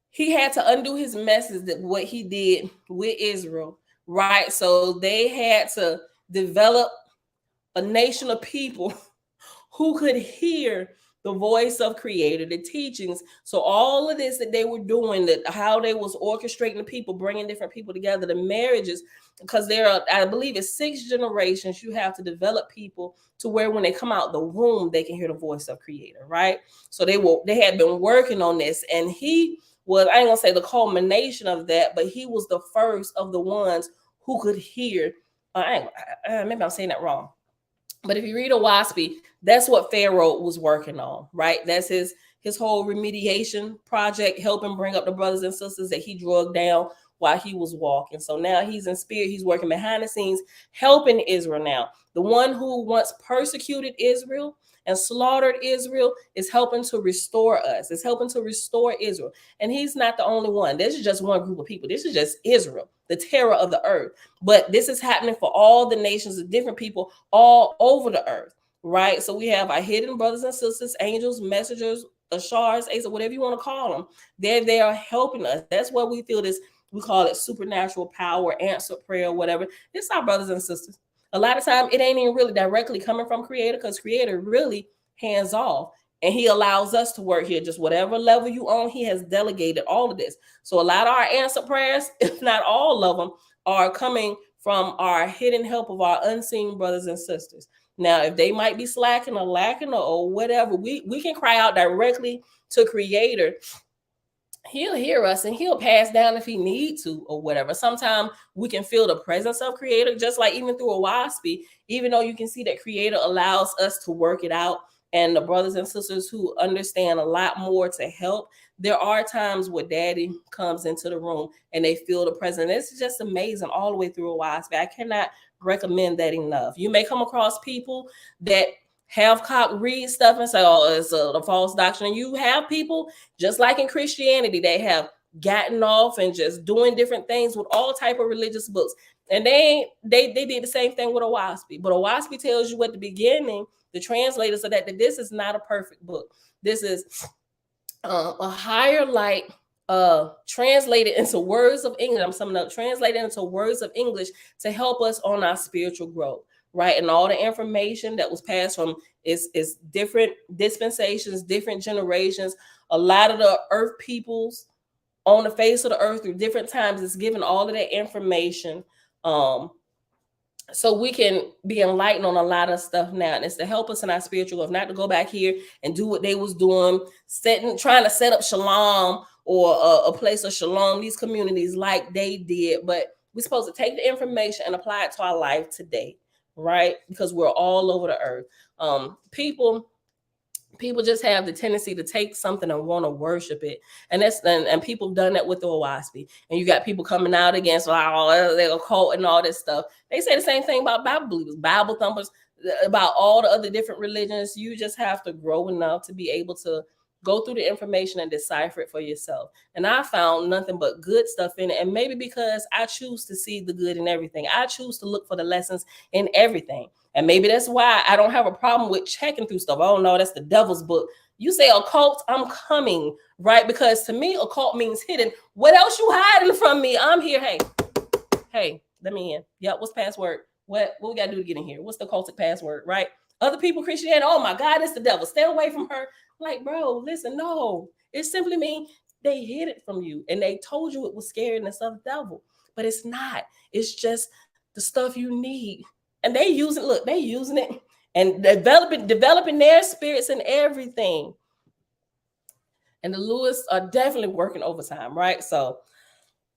he had to undo his messes, that what he did with Israel, right? So they had to develop a nation of people who could hear the voice of Creator, the teachings. So all of this that they were doing, that how they was orchestrating the people, bringing different people together, the marriages, because there are, I believe it's 6 generations you have to develop people to where when they come out the womb, they can hear the voice of Creator, right? So they had been working on this, and he was, I ain't gonna say the culmination of that, but he was the first of the ones who could hear. Maybe I'm saying that wrong. But if you read Owaspy, that's what Pharaoh was working on, right? That's his whole remediation project, helping bring up the brothers and sisters that he drugged down while he was walking. So now he's in spirit, he's working behind the scenes, helping Israel now. The one who once persecuted Israel and slaughtered Israel is helping to restore us. It's helping to restore Israel. And he's not the only one. This is just one group of people. This is just Israel, the terror of the earth. But this is happening for all the nations of different people all over the earth, right? So we have our hidden brothers and sisters, angels, messengers, ashars, asa, whatever you want to call them. They are helping us. That's what we feel this, we call it supernatural power, answered prayer, whatever. It's our brothers and sisters. A lot of time it ain't even really directly coming from Creator, because Creator really hands off, and he allows us to work here. Just whatever level you on, he has delegated all of this. So a lot of our answered prayers, if not all of them, are coming from our hidden help of our unseen brothers and sisters. Now, if they might be slacking or lacking or whatever, we can cry out directly to Creator. He'll hear us and he'll pass down if he need to or whatever. Sometimes we can feel the presence of Creator, just like even through Owaspy, even though you can see that Creator allows us to work it out, and the brothers and sisters who understand a lot more to help. There are times where Daddy comes into the room and they feel the presence. It's just amazing all the way through Owaspy. I cannot recommend that enough. You may come across people that half-cock read stuff and say, oh, it's a false doctrine. And you have people, just like in Christianity, they have gotten off and just doing different things with all type of religious books. And they did the same thing with Owaspy. But Owaspy tells you at the beginning, the translators are that this is not a perfect book. This is a higher light, translated into words of English. I'm summing up, translated into words of English to help us on our spiritual growth, right? And all the information that was passed from is different dispensations, different generations. A lot of the earth peoples on the face of the earth through different times is given all of that information. So we can be enlightened on a lot of stuff now. And it's to help us in our spiritual growth, not to go back here and do what they was doing, trying to set up shalom or a place of shalom, these communities like they did. But we're supposed to take the information and apply it to our life today, right? Because we're all over the earth. People just have the tendency to take something and want to worship it. And people have done that with the Owaspy. And you got people coming out against they're a cult and all this stuff. They say the same thing about Bible believers, Bible thumpers, about all the other different religions. You just have to grow enough to be able to go through the information and decipher it for yourself. And I found nothing but good stuff in it. And maybe because I choose to see the good in everything, I choose to look for the lessons in everything. And maybe that's why I don't have a problem with checking through stuff. Oh no, that's the devil's book. You say occult, I'm coming, right? Because to me, occult means hidden. What else you hiding from me? I'm here. Hey, let me in. Yep, what's password? What we gotta do to get in here? What's the cultic password, right? Other people, Christianity, oh my God, it's the devil. Stay away from her. Like, bro, listen, no. It simply means they hid it from you and they told you it was scary and it's of the devil. But it's not. It's just the stuff you need. And they using it and developing their spirits and everything. And the Lewis are definitely working overtime, right? So,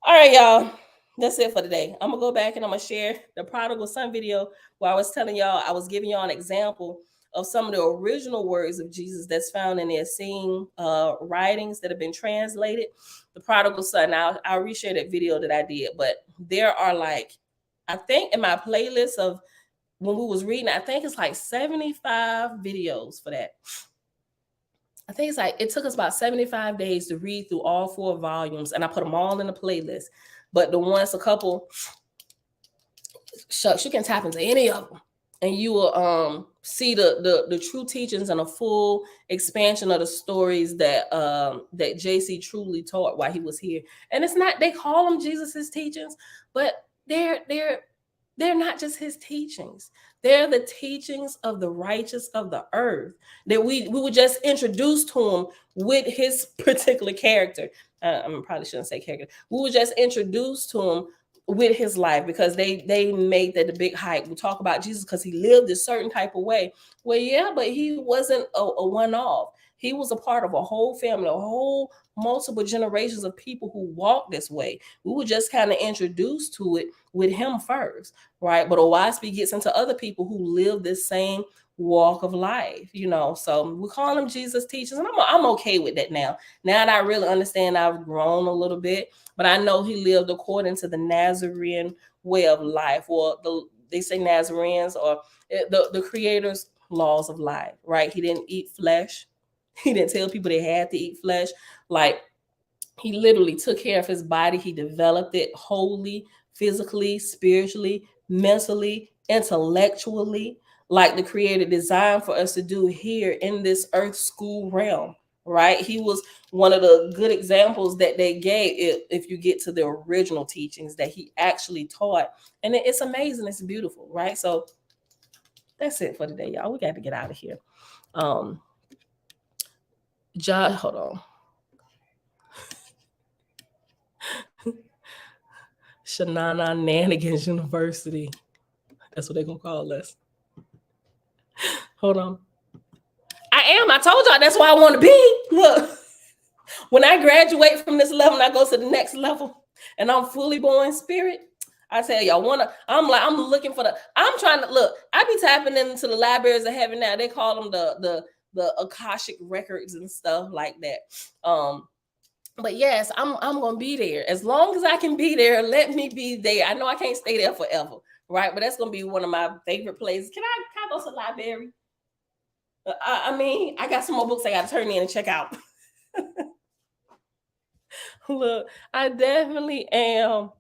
all right, y'all. That's it for today. I'm gonna go back and I'm gonna share the prodigal son video where I was telling y'all, I was giving y'all an example of some of the original words of Jesus that's found in their Essene writings that have been translated. The prodigal son. I'll reshare that video that I did, but there are I think in my playlist of when we was reading, I think it's 75 videos for that. I think it's it took us about 75 days to read through all 4 volumes, and I put them all in the playlist. But the ones, a couple, shucks, you can tap into any of them, and you will see the true teachings and a full expansion of the stories that JC truly taught while he was here. And it's not, they call them Jesus's teachings, but they're not just his teachings. They're the teachings of the righteous of the earth that we were just introduced to him with his particular character. I probably shouldn't say character. We were just introduced to him with his life because they made that the big hype. We talk about Jesus because he lived a certain type of way. Well, yeah, but he wasn't a one-off. He was a part of a whole family, a whole multiple generations of people who walked this way. We were just kind of introduced to it with him first, right? But Owaspi gets into other people who live this same walk of life, So we call them Jesus teachers, and I'm okay with that now. Now that I really understand, I've grown a little bit, but I know he lived according to the Nazarene way of life, or they say Nazarenes, or the Creator's laws of life, right? He didn't eat flesh. He didn't tell people they had to eat flesh. Like, he literally took care of his body. He developed it wholly, physically, spiritually, mentally, intellectually, like the Creator designed for us to do here in this earth school realm, right? He was one of the good examples that they gave if you get to the original teachings that he actually taught. And it's amazing. It's beautiful, right? So that's it for today, y'all. We got to get out of here. Hold on. Shanana Nanigans University. That's what they're going to call us. Hold on. I told y'all that's where I want to be. Look, when I graduate from this level and I go to the next level and I'm fully born spirit, I tell y'all, I'm looking for I'm trying to look. I be tapping into the libraries of heaven now. They call them the Akashic records and stuff like that. But yes, I'm gonna be there as long as I can be there. Let me be there. I know I can't stay there forever, right? But that's gonna be one of my favorite places. Can I go to the library? I mean, I got some more books I got to turn in and check out. Look, I definitely am.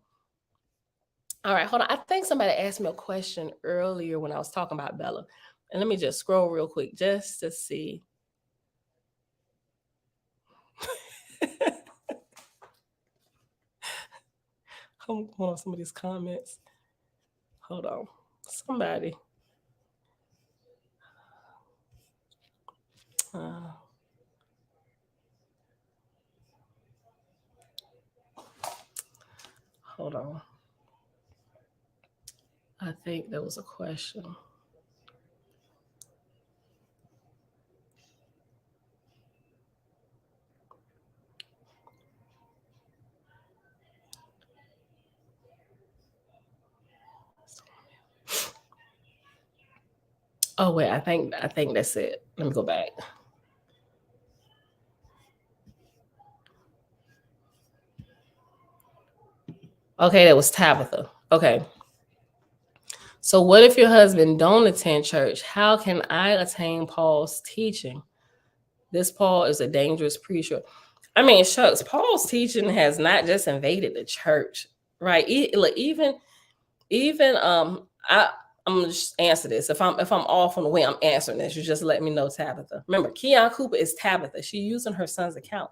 All right, hold on. I think somebody asked me a question earlier when I was talking about Bella, and let me just scroll real quick just to see. Hold on, some of these comments. Hold on. Somebody. Hold on. I think there was a question. Oh wait, I think that's it. Let me go back. Okay, that was Tabitha. Okay. So what if your husband don't attend church? How can I attain Paul's teaching? This Paul is a dangerous preacher. I mean, shucks, Paul's teaching has not just invaded the church, right? Even I'm gonna just answer this. If I'm off on the way, I'm answering this. You just let me know, Tabitha. Remember, Keon Cooper is Tabitha. She's using her son's account.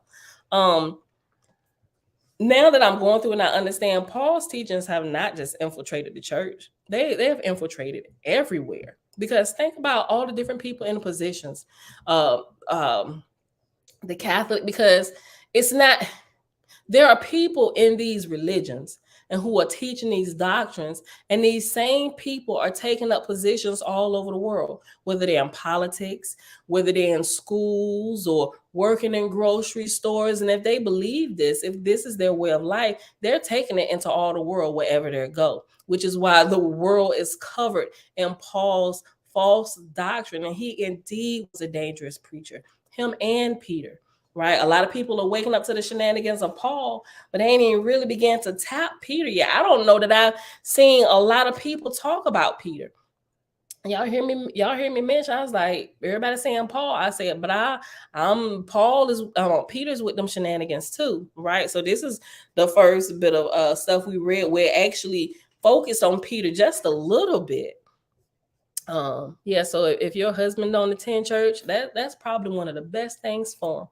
Now that I'm going through and I understand, Paul's teachings have not just infiltrated the church. They have infiltrated everywhere. Because think about all the different people in the positions. The Catholic, because it's not, there are people in these religions and who are teaching these doctrines, and these same people are taking up positions all over the world, whether they're in politics, whether they're in schools or working in grocery stores. And if they believe this, if this is their way of life, they're taking it into all the world wherever they go, which is why the world is covered in Paul's false doctrine. And he indeed was a dangerous preacher, him and Peter. Right, a lot of people are waking up to the shenanigans of Paul, but they ain't even really began to tap Peter yet. I don't know that I've seen a lot of people talk about Peter. Y'all hear me mention? I was like, everybody saying Paul. I said, but I'm Paul is Peter's with them shenanigans too, right? So this is the first bit of stuff we read where it actually focused on Peter just a little bit. Yeah. So if your husband don't attend church, that's probably one of the best things for him.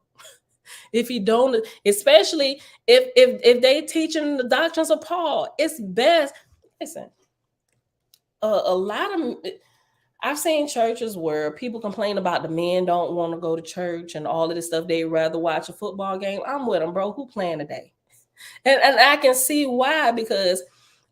If you don't, especially if they teaching the doctrines of Paul, it's best. Listen, a lot of I've seen churches where people complain about the men don't want to go to church and all of this stuff. They'd rather watch a football game. I'm with them, bro. Who playing today? And I can see why, because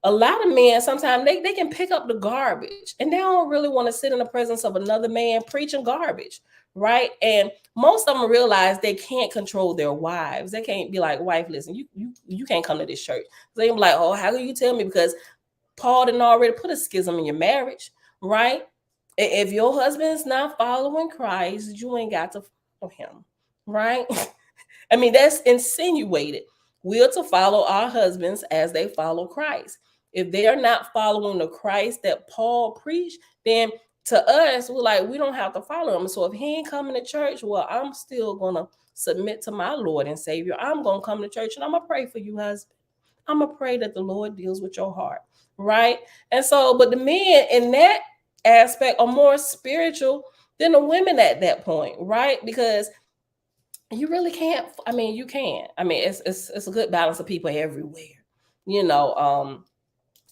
a lot of men sometimes they can pick up the garbage and they don't really want to sit in the presence of another man preaching garbage, right? And most of them realize they can't control their wives. They can't be like, wife, listen, you can't come to this church. They be like, oh, how can you tell me? Because Paul didn't already put a schism in your marriage, right? If your husband's not following Christ, you ain't got to follow him, right? I mean, that's insinuated. We're to follow our husbands as they follow Christ. If they are not following the Christ that Paul preached, then to us, we're like, we don't have to follow him. So if he ain't coming to church, well, I'm still going to submit to my Lord and Savior. I'm going to come to church and I'm going to pray for you, husband. I'm going to pray that the Lord deals with your heart, right? And so, but the men in that aspect are more spiritual than the women at that point, right? Because you really can't. I mean, you can. I mean, it's a good balance of people everywhere. You know,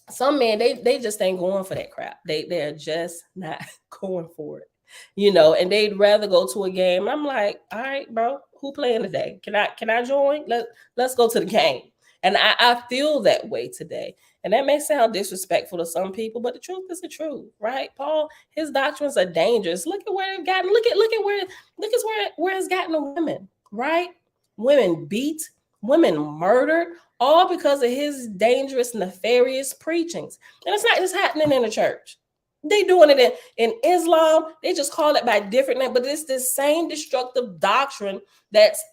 some men they just ain't going for that crap. They're just not going for it. You know, and they'd rather go to a game. I'm like, all right, bro, who playing today? Can I join? Let's go to the game. And I feel that way today. And that may sound disrespectful to some people, but the truth is the truth, right? Paul, his doctrines are dangerous. Look at where it gotten. Look at where it's gotten to women, right? Women beat, women murdered, all because of his dangerous, nefarious preachings. And it's not just happening in the church. They doing it in Islam. They just call it by different name, but it's the same destructive doctrine that's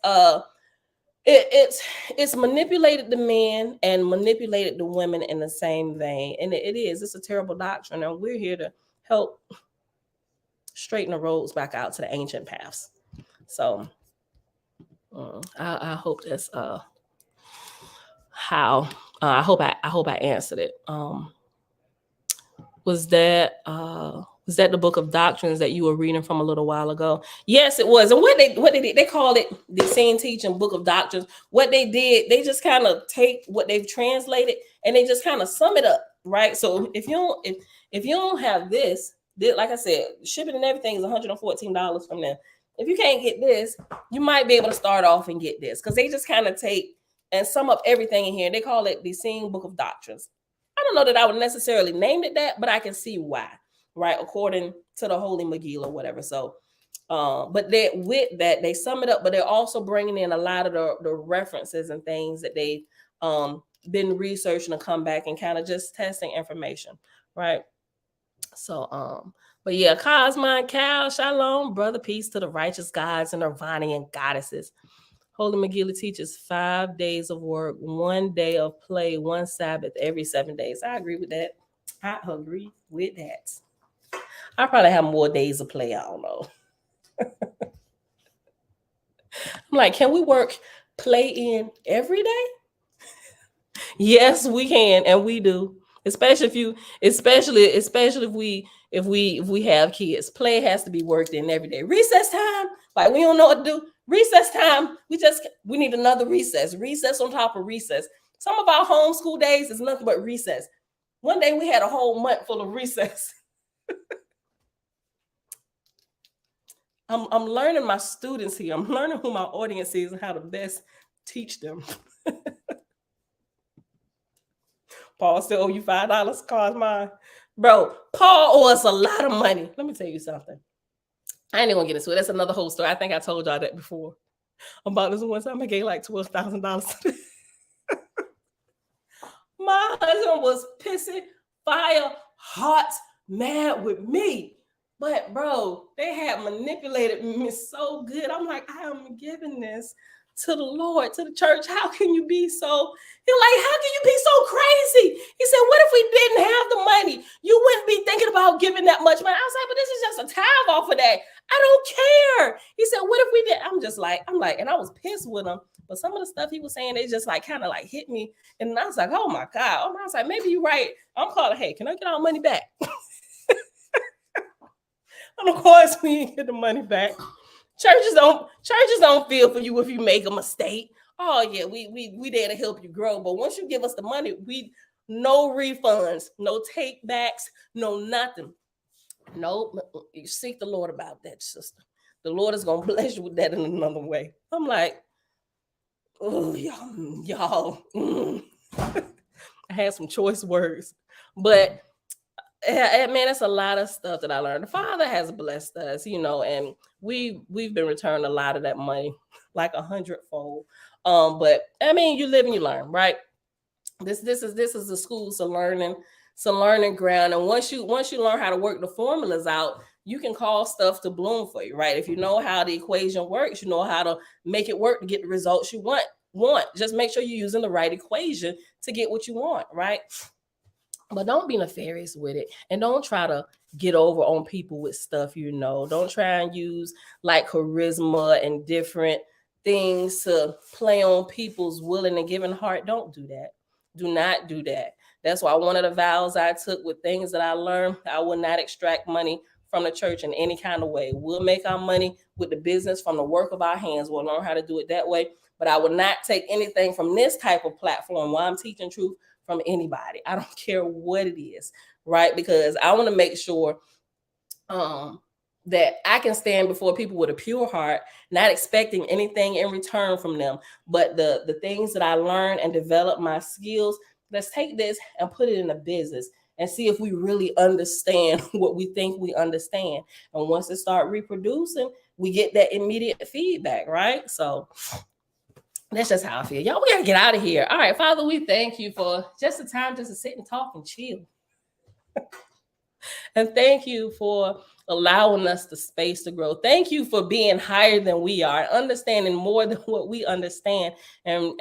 it's manipulated the men and manipulated the women in the same vein. And it's a terrible doctrine. And we're here to help straighten the roads back out to the ancient paths. So I hope that's how I hope I answered it. Was that the book of doctrines that you were reading from a little while ago? Yes, it was. And what they did, they called it the Same Teaching Book of Doctrines. What they did, they just kind of take what they've translated and they just kind of sum it up, right? So if you don't have this, like I said, shipping and everything is $114 from them. If you can't get this, you might be able to start off and get this, because they just kind of take and sum up everything in here. They call it the Same Book of Doctrines. I don't know that I would necessarily name it that, but I can see why, right? According to the Holy Megillah or whatever. So, but with that, they sum it up, but they're also bringing in a lot of the references and things that they've been researching to come back and kind of just testing information, right? So, but yeah, Cosmine, Cal, Shalom, brother, peace to the righteous gods and Nirvanian goddesses. Holy Megillah teaches 5 days of work, 1 day of play, 1 Sabbath every 7 days. I agree with that. I agree with that. I probably have more days of play. I don't know. I'm like, can we work play in every day? Yes, we can, and we do. Especially if we have kids. Play has to be worked in every day. Recess time, like we don't know what to do. Recess time, we need another recess. Recess on top of recess. Some of our homeschool days is nothing but recess. One day we had a whole month full of recess. I'm learning my students here. I'm learning who my audience is and how to best teach them. Paul still owe you $5, Cosmine. Bro, Paul owes us a lot of money. Let me tell you something. I ain't even gonna get into it. That's another whole story. I think I told y'all that before. About this one time I gave like $12,000. My husband was pissing fire, hot, mad with me. But bro, they had manipulated me so good. I'm like, I am giving this to the Lord, to the church. How can you be so? You're like, how can you be so crazy? He said, what if we didn't have the money? You wouldn't be thinking about giving that much money. I was like, but this is just a tithe off of that. I don't care. He said, what if we did? I'm like, and I was pissed with him. But some of the stuff he was saying, they just like kind of like hit me. And I was like, oh my God. I was like, maybe you're right. I'm calling, hey, can I get our money back? And of course, we didn't get the money back. Churches don't feel for you if you make a mistake. Oh yeah, we there to help you grow. But once you give us the money, No refunds, no take backs, no nothing. No, you seek the Lord about that, sister. The Lord is gonna bless you with that in another way. I'm like, oh, y'all. I had some choice words, but man, it's a lot of stuff that I learned. The Father has blessed us, and we've been returning a lot of that money, like 100-fold. But I mean, you live and you learn, right? This is the school, so learning ground. And once you learn how to work the formulas out, you can cause stuff to bloom for you, right? If you know how the equation works, you know how to make it work to get the results you want. Just make sure you're using the right equation to get what you want, right? But don't be nefarious with it, and don't try to get over on people with stuff. Don't try and use like charisma and different things to play on people's willing and giving heart. Don't do that. Do not do that. That's why one of the vows I took with things that I learned, I will not extract money from the church in any kind of way. We'll make our money with the business from the work of our hands. We'll learn how to do it that way. But I will not take anything from this type of platform while I'm teaching truth from anybody. I don't care what it is, right? Because I want to make sure that I can stand before people with a pure heart, not expecting anything in return from them. But the things that I learn and develop my skills, let's take this and put it in a business and see if we really understand what we think we understand. And once it start reproducing, we get that immediate feedback, right? So that's just how I feel. Y'all, we gotta get out of here. All right, Father, we thank you for just the time just to sit and talk and chill. And thank you for allowing us the space to grow. Thank you for being higher than we are, understanding more than what we understand, and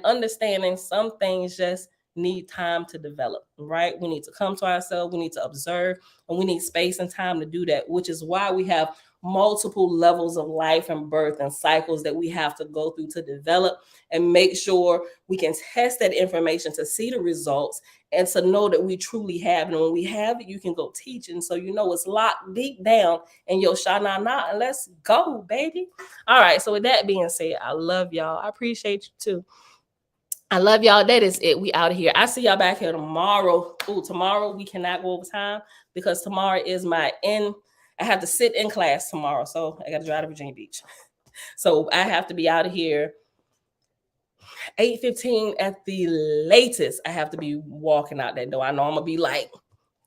understanding some things just need time to develop, right? We need to come to ourselves, we need to observe, and we need space and time to do that, which is why we have multiple levels of life and birth and cycles that we have to go through to develop and make sure we can test that information to see the results and to know that we truly have it. And when we have it, you can go teach. And so it's locked deep down in your sha-na-na, and let's go, baby. All right, so with that being said, I love y'all. I appreciate you too. I love y'all. That is it. We out of here. I see y'all back here tomorrow. Tomorrow we cannot go over time because tomorrow is my end. I have to sit in class tomorrow, so I got to drive to Virginia Beach. So I have to be out of here 8:15 at the latest. I have to be walking out that door. I know I'm gonna be like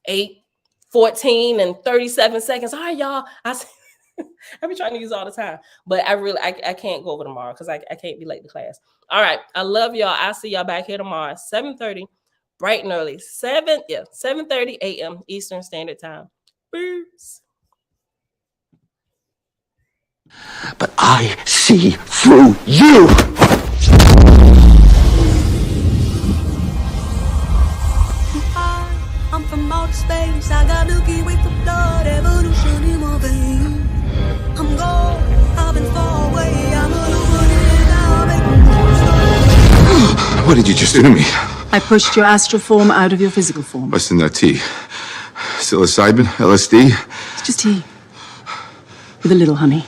8:14 and 37 seconds. All right, y'all. I be trying to use all the time, but I can't go over tomorrow because I can't be late to class. All right, I love y'all. I'll see y'all back here tomorrow, 7:30, bright and early, 7:30 a.m. Eastern Standard Time. Peace. But I see through you. I'm from outer space. I got Milky Way for blood, evolution in my veins. I'm gold, I've been far away. I'm What did you just do to me? I pushed your astral form out of your physical form. What's in that tea? Psilocybin? LSD? It's just tea. With a little honey.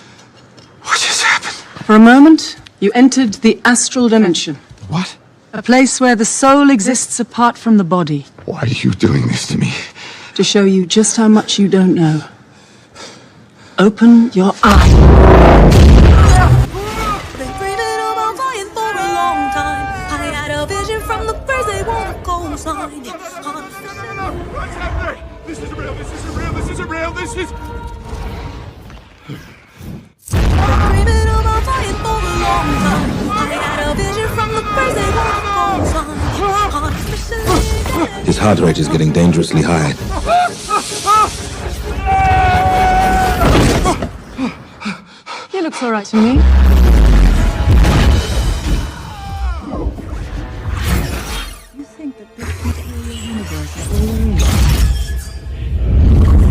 What just happened? For a moment, you entered the astral dimension. What? A place where the soul exists apart from the body. Why are you doing this to me? To show you just how much you don't know. Open your eyes. been dreaming about dying for a long time. I had a vision from the birds, they won't go sign. What's happening? This isn't real, this isn't real, this isn't real, this is... Dreaming about dying for a long time. I had a vision from the birds, they won't go sign. His heart rate is getting dangerously high. He looks all right to me. You think that this material universe is all there is?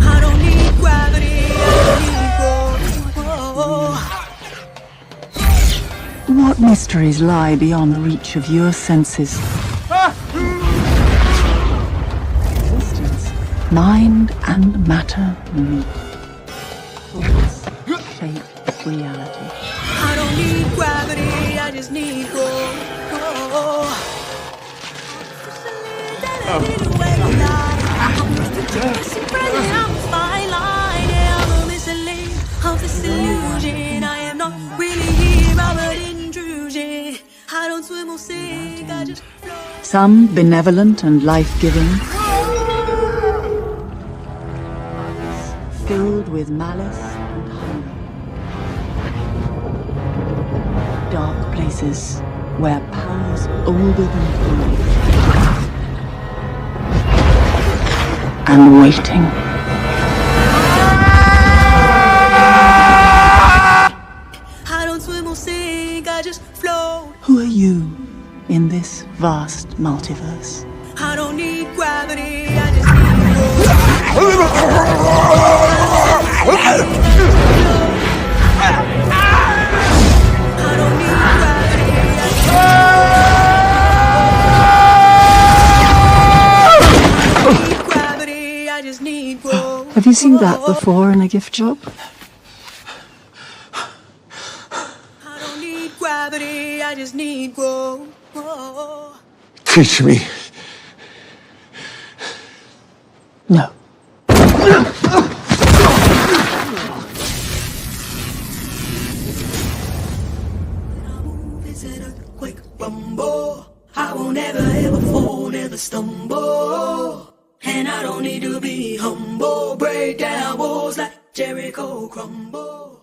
I don't need gravity, I need What mysteries lie beyond the reach of your senses? Existence, mind and matter meet. Thoughts shape reality. I don't need gravity, I just need gold. I'm used to just spreading out the fine line. Yeah, I'm a mislead of this illusion. I am not really here, I'm an intrusion. I don't swim or sink, I just float. Some benevolent and life-giving, filled with malice and hunger. Dark places where powers older than time and waiting. I don't swim or sink, I just float. Who are you in this vast multiverse? I don't need gravity, I just need float. I don't need gravity, I just need growth. Have you seen that before in a gift shop? I don't need gravity, I just need growth. Teach me. No. It's an earthquake rumble. I won't ever ever fall, never stumble. And I don't need to be humble. Break down walls like Jericho crumble.